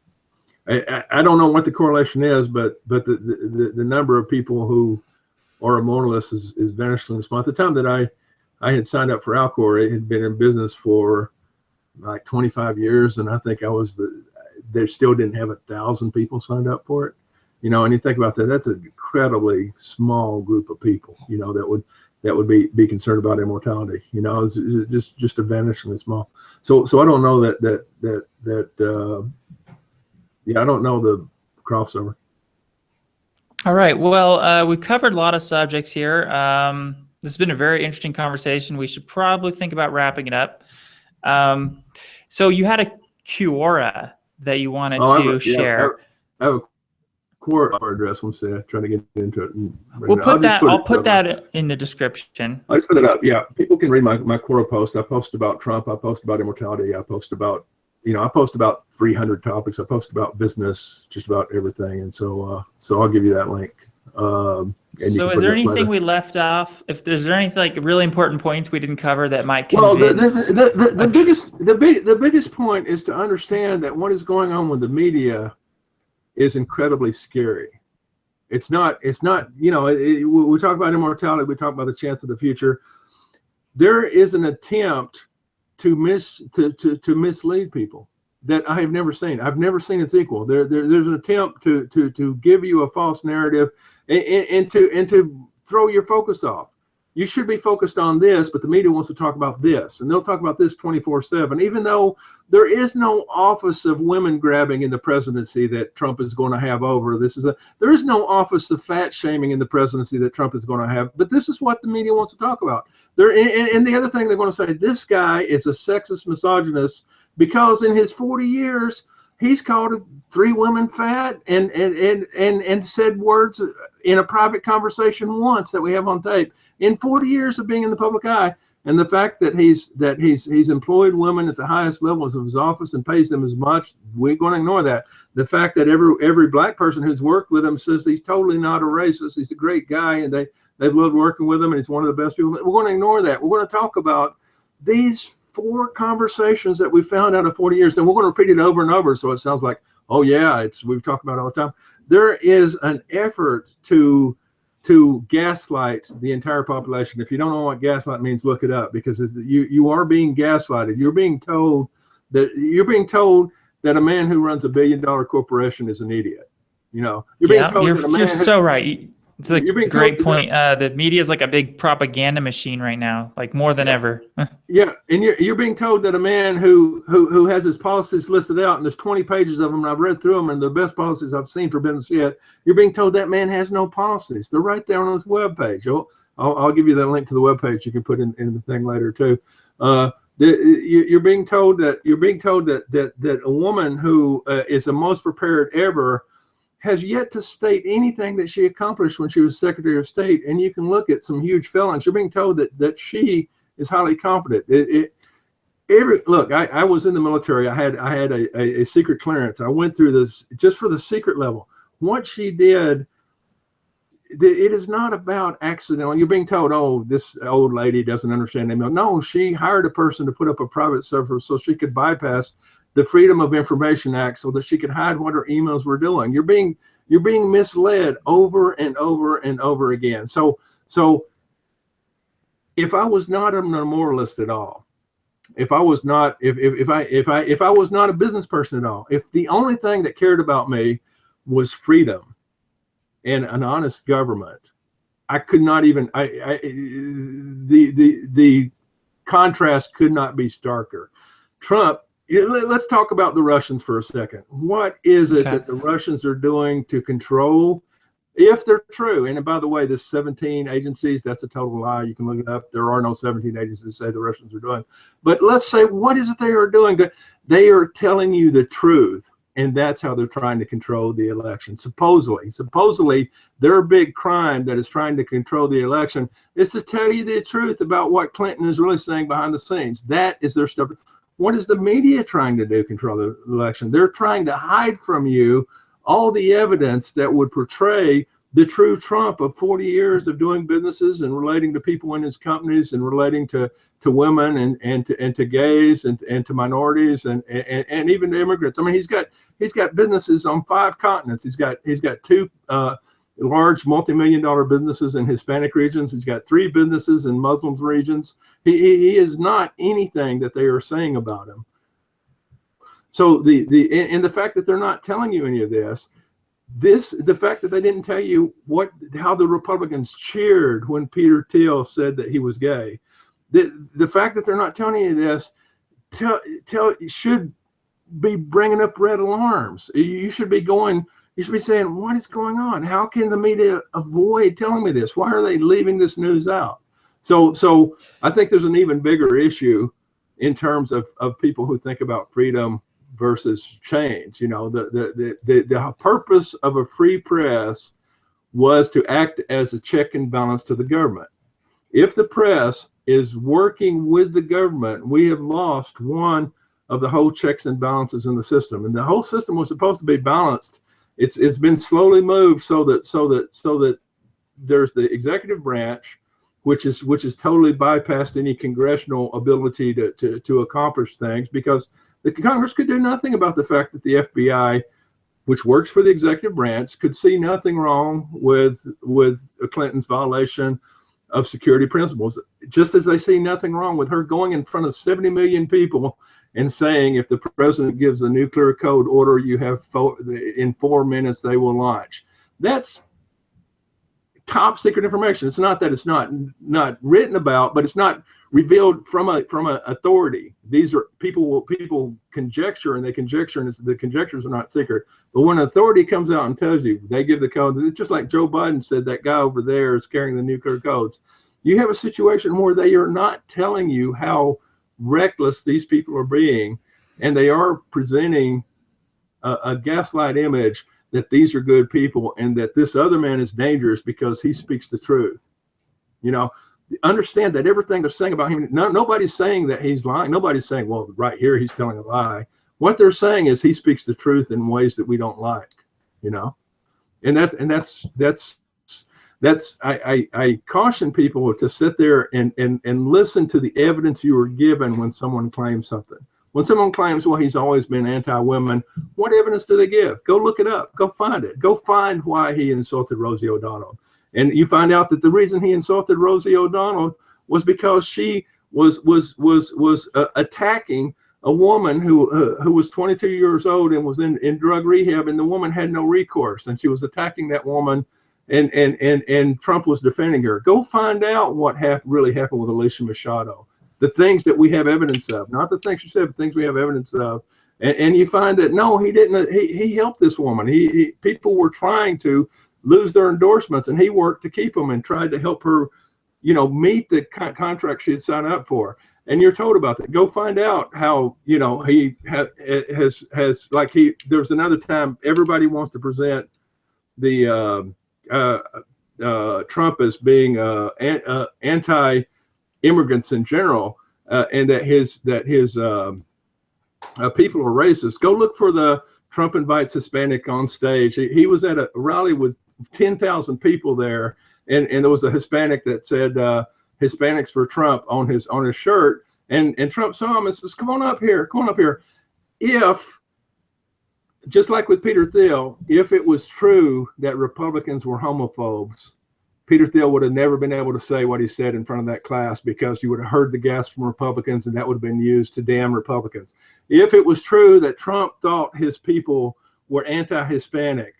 I don't know what the correlation is, but the number of people who are moralists is vanishingly small. At the time that I had signed up for Alcor, it had been in business for like 25 years, and I think they still didn't have 1,000 people signed up for it. You know, and you think about that, that's an incredibly small group of people, you know, that would be concerned about immortality. You know, it's just a vanishingly small. So I don't know I don't know the crossover. All right. Well, we've covered a lot of subjects here. This has been a very interesting conversation. We should probably think about wrapping it up. So you had a quora that you wanted to share. I have a quora address. Let's say I'm trying to get into it. I'll put that in the description. I'll just put it up. Yeah, people can read my quora post. I post about Trump. I post about immortality. I post about, you know, I post about 300 topics. I post about business, just about everything. And so I'll give you that link. So is there anything we left off? If there's anything like really important points we didn't cover that might convince? Well, the biggest point is to understand that what is going on with the media is incredibly scary. It's not, you know, we talk about immortality. We talk about the chance of the future. There is an attempt to mislead people that I have never seen. I've never seen its equal. There's an attempt to give you a false narrative and to throw your focus off. You should be focused on this, but the media wants to talk about this, and they'll talk about this 24/7, even though there is no office of women grabbing in the presidency that Trump is going to have over. There is no office of fat shaming in the presidency that Trump is going to have, but this is what the media wants to talk about. And the other thing they're going to say, this guy is a sexist misogynist because in his 40 years, he's called 3 women fat and said words in a private conversation once that we have on tape. In 40 years of being in the public eye, and the fact that he's employed women at the highest levels of his office and pays them as much, we're going to ignore that. The fact that every black person who's worked with him says he's totally not a racist, he's a great guy, and they've loved working with him, and he's one of the best people. We're going to ignore that. We're going to talk about these 4 conversations that we found out of 40 years, and we're going to repeat it over and over, so it sounds like, oh yeah, we've talked about it all the time. There is an effort to gaslight the entire population. If you don't know what gaslight means, look it up, because you are being gaslighted. You're being told that a man who runs $1 billion corporation is an idiot. You know, you're being told that a man. You're so right. It's a great point. The media is like a big propaganda machine right now, like more than ever. Yeah, and you're being told that a man who has his policies listed out, and there's 20 pages of them, and I've read through them, and the best policies I've seen for business yet. You're being told that man has no policies. They're right there on his webpage. I'll give you that link to the webpage. You can put in the thing later too. You're being told that a woman who is the most prepared ever has yet to state anything that she accomplished when she was Secretary of State. And you can look at some huge felons. You're being told that she is highly competent. Look, I was in the military. I had a secret clearance. I went through this just for the secret level. What she did, it is not about accidental. You're being told, oh, this old lady doesn't understand email. No, she hired a person to put up a private server so she could bypass the Freedom of Information Act so that she could hide what her emails were doing. You're being misled over and over and over again. So if I was not a moralist at all, if I was not a business person at all, if the only thing that cared about me was freedom and an honest government, I could not even. The contrast could not be starker. Trump. Let's talk about the Russians for a second. What is it that the Russians are doing to control if they're true. And by the way, this 17 agencies, that's a total lie. You can look it up. There are no 17 agencies that say the Russians are doing. But let's say, what is it they are doing? They are telling you the truth. And that's how they're trying to control the election. Supposedly, their big crime that is trying to control the election is to tell you the truth about what Clinton is really saying behind the scenes. That is their stuff. What is the media trying to do? Control the election. They're trying to hide from you all the evidence that would portray the true Trump of 40 years of doing businesses and relating to people in his companies and relating to women and to gays and to minorities and even to immigrants. I mean, he's got businesses on 5 continents. He's got 2 large multi-million-dollar businesses in Hispanic regions. He's got 3 businesses in Muslim regions. He is not anything that they are saying about him. So the fact that they're not telling you any of this, the fact that they didn't tell you how the Republicans cheered when Peter Thiel said that he was gay, the fact that they're not telling you this should be bringing up red alarms. You should be saying, what is going on? How can the media avoid telling me this? Why are they leaving this news out? So I think there's an even bigger issue in terms of people who think about freedom versus change. You know, the purpose of a free press was to act as a check and balance to the government. If the press is working with the government, we have lost one of the whole checks and balances in the system. And the whole system was supposed to be balanced. It's been slowly moved so that there's the executive branch, which is totally bypassed any congressional ability to accomplish things, because the Congress could do nothing about the fact that the FBI, which works for the executive branch, could see nothing wrong with Clinton's violation of security principles, just as they see nothing wrong with her going in front of 70 million people and saying, if the president gives a nuclear code order, you have in 4 minutes they will launch. That's top secret information. It's not that it's not written about, but it's not revealed from a authority. These are people conjecture, and they conjecture, and the conjectures are not secret. But when an authority comes out and tells you, they give the codes. It's just like Joe Biden said, that guy over there is carrying the nuclear codes. You have a situation where they are not telling you how reckless these people are being, and they are presenting a gaslight image that these are good people and that this other man is dangerous because he speaks the truth. You know, understand that everything they're saying about him, nobody's saying that he's lying. Nobody's saying, well, right here he's telling a lie. What they're saying is he speaks the truth in ways that we don't like, you know. And I caution people to sit there and listen to the evidence you are given when someone claims something. When someone claims, well, he's always been anti-women, what evidence do they give? Go look it up. Go find it. Go find why he insulted Rosie O'Donnell. And you find out that the reason he insulted Rosie O'Donnell was because she was attacking a woman who was 22 years old and was in drug rehab, and the woman had no recourse, and she was attacking that woman, and Trump was defending her. Go find out what really happened with Alicia Machado. The things that we have evidence of, not the things you said, but things we have evidence of. And you find that, no, he didn't. He helped this woman. People were trying to lose their endorsements, and he worked to keep them and tried to help her, you know, meet the contract she had signed up for. And you're told about that. Go find out how, you know, he has there's another time everybody wants to present the Trump as being anti-immigrants in general, and that his people are racist. Go look for the Trump invites Hispanic on stage. He was at a rally with 10,000 people there, and there was a Hispanic that said Hispanics for Trump on his shirt, and Trump saw him and says, come on up here. If, just like with Peter Thiel, if it was true that Republicans were homophobes, Peter Thiel would have never been able to say what he said in front of that class, because you would have heard the gas from Republicans, and that would have been used to damn Republicans. If it was true that Trump thought his people were anti-Hispanic,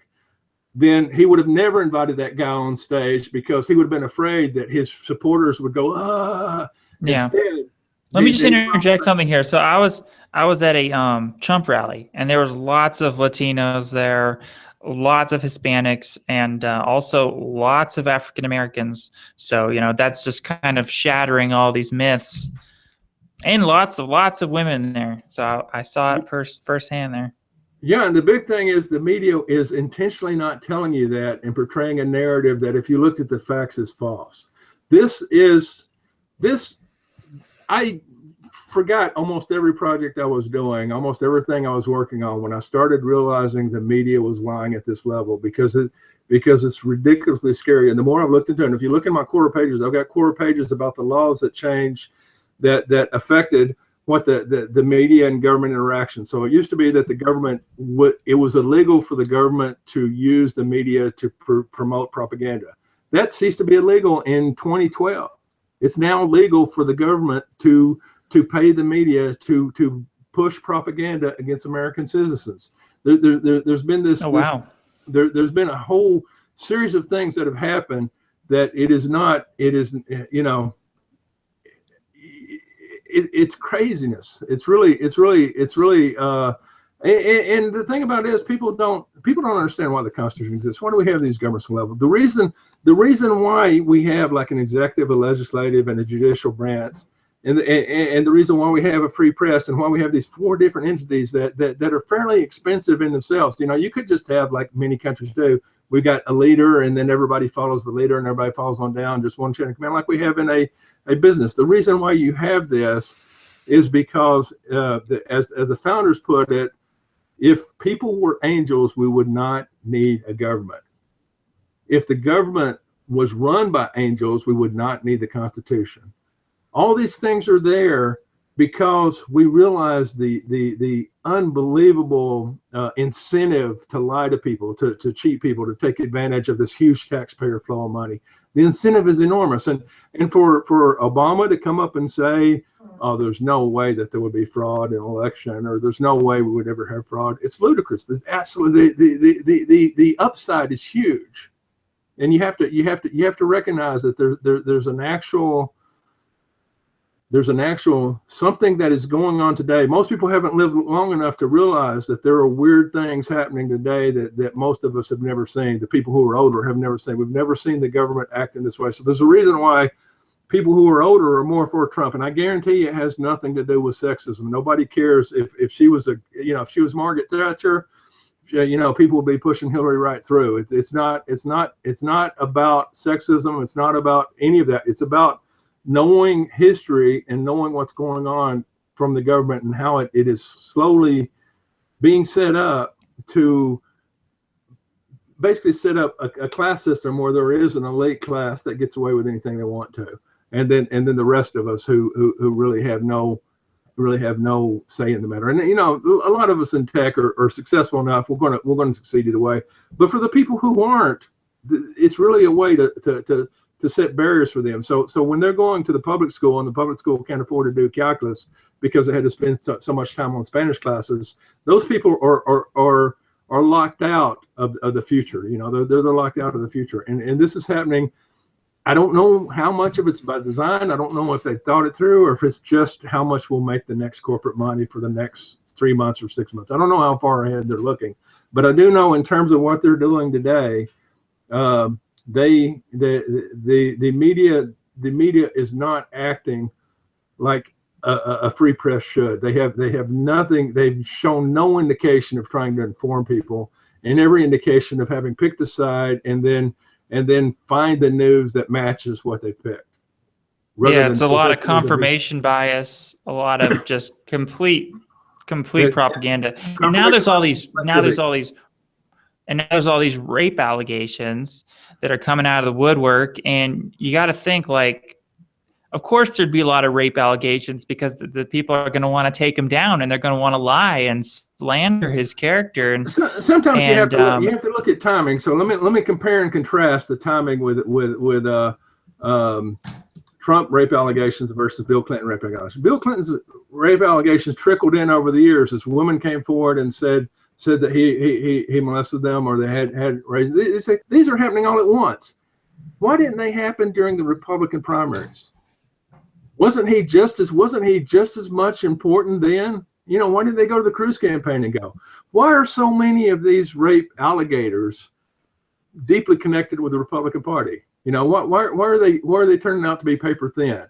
then he would have never invited that guy on stage, because he would have been afraid that his supporters would go, ah. Yeah. Instead, let me just interject something here. So I was at a Trump rally, and there was lots of Latinos there. lots of Hispanics, and also lots of African Americans. So, that's just kind of shattering all these myths, and lots of women there. So I saw it firsthand there. Yeah, and the big thing is the media is intentionally not telling you that and portraying a narrative that if you looked at the facts is false. I forgot almost every project I was doing, almost everything I was working on when I started realizing the media was lying at this level, because it's ridiculously scary. And the more I've looked into it, and if you look in my quora pages, I've got quora pages about the laws that changed that affected what the media and government interaction. So it used to be that the government it was illegal for the government to use the media to promote propaganda. That ceased to be illegal in 2012. It's now legal for the government to pay the media to push propaganda against American citizens. There's been this. Oh, wow. There's been a whole series of things that have happened that it's craziness. It's really. And the thing about it is people don't understand why the Constitution exists. Why do we have these governments level? The reason why we have like an executive, a legislative, and a judicial branch, and the reason why we have a free press, and why we have these 4 different entities that are fairly expensive in themselves. You could just have, like many countries do, we got a leader, and then everybody follows the leader, and everybody follows on down, just one chain of command, like we have in a business. The reason why you have this is because, as the founders put it, if people were angels, we would not need a government. If the government was run by angels, we would not need the Constitution. All these things are there because we realize the unbelievable incentive to lie to people, to cheat people, to take advantage of this huge taxpayer flow of money. The incentive is enormous. And for Obama to come up and say, oh, there's no way that there would be fraud in an election, or there's no way we would ever have fraud, it's ludicrous. The upside is huge. And you have to recognize that there's an actual something that is going on today. Most people haven't lived long enough to realize that there are weird things happening today that most of us have never seen. The people who are older have never seen. We've never seen the government act in this way. So there's a reason why people who are older are more for Trump. And I guarantee you it has nothing to do with sexism. Nobody cares if she was if she was Margaret Thatcher, people would be pushing Hillary right through. It's not about sexism. It's not about any of that. It's about knowing history and knowing what's going on from the government, and how it is slowly being set up to basically set up a class system where there is an elite class that gets away with anything they want to, and then the rest of us who really have no say in the matter. And a lot of us in tech are successful enough. We're going to succeed either way. But for the people who aren't, it's really a way to set barriers for them. So when they're going to the public school, and the public school can't afford to do calculus because they had to spend so much time on Spanish classes, those people are locked out of the future. They're locked out of the future. And this is happening. I don't know how much of it's by design. I don't know if they thought it through, or if it's just how much will make the next corporate money for the next 3 months or 6 months. I don't know how far ahead they're looking, but I do know in terms of what they're doing today, the media is not acting like a free press should. They have nothing. They've shown no indication of trying to inform people, and every indication of having picked a side and then find the news that matches what they picked. Yeah, it's a lot of confirmation bias, a lot of just complete propaganda. And now there's all these rape allegations that are coming out of the woodwork, and you got to think, like, of course there'd be a lot of rape allegations because the people are going to want to take him down, and they're going to want to lie and slander his character. And sometimes you have to look at timing. So let me compare and contrast the timing with Trump rape allegations versus Bill Clinton rape allegations. Bill Clinton's rape allegations trickled in over the years as women came forward and said that he molested them, or they had raised. They say these are happening all at once. Why didn't they happen during the Republican primaries? Wasn't he just as much important then? Why did they go to the Cruz campaign and go? Why are so many of these rape alligators deeply connected with the Republican Party? Why are they turning out to be paper thin?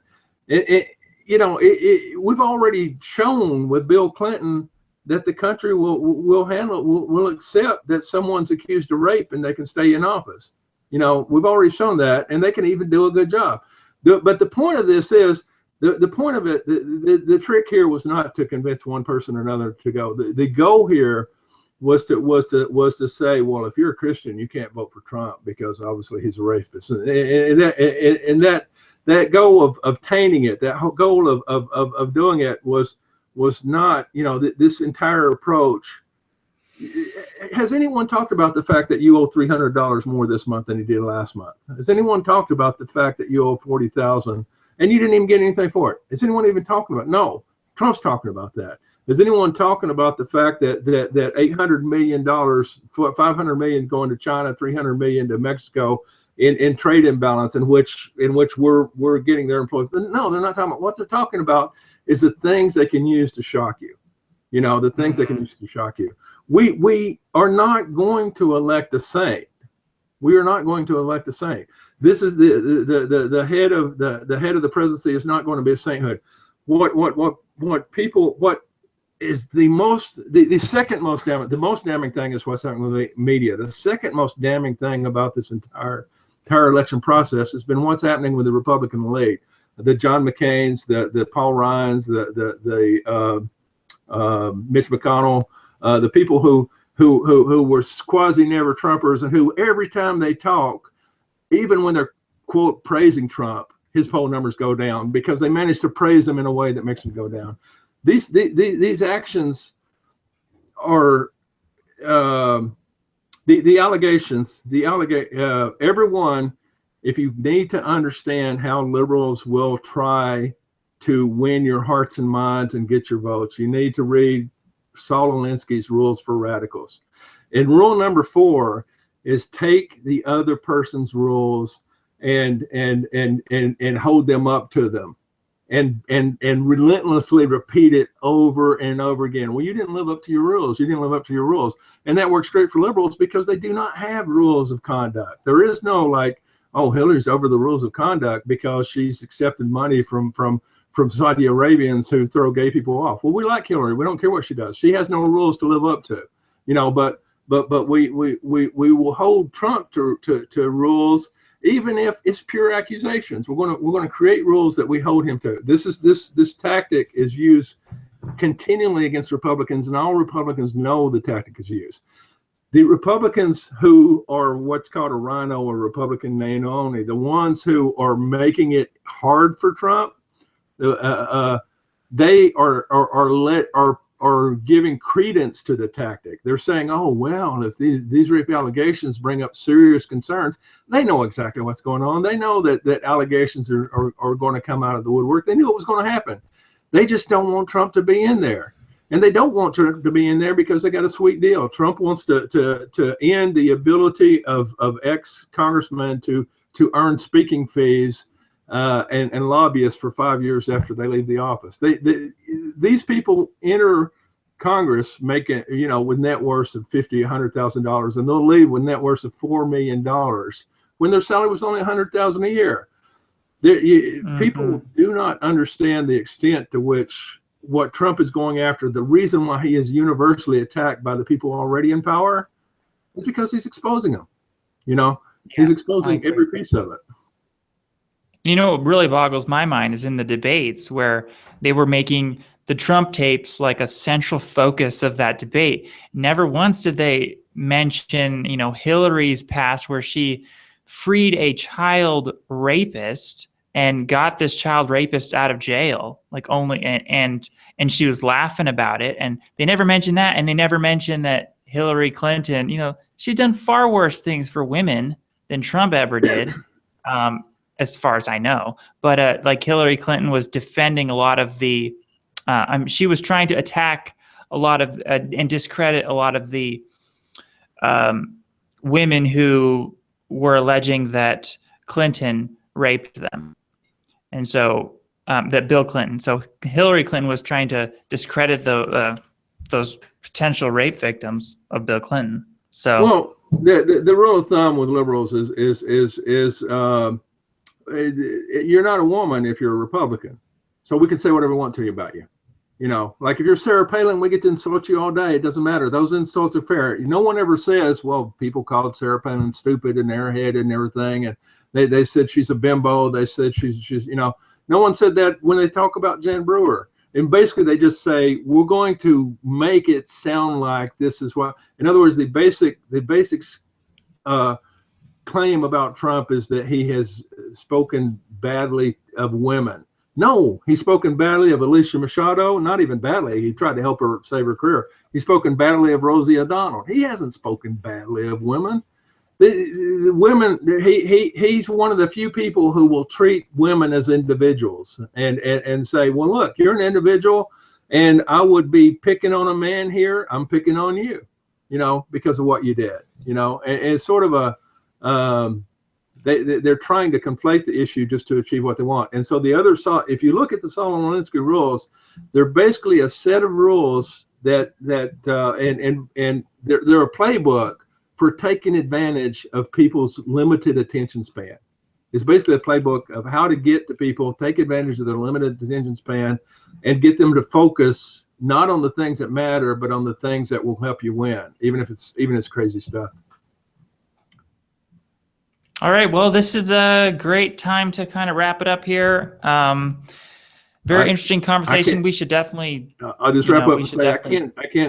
We've already shown with Bill Clinton that the country will accept that someone's accused of rape and they can stay in office. We've already shown that, and they can even do a good job. But the point of this is, the point of it, the trick here was not to convince one person or another to go. The goal here was to say, well, if you're a Christian, you can't vote for Trump because obviously he's a rapist, and that goal of tainting it, that whole goal of doing it was not, this entire approach. Has anyone talked about the fact that you owe $300 more this month than you did last month? Has anyone talked about the fact that you owe $40,000 and you didn't even get anything for it? Is anyone even talking about it? No, Trump's talking about that. Is anyone talking about the fact that $800 million, $500 million going to China, $300 million to Mexico in trade imbalance, in which we're getting their employees? No, they're not talking about. What they're talking about is the things they can use to shock you. The things they can use to shock you. We are not going to elect a saint. We are not going to elect a saint. This is the head of the presidency is not going to be a sainthood. What is the second most damning? The most damning thing is what's happening with the media. The second most damning thing about this entire election process has been what's happening with the Republican elite, the John McCain's, the Paul Ryan's, the Mitch McConnell, the people who were quasi never Trumpers, and who every time they talk, even when they're quote praising Trump, his poll numbers go down because they managed to praise him in a way that makes them go down. These actions are the allegations. Everyone, if you need to understand how liberals will try to win your hearts and minds and get your votes, you need to read Saul Alinsky's Rules for Radicals. And rule number 4 is take the other person's rules and hold them up to them, and relentlessly repeat it over and over again. Well, you didn't live up to your rules. You didn't live up to your rules. And that works great for liberals because they do not have rules of conduct. There is no like, oh, Hillary's over the rules of conduct because she's accepted money from Saudi Arabians who throw gay people off. Well, we like Hillary. We don't care what she does. She has no rules to live up to, but we will hold Trump to rules, even if it's pure accusations. We're going to create rules that we hold him to. This tactic is used continually against Republicans, and all Republicans know the tactic is used. The Republicans who are what's called a Reno or Republican name only, the ones who are making it hard for Trump, they are giving credence to the tactic. They're saying, oh, well, if these rape allegations bring up serious concerns, they know exactly what's going on. They know that allegations are going to come out of the woodwork. They knew it was going to happen. They just don't want Trump to be in there. And they don't want Trump to be in there because they got a sweet deal. Trump wants to end the ability of ex-congressmen to earn speaking fees and lobbyists for 5 years after they leave the office. These people enter Congress making, with net worths of $50,000, $100,000, and they'll leave with net worths of $4 million when their salary was only $100,000 a year. People do not understand the extent to which what Trump is going after. The reason why he is universally attacked by the people already in power is because he's exposing them. He's exposing every piece of it. What really boggles my mind is in the debates where they were making the Trump tapes like a central focus of that debate. Never once did they mention, Hillary's past, where she freed a child rapist and got this child rapist out of jail, and she was laughing about it. And they never mentioned that. And they never mentioned that Hillary Clinton, she's done far worse things for women than Trump ever did. As far as I know, but like Hillary Clinton was defending a lot of the, she was trying to attack a lot of and discredit a lot of the women who were alleging that Clinton raped them. And so that Bill Clinton. So Hillary Clinton was trying to discredit those potential rape victims of Bill Clinton. So, well, the rule of thumb with liberals is you're not a woman if you're a Republican. So we can say whatever we want to you about you. You know, like if you're Sarah Palin, we get to insult you all day. It doesn't matter. Those insults are fair. No one ever says, well, people called Sarah Palin stupid and airheaded and everything. And they said she's a bimbo. They said she's, you know, no one said that when they talk about Jan Brewer. And basically they just say, we're going to make it sound like this is what, in other words, the basic claim about Trump is that he has spoken badly of women. No, he's spoken badly of Alicia Machado. Not even badly. He tried to help her save her career. He's spoken badly of Rosie O'Donnell. He hasn't spoken badly of women. The women. He's one of the few people who will treat women as individuals and say, well, look, you're an individual, and I would be picking on a man here. I'm picking on you, you know, because of what you did, you know. And it's sort of a they're trying to conflate the issue just to achieve what they want. And so the other side, if you look at the Solomon-Leninsky rules, they're basically a set of rules that and they're a playbook for taking advantage of people's limited attention span. It's basically a playbook of how to get to people, take advantage of their limited attention span, and get them to focus not on the things that matter, but on the things that will help you win, even if it's crazy stuff. all right. Well, this is a great time to kind of wrap it up here. Very interesting conversation. We should definitely. I'll just wrap up and say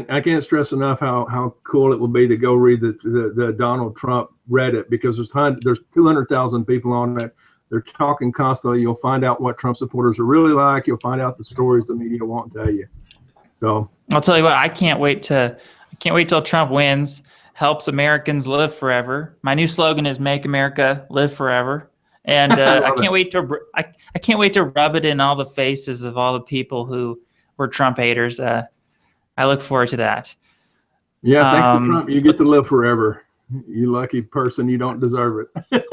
I can't stress enough how cool it will be to go read the Donald Trump Reddit, because there's 200,000 people on it. They're talking constantly. You'll find out what Trump supporters are really like. You'll find out the stories the media won't tell you. So I'll tell you what. I can't wait till Trump wins. Helps Americans live forever. My new slogan is "Make America Live Forever," and I can't wait to rub it in all the faces of all the people who were Trump haters. I look forward to that. Yeah, thanks to Trump, you get to live forever. You lucky person, you don't deserve it.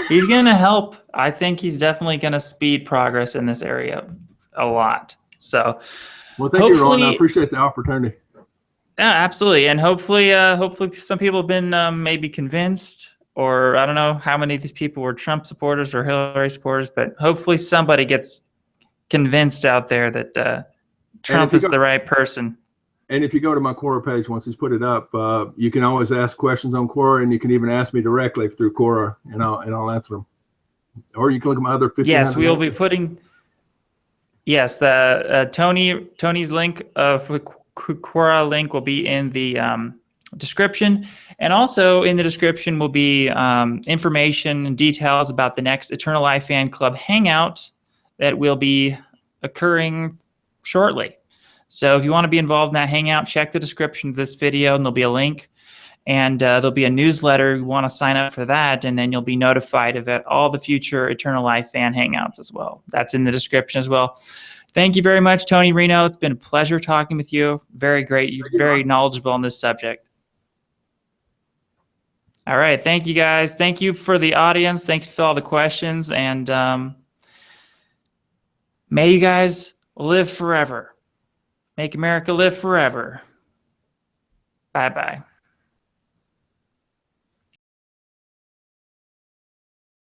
He's going to help. I think he's definitely going to speed progress in this area a lot. So, well, thank you, Ron. I appreciate the opportunity. Yeah, absolutely. And hopefully some people have been maybe convinced, or I don't know how many of these people were Trump supporters or Hillary supporters, but hopefully somebody gets convinced out there that Trump is the right person. And if you go to my Quora page, once he's put it up, you can always ask questions on Quora, and you can even ask me directly through Quora, and I'll answer them. Or you can look at my other 15. Yes, we will be putting. Yes, the Tony's link for Quora link will be in the description, and also in the description will be information and details about the next Eternal Life Fan Club Hangout that will be occurring shortly. So if you want to be involved in that Hangout, check the description of this video, and there'll be a link, and there'll be a newsletter. You want to sign up for that, and then you'll be notified of all the future Eternal Life Fan Hangouts as well. That's in the description as well. Thank you very much, Tony Reno. It's been a pleasure talking with you. Very great. You're very knowledgeable on this subject. All right. Thank you, guys. Thank you for the audience. Thank you for all the questions. And may you guys live forever. Make America live forever. Bye-bye.